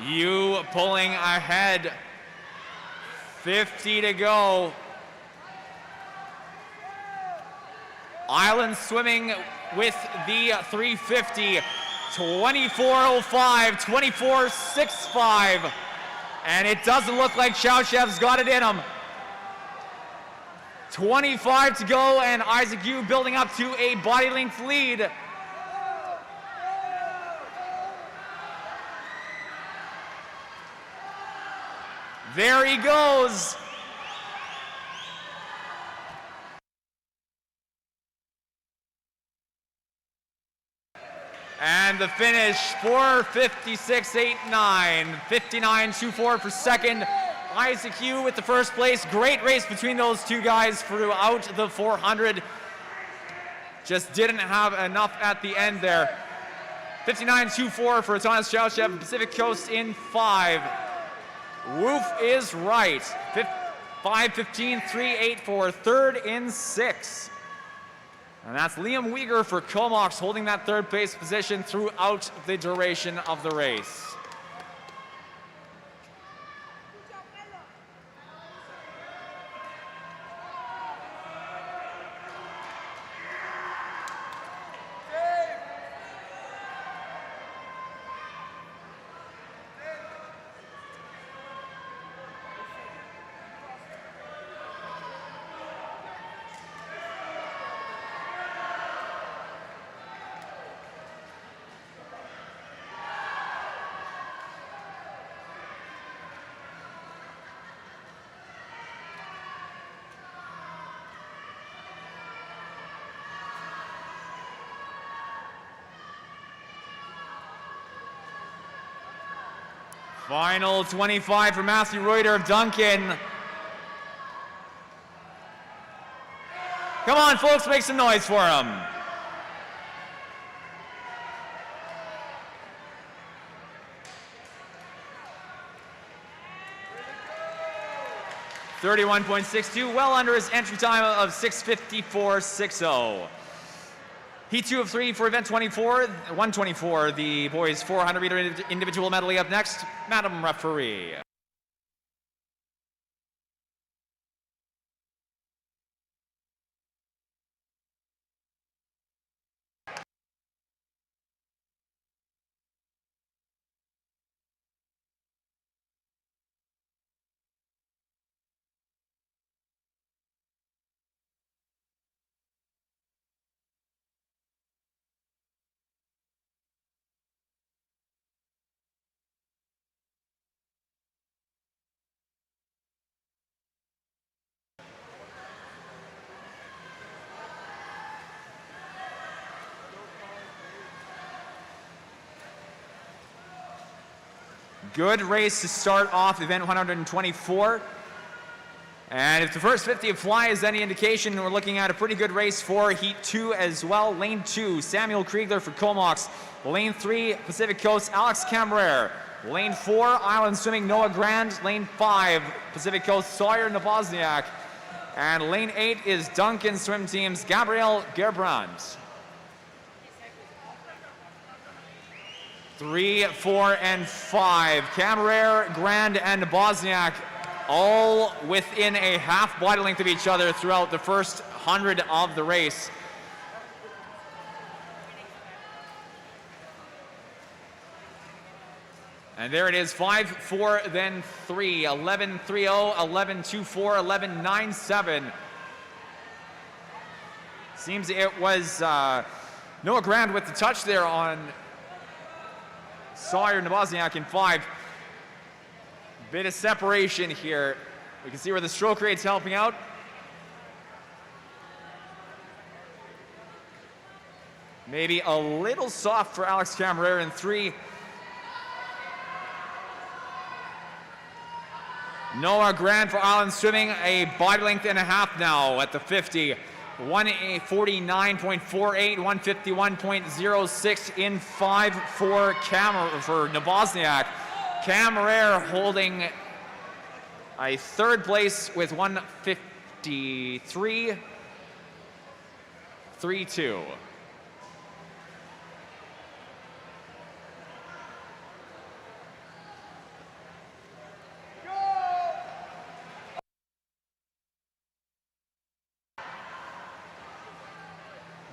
Yu pulling ahead. 50 to go. Island swimming with the 350. 24.05, 24.65. And it doesn't look like Chauchev's got it in him. 25 to go, and Isaac Yu building up to a body length lead. There he goes. And the finish, 4:56.89, 59.24 for second. Isaac Yu with the first place. Great race between those two guys throughout the 400. Just didn't have enough at the end there. 59.24 for Atanas Chauchev, Pacific Coast in 5. Woof is right. 5:15.38 for third in 6. And that's Liam Uyghur for Comox, holding that third place position throughout the duration of the race. Final 25 for Matthew Reuter of Duncan. Come on, folks, make some noise for him. .31.62, well under his entry time of 6:54.60. Heat 2 of 3 for event 24, 124, the boys 400 meter individual medley up next. Madam Referee. Good race to start off event 124. And if the first 50 of fly is any indication, we're looking at a pretty good race for Heat 2 as well. Lane 2, Samuel Kriegler for Comox. Lane 3, Pacific Coast, Alex Camrer. Lane 4, Island Swimming, Noah Grand. Lane 5, Pacific Coast, Sawyer Nabozniak. And lane 8 is Duncan Swim Team's Gabriel Gerbrand. 3, 4, and 5. Camrer, Grand, and Bosniak all within a half body length of each other throughout the first 100 of the race. And there it is, 5, 4, then 3, 11, 3-0, 11, 2-4, 11, 9-7. Seems it was Noah Grand with the touch there on Sawyer Nabozniak in 5. Bit of separation here. We can see where the stroke rate's helping out. Maybe a little soft for Alex Camarera in 3. Noah Grand for Island Swimming, a body length and a half now at the 50. 149.48, 151.06 in 5 for Nabozniak. Camrer holding a third place with 153.32.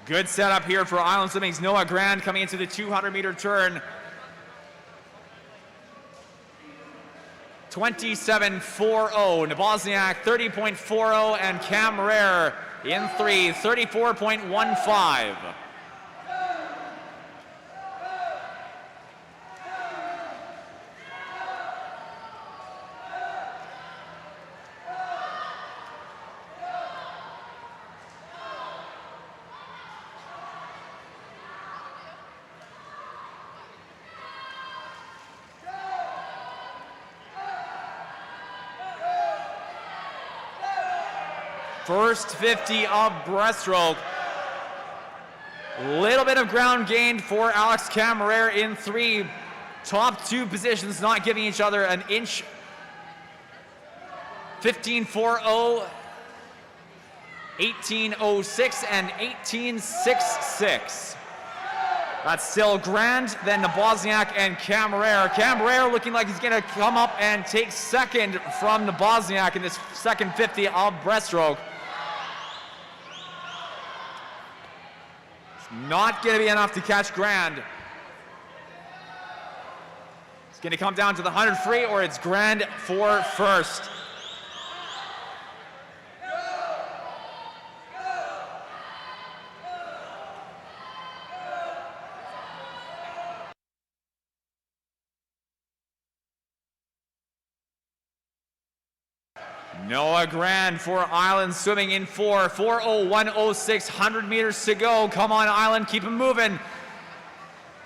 Good setup here for Island Swimming's Noah Grand coming into the 200-meter turn. 27.40, Nabozniak 30.40, and Camrer in 3, 34.15. First 50 of breaststroke. Little bit of ground gained for Alex Camarera in 3. Top 2 positions not giving each other an inch. 15.40. 18:06 and 18:66. That's still Grand, then Nabozniak and Camarere. Camarere looking like he's gonna come up and take second from Nabozniak in this second 50 of breaststroke. It's not gonna be enough to catch Grand. It's gonna come down to the 100 free, or it's Grand for first. Noah Grand for Island swimming in 4:4:01:06, 100 meters to go. Come on, Island, keep him moving.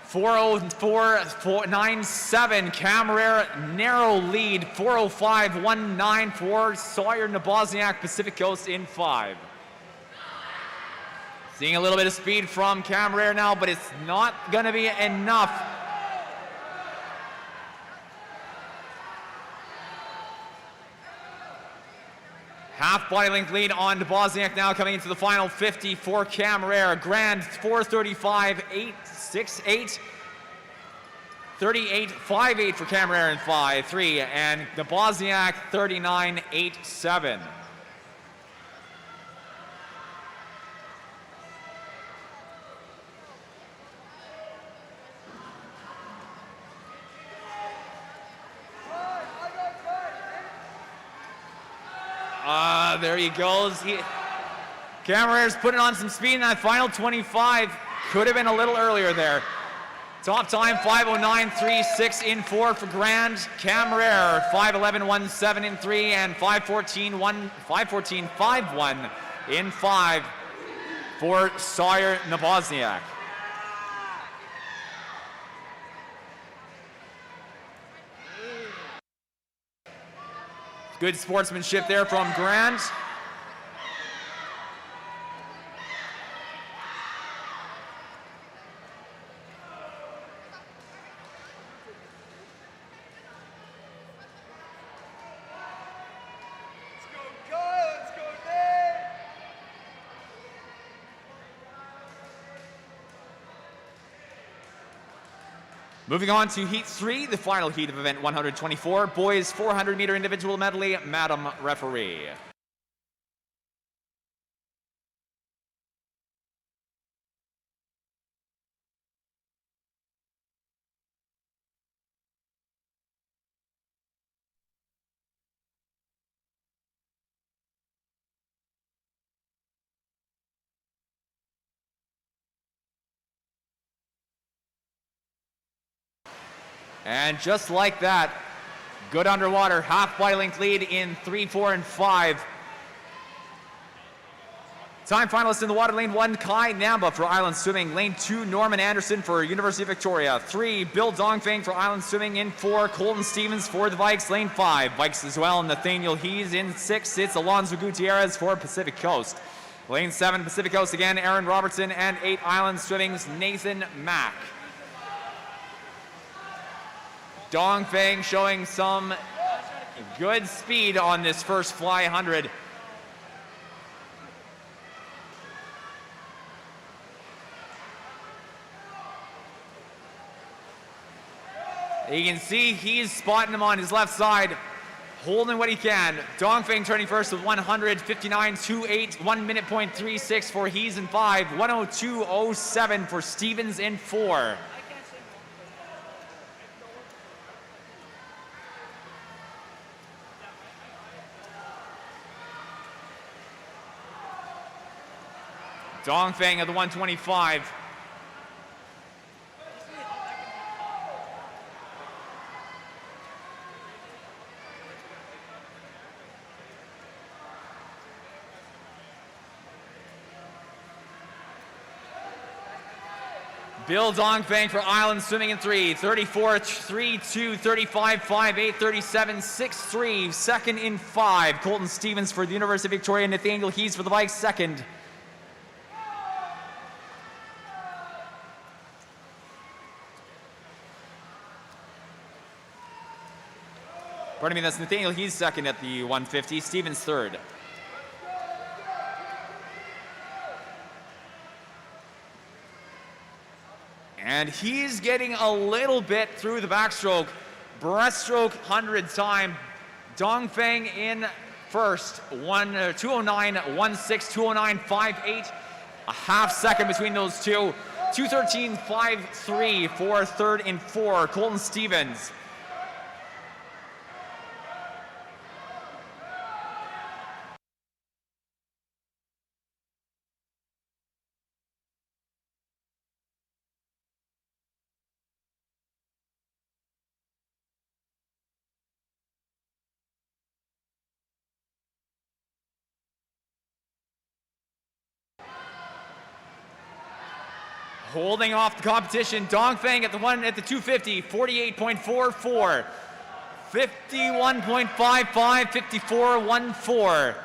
4:04:97, Camarere narrow lead. 4:05:19 for Sawyer Nabozniak, Pacific Coast in 5. Seeing a little bit of speed from Camarere now, but it's not gonna be enough. Half body length lead on Nabozniak now coming into the final 50 for Camarere. Grand 4:35:868. 38:58 for Camarere in 5-3, and Nabozniak 39:87. There he goes. Camarere's putting on some speed in that final 25. Could have been a little earlier there. Top time 5:09:36 in 4 for Grand. Camarere 5:11:17 in 3 and 5:14:51 in 5 for Sawyer Nabozniak. Good sportsmanship there from Grand. Moving on to Heat 3, the final heat of event 124, boys 400-meter individual medley, Madam Referee. And just like that, good underwater, half body length lead in 3, 4, and 5. Time finalists in the water: lane 1, Kai Namba for Island Swimming. Lane 2, Norman Anderson for University of Victoria. 3, Bill Dongfang for Island Swimming. In 4, Colton Stevens for the Vikes. Lane 5, Vikes as well, Nathaniel Hees. In 6, it's Alonso Gutierrez for Pacific Coast. Lane 7, Pacific Coast again, Aaron Robertson. And 8, Island Swimming's Nathan Mack. Dongfang showing some good speed on this first fly 100. You can see he's spotting him on his left side, holding what he can. Dongfang turning first with 159.28, 1 minute point 36 for Hees in 5, 102.07 for Stevens in 4. Dongfang at the 125. Bill Dongfang for Island Swimming in 3, 34.32, 35.58, 37.63. Second in 5, Colton Stevens for the University of Victoria. Nathaniel Hees for the Vikes, second. Pardon me, that's Nathaniel Hees second at the 150, Stevens third. And he's getting a little bit through the backstroke. Breaststroke 100 time. Dongfeng in first, 209.16, 209.58. A half second between those two. 213.53 for third and four, Colton Stevens. Holding off the competition, Dongfeng at the 250, 48.44, 51.55, 54.14.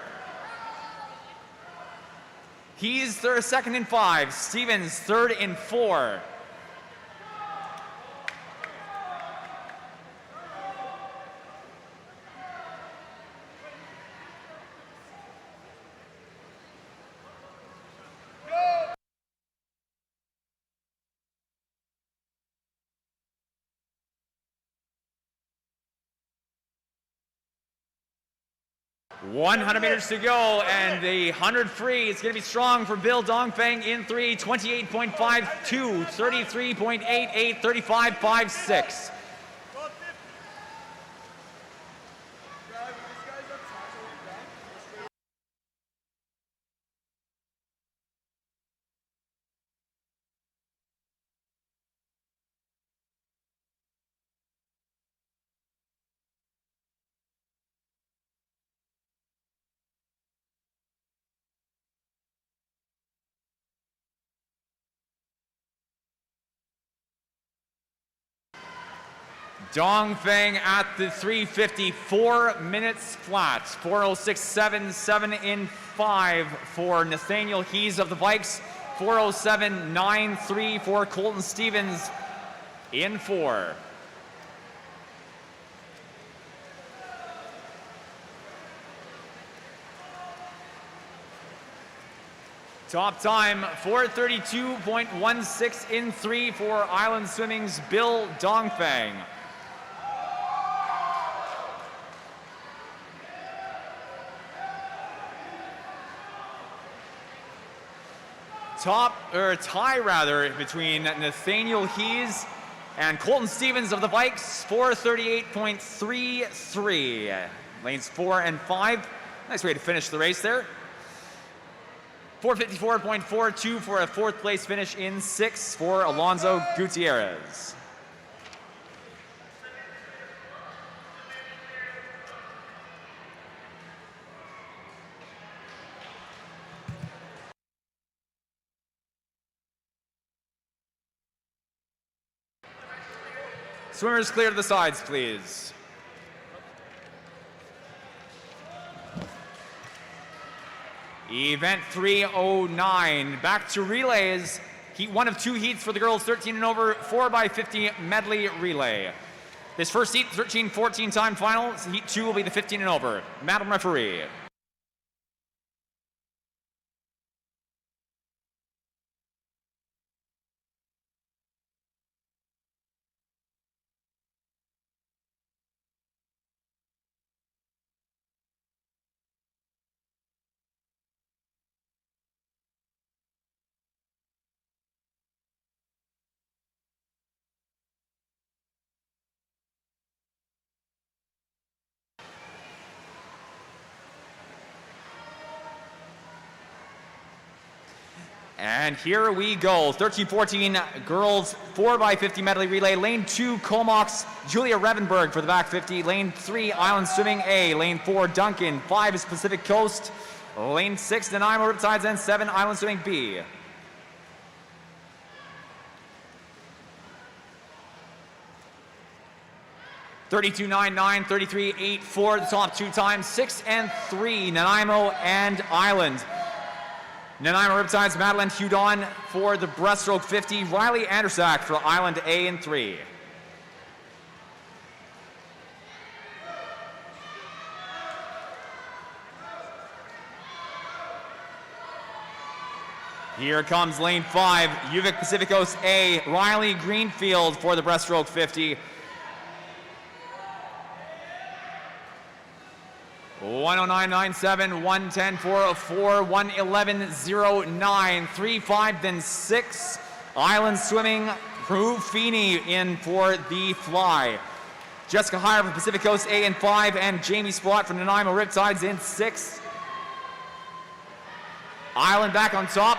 He's second and five, Stevens third and four. – 100 meters to go, and the 100 free is going to be strong for Bill Dongfeng in three, 28.52, 33.88, 35.56. Dongfeng at the 350, 4 minutes flat, 4:06.77 in 5 for Nathaniel Hees of the Vikes, 4:07.93 for Colton Stevens in 4. Top time, 4:32.16 in 3 for Island Swimming's Bill Dongfeng. Tie between Nathaniel Hees and Colton Stevens of the Vikes, 4:38.33. Lanes 4 and 5. Nice way to finish the race there. 4:54.42 for a fourth place finish in 6 for Alonso Gutierrez. Swimmers clear to the sides, please. Event 309, back to relays. Heat 1 of 2 heats for the girls 13 and over, 4x50 medley relay. This first heat, 13-14 time final. Heat 2 will be the 15 and over. Madam referee. And here we go, 13-14 girls 4x50 medley relay. Lane 2, Comox, Julia Revenberg for the back 50. Lane 3, Island Swimming A. Lane 4, Duncan. 5 is Pacific Coast. Lane 6, Nanaimo Riptides, and 7, Island Swimming B. (32.99), 33.84, the top 2 times, 6 and 3, Nanaimo and Island. Nanaimo Riptides, Madeline Hudon for the breaststroke 50, Riley Andersack for Island A and 3. Here comes lane 5, UVic Pacific Coast A, Riley Greenfield for the breaststroke 50. 109.97, 110.404, 111.09, 3.5, then 6. Island Swimming, Prue Feeney in for the fly. Jessica Heyer from Pacific Coast A in 5, and Jamie Sprott from Nanaimo Riptides in 6. Island back on top.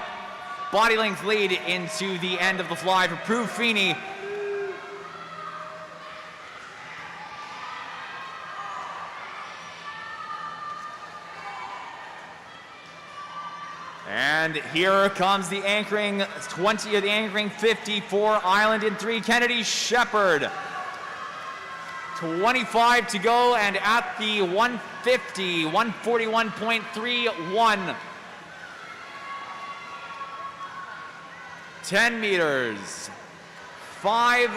Body length lead into the end of the fly for Prue Feeney. And here comes the anchoring 20 of the anchoring 54 Island in 3. Kennedy Shepherd. 25 to go, and at the 150, 141.31. 10 meters. 5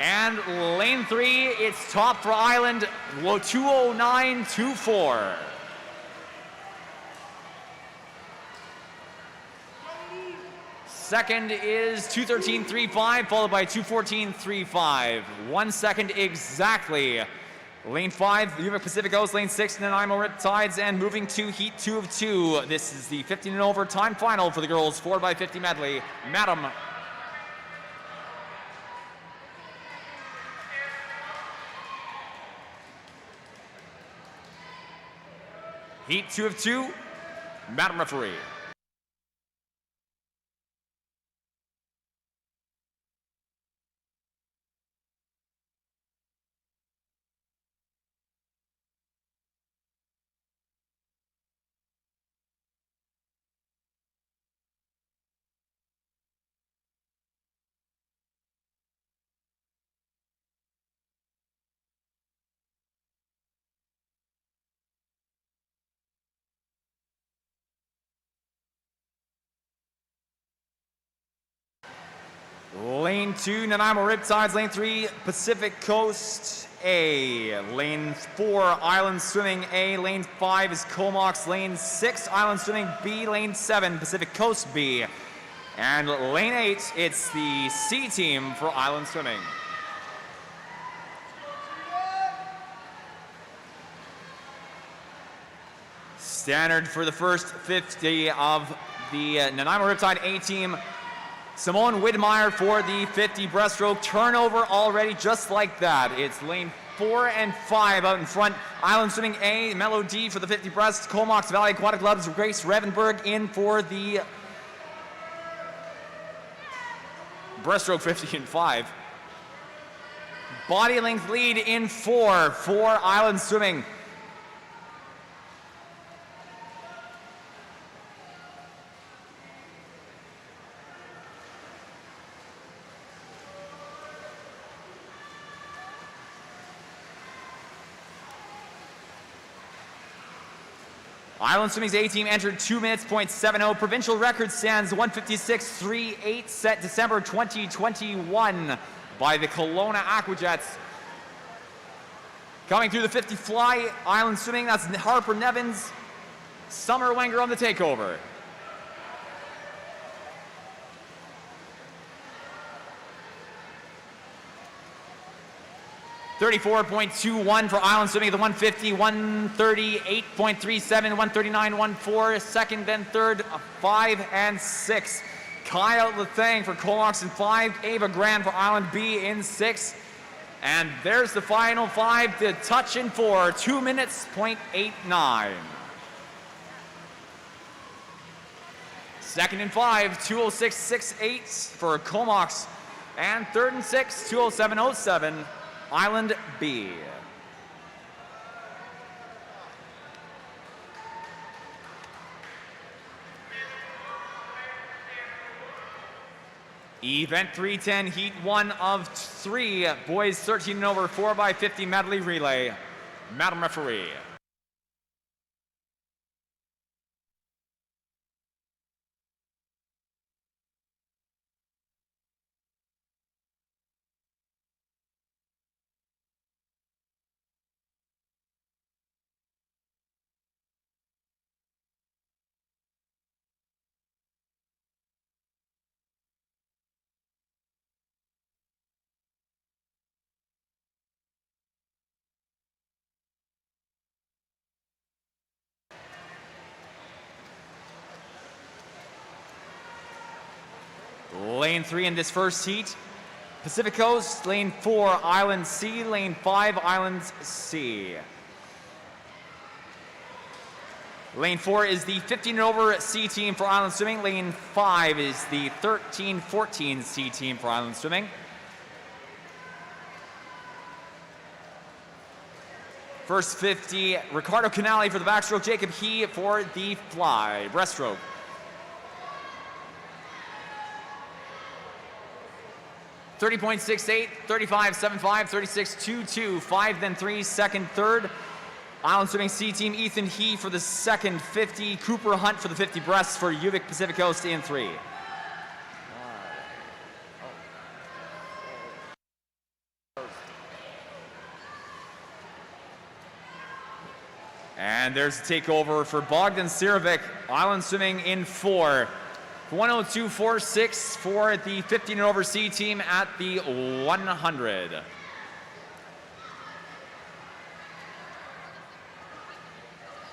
and lane 3. It's top for Island. 209.24. Second is 213.35, followed by 214.35. 1 second exactly. Lane 5, UVic Pacific Coast, lane 6, Nanaimo Riptides, and moving to heat 2 of 2. This is the 15 and over time final for the girls 4x50 medley. Madam. Heat 2 of 2, Madam referee. Lane 2, Nanaimo Riptides. Lane 3, Pacific Coast A. Lane 4, Island Swimming A. Lane 5 is Comox. Lane 6, Island Swimming B. Lane 7, Pacific Coast B. And lane 8, it's the C team for Island Swimming. Standard for the first 50 of the Nanaimo Riptide A team. Simone Widmeyer for the 50 breaststroke. Turnover already just like that. It's lane 4 and 5 out in front. Island Swimming A, Mellow D for the 50 breast. Comox Valley Aquatic Club's Grace Revenberg in for the breaststroke 50 and 5. Body length lead in 4 for Island Swimming. Island Swimming's A team entered 2 minutes, .70. Provincial record stands 156.38, set December 2021 by the Kelowna Aquajets. Coming through the 50 fly, Island Swimming, that's Harper Nevins, Summer Wenger on the takeover. .34.21 for Island Swimming at the 150, 138.37, 139.14, second, then third, 5 and 6. Kyle Lethang for Comox in 5, Ava Grand for Island B in 6. And there's the final 5, the touch in 4, 2 minutes, .89. Second and 5, 206.68 for Comox. And third and 6, 207.07. Island B. Event 310, heat 1 of 3, boys 13 and over, 4x50 medley relay. Madam referee. Lane 3 in this first heat. Pacific Coast, lane 4, Island C, lane 5, Islands C. Lane 4 is the 15 and over C team for Island Swimming. Lane 5 is the 13-14 C team for Island Swimming. First 50, Ricardo Canali for the backstroke, Jacob He for the fly, breaststroke. .68, 35.75, 36.22, 5 then 3, second, third. Island Swimming C team, Ethan He for the second 50, Cooper Hunt for the 50 breasts for Yuvik Pacific Coast in 3. And there's a takeover for Bogdan Sirovic, Island Swimming in 4. 102.46 for the 15 and over C team at the 100.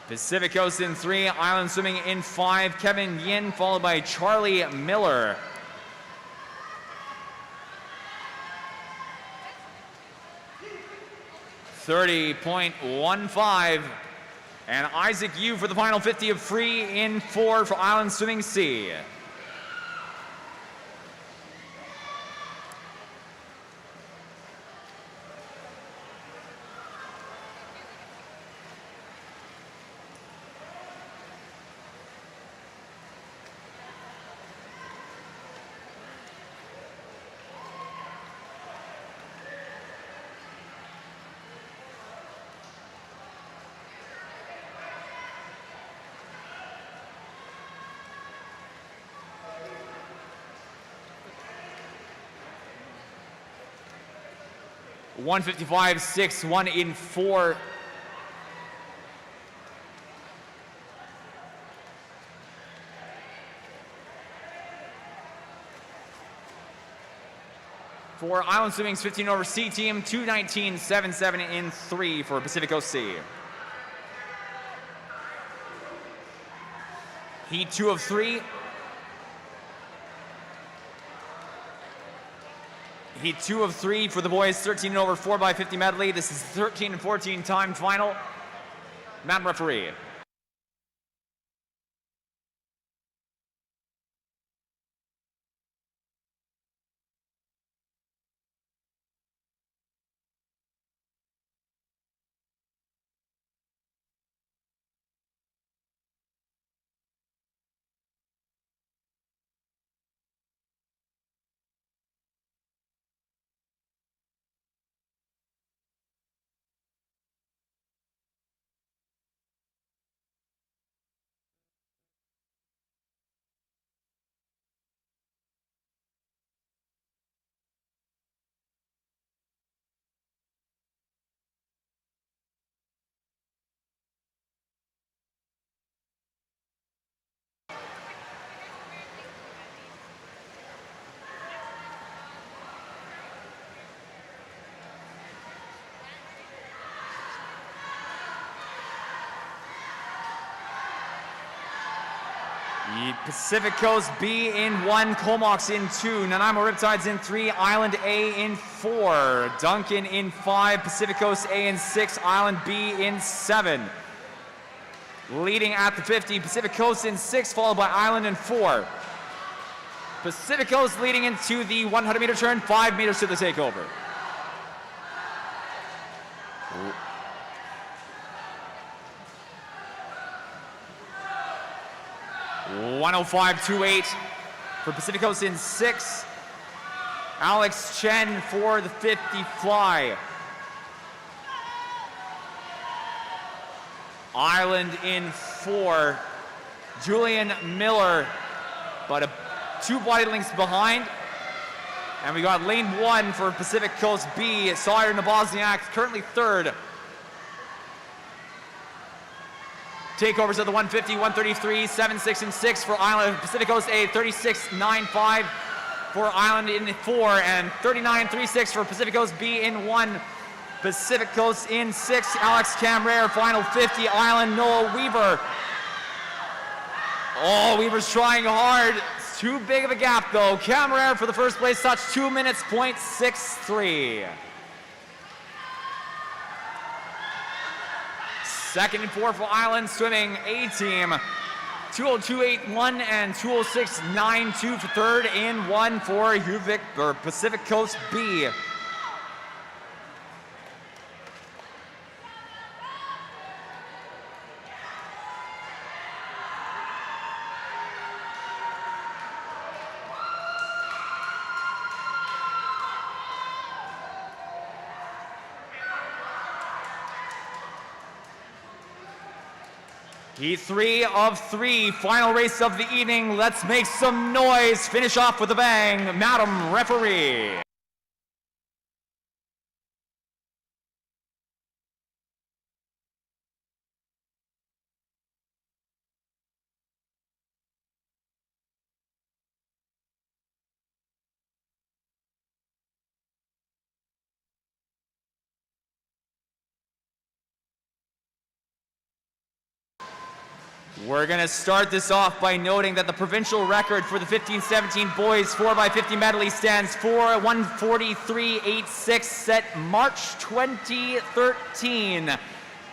Pacific Coast in 3, Island Swimming in 5, Kevin Yin followed by Charlie Miller. .30.15. And Isaac Yu for the final 50 of free in 4 for Island Swimming C. .155.61 in 4. For Island Swimming's 15 over C team, 2:19.77 in 3 for Pacific Coast C. Heat 2 of 3. Heat 2 of 3 for the boys, 13 and over 4x50 medley. This is 13 and 14 time final. Madam referee. The Pacific Coast B in 1, Comox in 2, Nanaimo Riptides in 3, Island A in 4, Duncan in 5, Pacific Coast A in 6, Island B in 7. Leading at the 50, Pacific Coast in 6, followed by Island in 4. Pacific Coast leading into the 100-meter turn, 5 meters to the takeover. .105.28 for Pacific Coast in 6. Alex Chen for the 50 fly. Island in 4. Julian Miller, but 2 body lengths behind. And we got lane 1 for Pacific Coast B. Sawyer Nabozniak currently 3rd. Takeovers of the 150, 133, 7, 6, and 6 for Island. Pacific Coast A, 36.95 for Island in 4, and 39.36 for Pacific Coast B in 1. Pacific Coast in 6, Alex Camrere, final 50, Island, Noah Weaver. Oh, Weaver's trying hard. Too big of a gap though. Cameron for the first place touch, 2 minutes, .63. Second and 4 for Island Swimming A team. 2:02.81 and 2:06.92 for third and 1 for Pacific Coast B. Heat 3 of 3, final race of the evening. Let's make some noise. Finish off with a bang, Madam Referee. We're going to start this off by noting that the provincial record for the 15-17 boys 4x50 medley stands for 1:43.86, set March 2013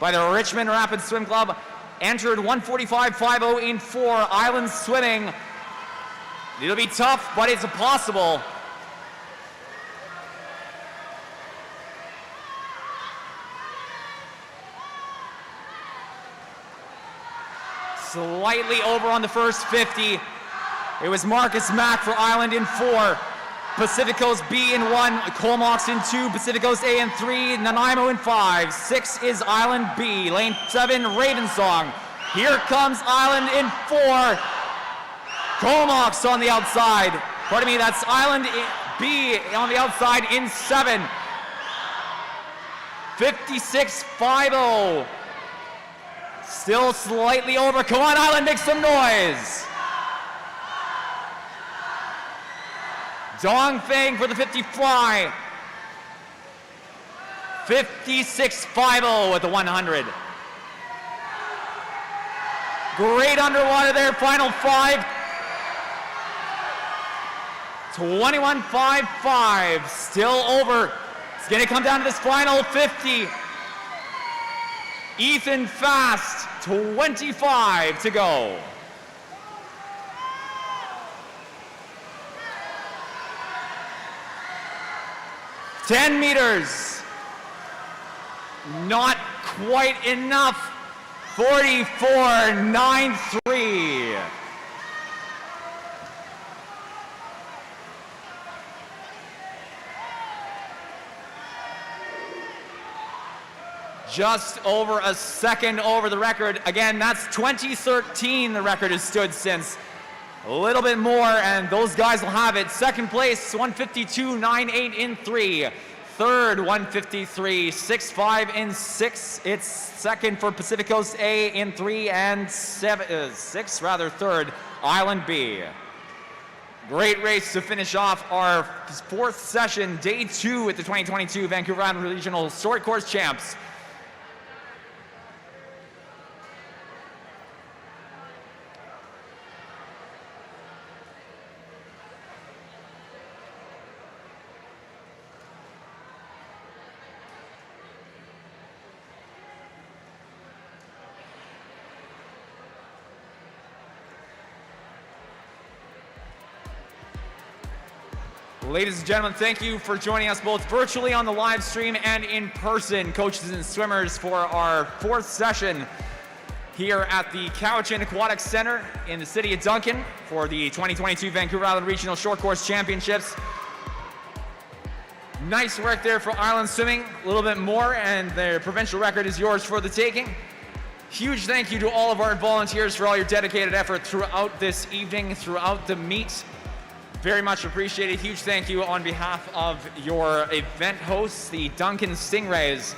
by the Richmond Rapids Swim Club. Entered 1:45.50 in 4. Island Swimming. It'll be tough, but it's possible. Slightly over on the first 50. It was Marcus Mack for Island in 4. Pacific Coast B in 1. Comox in 2. Pacific Coast A in 3. Nanaimo in 5. 6 is Island B. Lane 7, Ravensong. Here comes Island in 4. Comox on the outside. Pardon me, that's Island B on the outside in 7. 56.50. Still slightly over. Come on, Island, make some noise. Dong Feng for the 50 fly. 56.50 at the 100. Great underwater there, final 5. 21.55, still over. It's gonna come down to this final 50. Ethan Fast, 25 to go. $10 meters. Not quite enough. 44.93. Just over a second over the record. Again, that's 2013 the record has stood since. A little bit more and those guys will have it. Second place, 152.98 in 3. Third, 153.65 in 6. It's second for Pacific Coast A in 3 and 6 rather, third, Island B. Great race to finish off our 4th session, day 2 at the 2022 Vancouver Island Regional Short Course Champs. Ladies and gentlemen, thank you for joining us both virtually on the live stream and in person, coaches and swimmers, for our 4th session here at the Cowichan Aquatic Center in the city of Duncan for the 2022 Vancouver Island Regional Short Course Championships. Nice work there for Island Swimming, a little bit more, and their provincial record is yours for the taking. Huge thank you to all of our volunteers for all your dedicated effort throughout this evening, throughout the meet. Very much appreciated. Huge thank you on behalf of your event hosts, the Duncan Stingrays.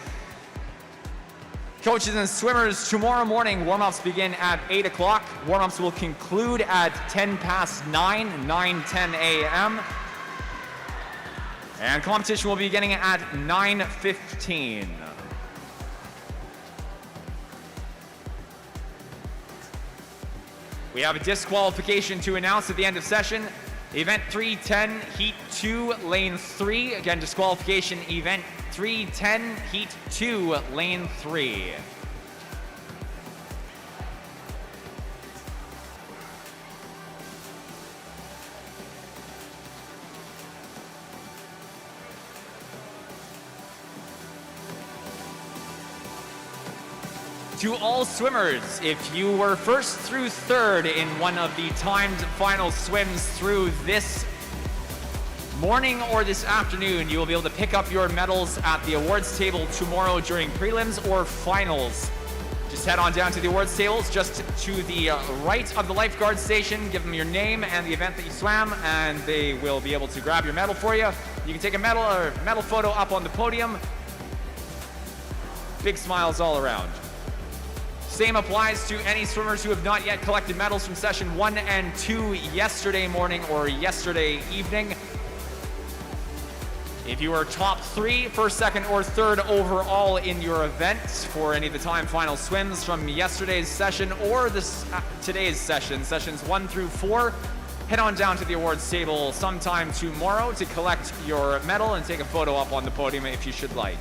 Coaches and swimmers, tomorrow morning warm-ups begin at 8 o'clock. Warm-ups will conclude at 10 past 9:10 a.m. And competition will be beginning at 9:15. We have a disqualification to announce at the end of session. Event 310, Heat 2, Lane 3. Again, disqualification, Event 310, Heat 2, Lane 3. To all swimmers, if you were first through third in one of the timed final swims through this morning or this afternoon, you will be able to pick up your medals at the awards table tomorrow during prelims or finals. Just head on down to the awards tables just to the right of the lifeguard station, give them your name and the event that you swam, and they will be able to grab your medal for you. You can take a medal photo up on the podium. Big smiles all around. Same applies to any swimmers who have not yet collected medals from session 1 and 2 yesterday morning or yesterday evening. If you were top 3, first, second, or third overall in your event for any of the time final swims from yesterday's session or today's session, sessions 1 through 4, head on down to the awards table sometime tomorrow to collect your medal and take a photo up on the podium if you should like.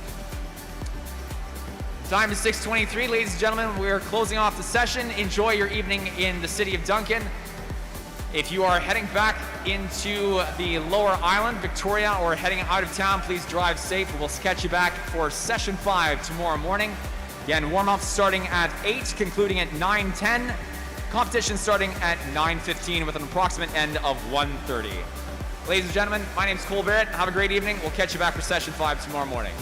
Time is 6:23, ladies and gentlemen. We're closing off the session. Enjoy your evening in the city of Duncan. If you are heading back into the lower island, Victoria, or heading out of town, please drive safe. We'll catch you back for session 5 tomorrow morning. Again, warm-up starting at 8, concluding at 9:10. Competition starting at 9:15 with an approximate end of 1:30. Ladies and gentlemen, my name is Cole Barrett. Have a great evening. We'll catch you back for session 5 tomorrow morning.